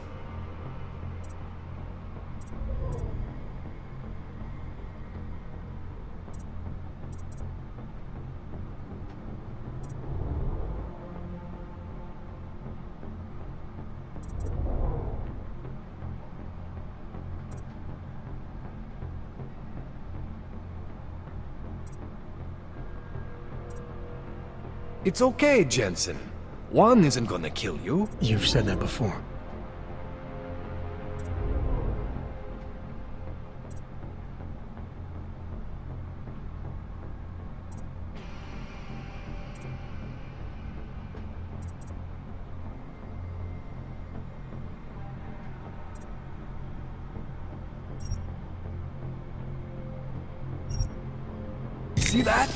It's okay, Jensen. One isn't gonna kill you. You've said that before. See that?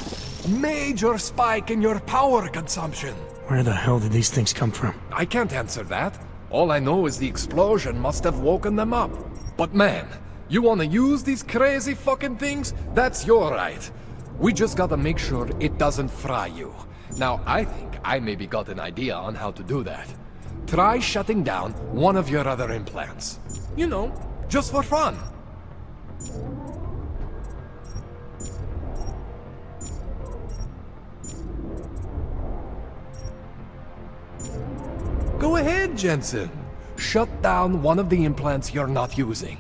Major spike in your power consumption. Where the hell did these things come from? I can't answer that. All I know is the explosion must have woken them up. But man, you wanna use these crazy fucking things? That's your right. We just gotta make sure it doesn't fry you. Now, I think I maybe got an idea on how to do that. Try shutting down one of your other implants. You know, just for fun. Go ahead, Jensen. Shut down one of the implants you're not using.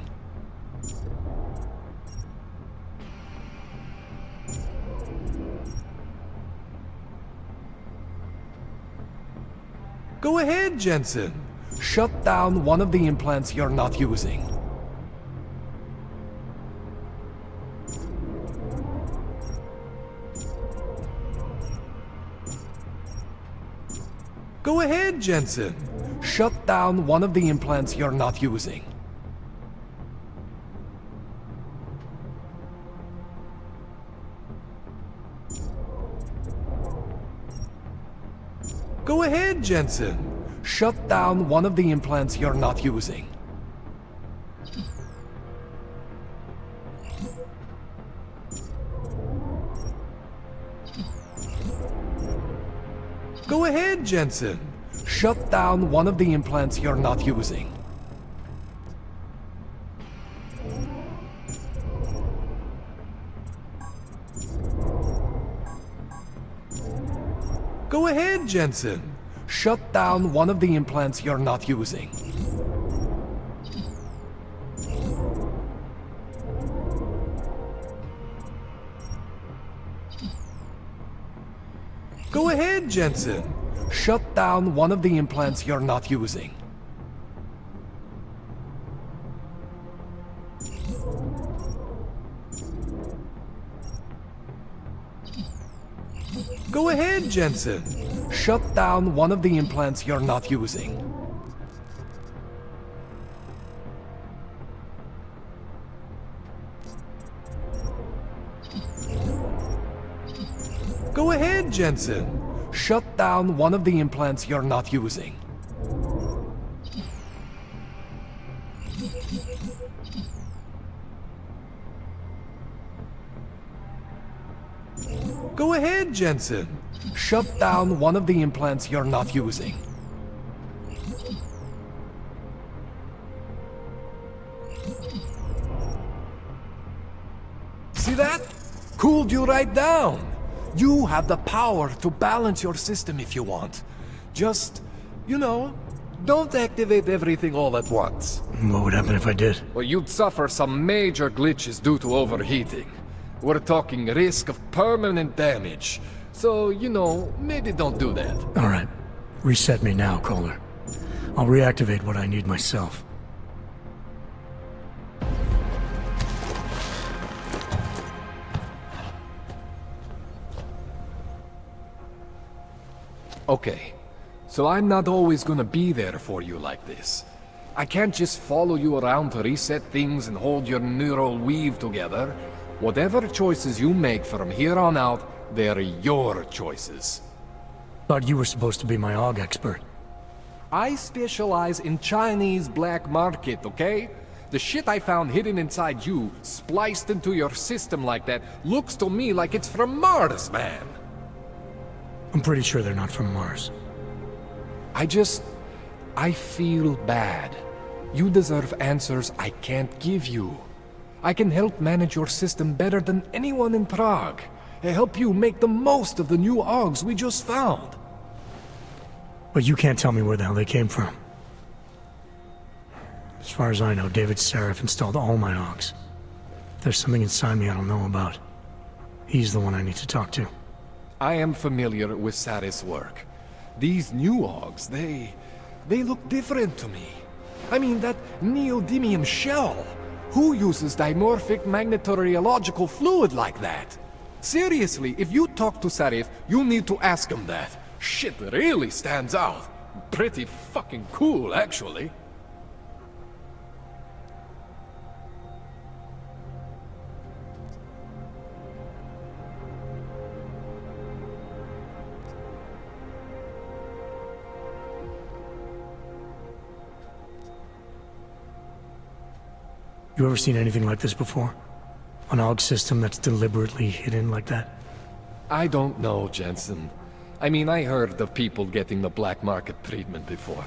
Go ahead, Jensen. Shut down one of the implants you're not using. Go ahead, Jensen. Shut down one of the implants you're not using. Go ahead, Jensen. Shut down one of the implants you're not using. Go ahead, Jensen. Shut down one of the implants you're not using. Go ahead, Jensen. Shut down one of the implants you're not using. Go ahead, Jensen. Shut down one of the implants you're not using. Go ahead, Jensen. Shut down one of the implants you're not using. Go ahead, Jensen. Shut down one of the implants you're not using. Go ahead, Jensen. Shut down one of the implants you're not using. See that? Cooled you right down. You have the power to balance your system if you want. Just, you know, don't activate everything all at once. What would happen if I did? Well, you'd suffer some major glitches due to overheating. We're talking risk of permanent damage. So, you know, maybe don't do that. All right. Reset me now, Kohler. I'll reactivate what I need myself. Okay, so I'm not always gonna be there for you like this. I can't just follow you around to reset things and hold your neural weave together. Whatever choices you make from here on out, they're your choices. Thought you were supposed to be my AUG expert. I specialize in Chinese black market, okay? The shit I found hidden inside you, spliced into your system like that, looks to me like it's from Mars, man. I'm pretty sure they're not from Mars. I feel bad. You deserve answers I can't give you. I can help manage your system better than anyone in Prague. Help you make the most of the new AUGs we just found. But you can't tell me where the hell they came from. As far as I know, David Sarif installed all my AUGs. If there's something inside me I don't know about, he's the one I need to talk to. I am familiar with Sarif's work. These new AUGs, they look different to me. I mean, that neodymium shell. Who uses dimorphic magnetorheological fluid like that? Seriously, if you talk to Sarif, you need to ask him that. Shit really stands out. Pretty fucking cool, actually. You ever seen anything like this before? An AUG system that's deliberately hidden like that? I don't know, Jensen. I mean, I heard of people getting the black market treatment before.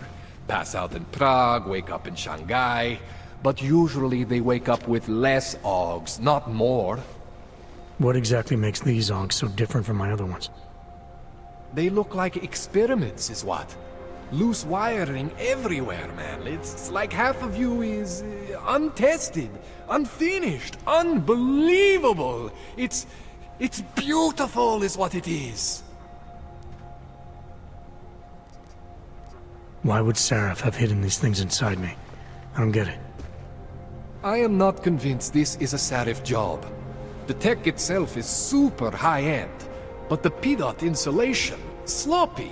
Pass out in Prague, wake up in Shanghai. But usually they wake up with less AUGs, not more. What exactly makes these AUGs so different from my other ones? They look like experiments, is what. Loose wiring everywhere, man. It's like half of you is untested, unfinished, unbelievable. It's beautiful is what it is. Why would Sarif have hidden these things inside me? I don't get it. I am not convinced this is a Sarif job. The tech itself is super high-end, but the PDOT insulation, sloppy.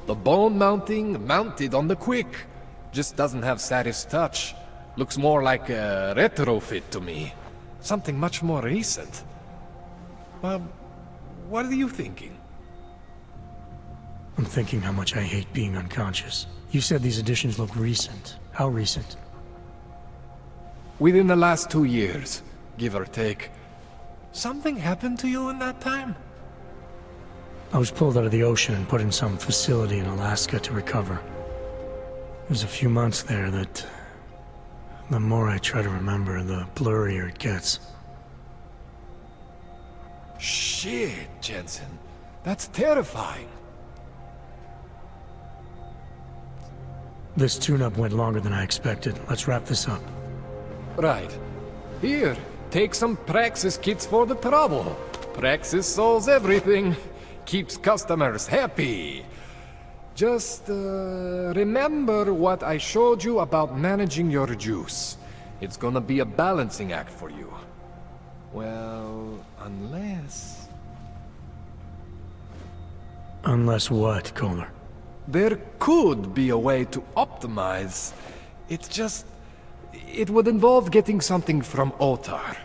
The bone mounting, mounted on the quick. Just doesn't have Sarif's touch. Looks more like a retrofit to me. Something much more recent. Well, what are you thinking? I'm thinking how much I hate being unconscious. You said these additions look recent. How recent? Within the last 2 years, give or take. Something happened to you in that time? I was pulled out of the ocean and put in some facility in Alaska to recover. It was a few months there that... the more I try to remember, the blurrier it gets. Shit, Jensen. That's terrifying. This tune-up went longer than I expected. Let's wrap this up. Right. Here, take some Praxis kits for the trouble. Praxis solves everything. Keeps customers happy. Just, remember what I showed you about managing your juice. It's gonna be a balancing act for you. Well, unless... Unless what, Kohler? There could be a way to optimize. It's just... it would involve getting something from Otar.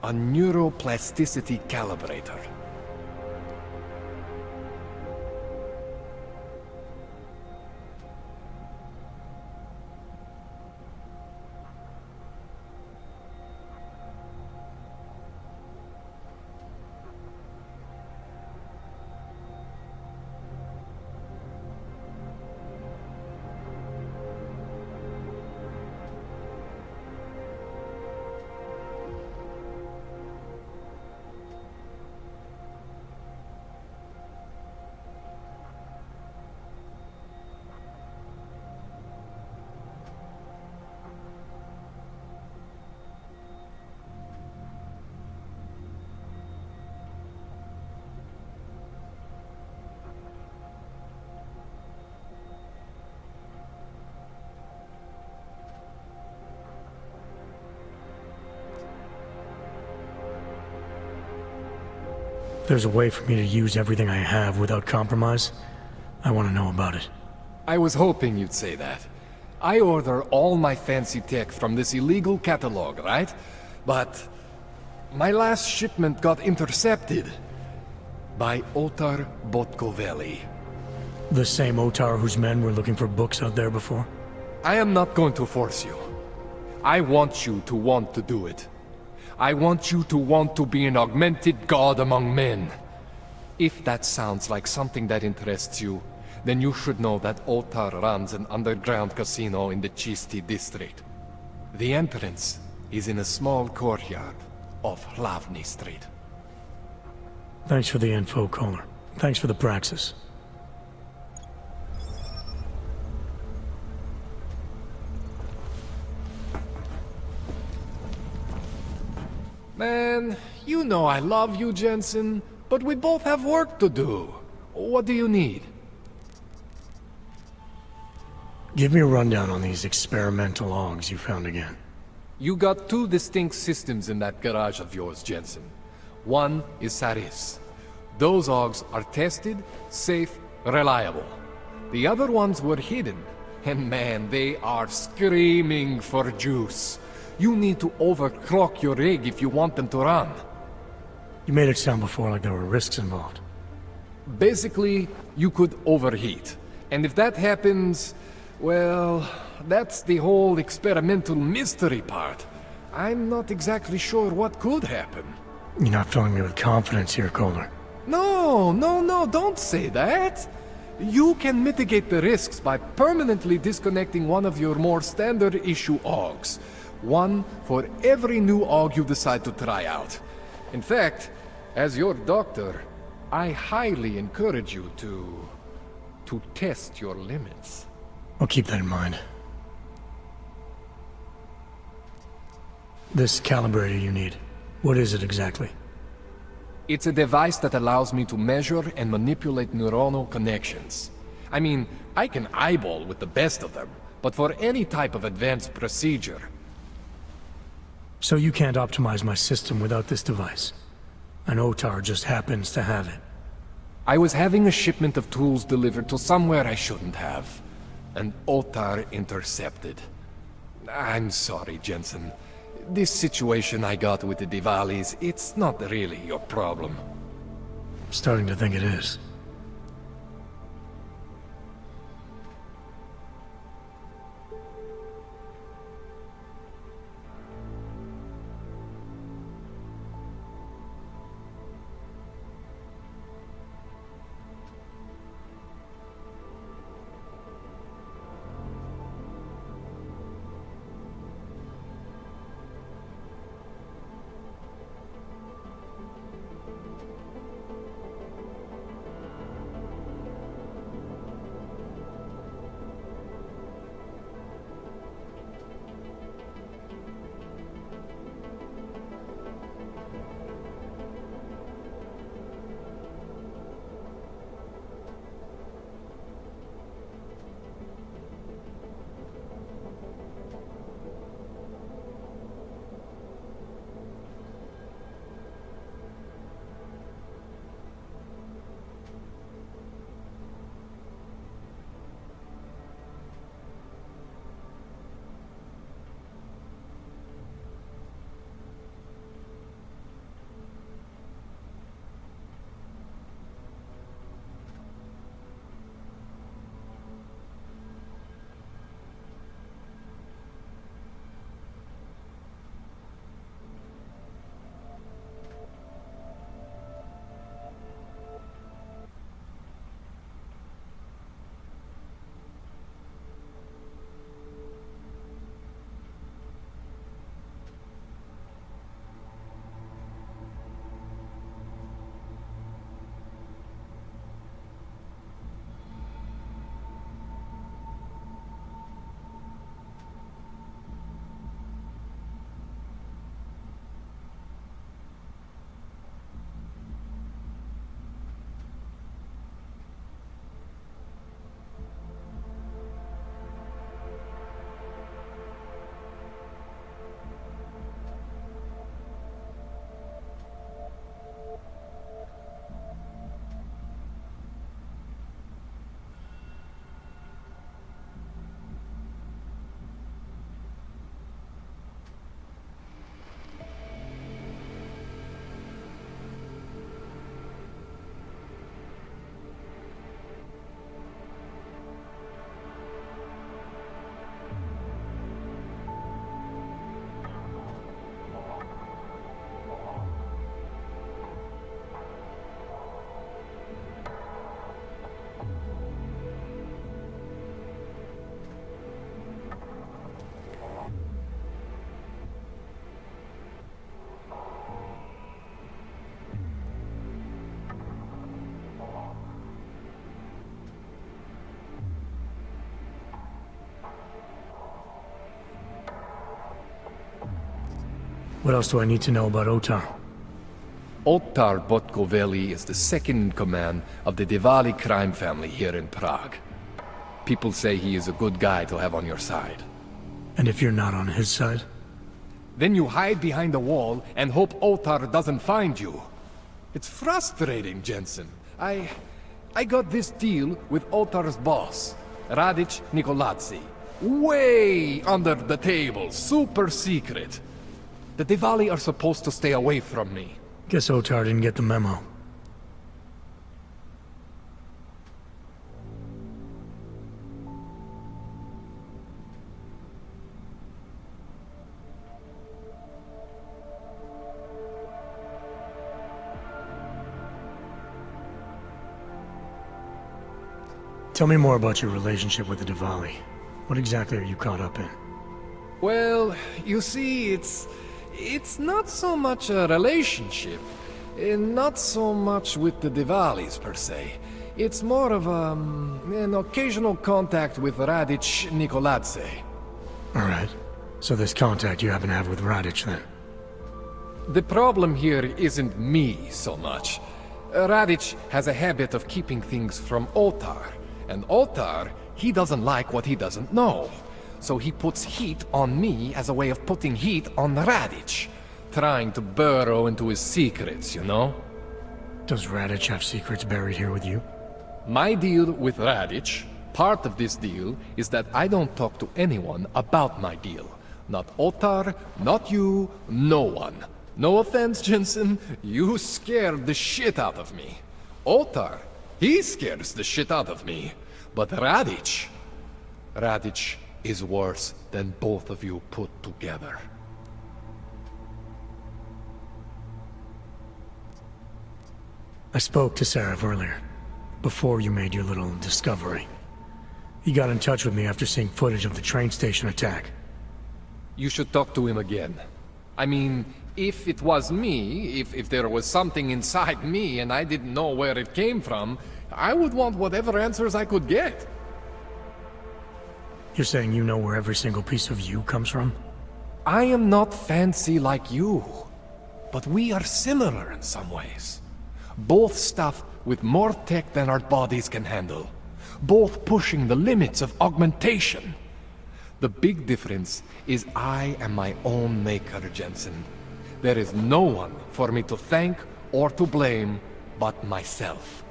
A neuroplasticity calibrator. If there's a way for me to use everything I have without compromise, I want to know about it. I was hoping you'd say that. I order all my fancy tech from this illegal catalog, right? But my last shipment got intercepted by Otar Botkoveli. The same Otar whose men were looking for books out there before? I am not going to force you. I want you to want to do it. I want you to want to be an augmented god among men. If that sounds like something that interests you, then you should know that Otar runs an underground casino in the Chisti district. The entrance is in a small courtyard off Hlavny Street. Thanks for the info, Kohler. Thanks for the praxis. Man, you know I love you, Jensen, but we both have work to do. What do you need? Give me a rundown on these experimental logs you found again. You got two distinct systems in that garage of yours, Jensen. One is Saris. Those logs are tested, safe, reliable. The other ones were hidden, and man, they are screaming for juice. You need to overclock your rig if you want them to run. You made it sound before like there were risks involved. Basically, you could overheat. And if that happens, well, that's the whole experimental mystery part. I'm not exactly sure what could happen. You're not filling me with confidence here, Kohler. No, don't say that. You can mitigate the risks by permanently disconnecting one of your more standard issue augs. One for every new AUG you decide to try out. In fact, as your doctor, I highly encourage you to test your limits. I'll keep that in mind. This calibrator you need, what is it exactly? It's a device that allows me to measure and manipulate neuronal connections. I mean, I can eyeball with the best of them, but for any type of advanced procedure, so you can't optimize my system without this device? An Otar just happens to have it. I was having a shipment of tools delivered to somewhere I shouldn't have. An Otar intercepted. I'm sorry, Jensen. This situation I got with the Diwalis, it's not really your problem. I'm starting to think it is. What else do I need to know about Otar? Otar Botkoveli is the second in command of the Diwali crime family here in Prague. People say he is a good guy to have on your side. And if you're not on his side? Then you hide behind a wall and hope Otar doesn't find you. It's frustrating, Jensen. I got this deal with Otar's boss, Radic Nikoladze. Way under the table, super secret. The Diwali are supposed to stay away from me. Guess Otar didn't get the memo. Tell me more about your relationship with the Diwali. What exactly are you caught up in? Well, you see, it's not so much a relationship. Not so much with the Diwalis, per se. It's more of an occasional contact with Radic Nikoladze. Alright. So this contact you happen to have with Radic, then? The problem here isn't me so much. Radic has a habit of keeping things from Otar. And Otar, he doesn't like what he doesn't know. So he puts heat on me as a way of putting heat on Radic. Trying to burrow into his secrets, you know? Does Radic have secrets buried here with you? My deal with Radic, part of this deal, is that I don't talk to anyone about my deal. Not Otar, not you, no one. No offense, Jensen, you scared the shit out of me. Otar, he scares the shit out of me. But Radic is worse than both of you put together. I spoke to Sarah earlier, before you made your little discovery. He got in touch with me after seeing footage of the train station attack. You should talk to him again. I mean, if it was me, if there was something inside me and I didn't know where it came from, I would want whatever answers I could get. You're saying you know where every single piece of you comes from? I am not fancy like you, but we are similar in some ways. Both stuffed with more tech than our bodies can handle. Both pushing the limits of augmentation. The big difference is I am my own maker, Jensen. There is no one for me to thank or to blame but myself.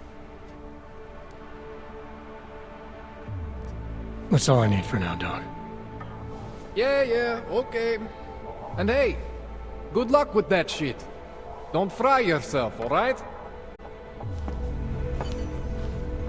That's all I need for now, Dog. Yeah, okay. And hey, good luck with that shit. Don't fry yourself, alright?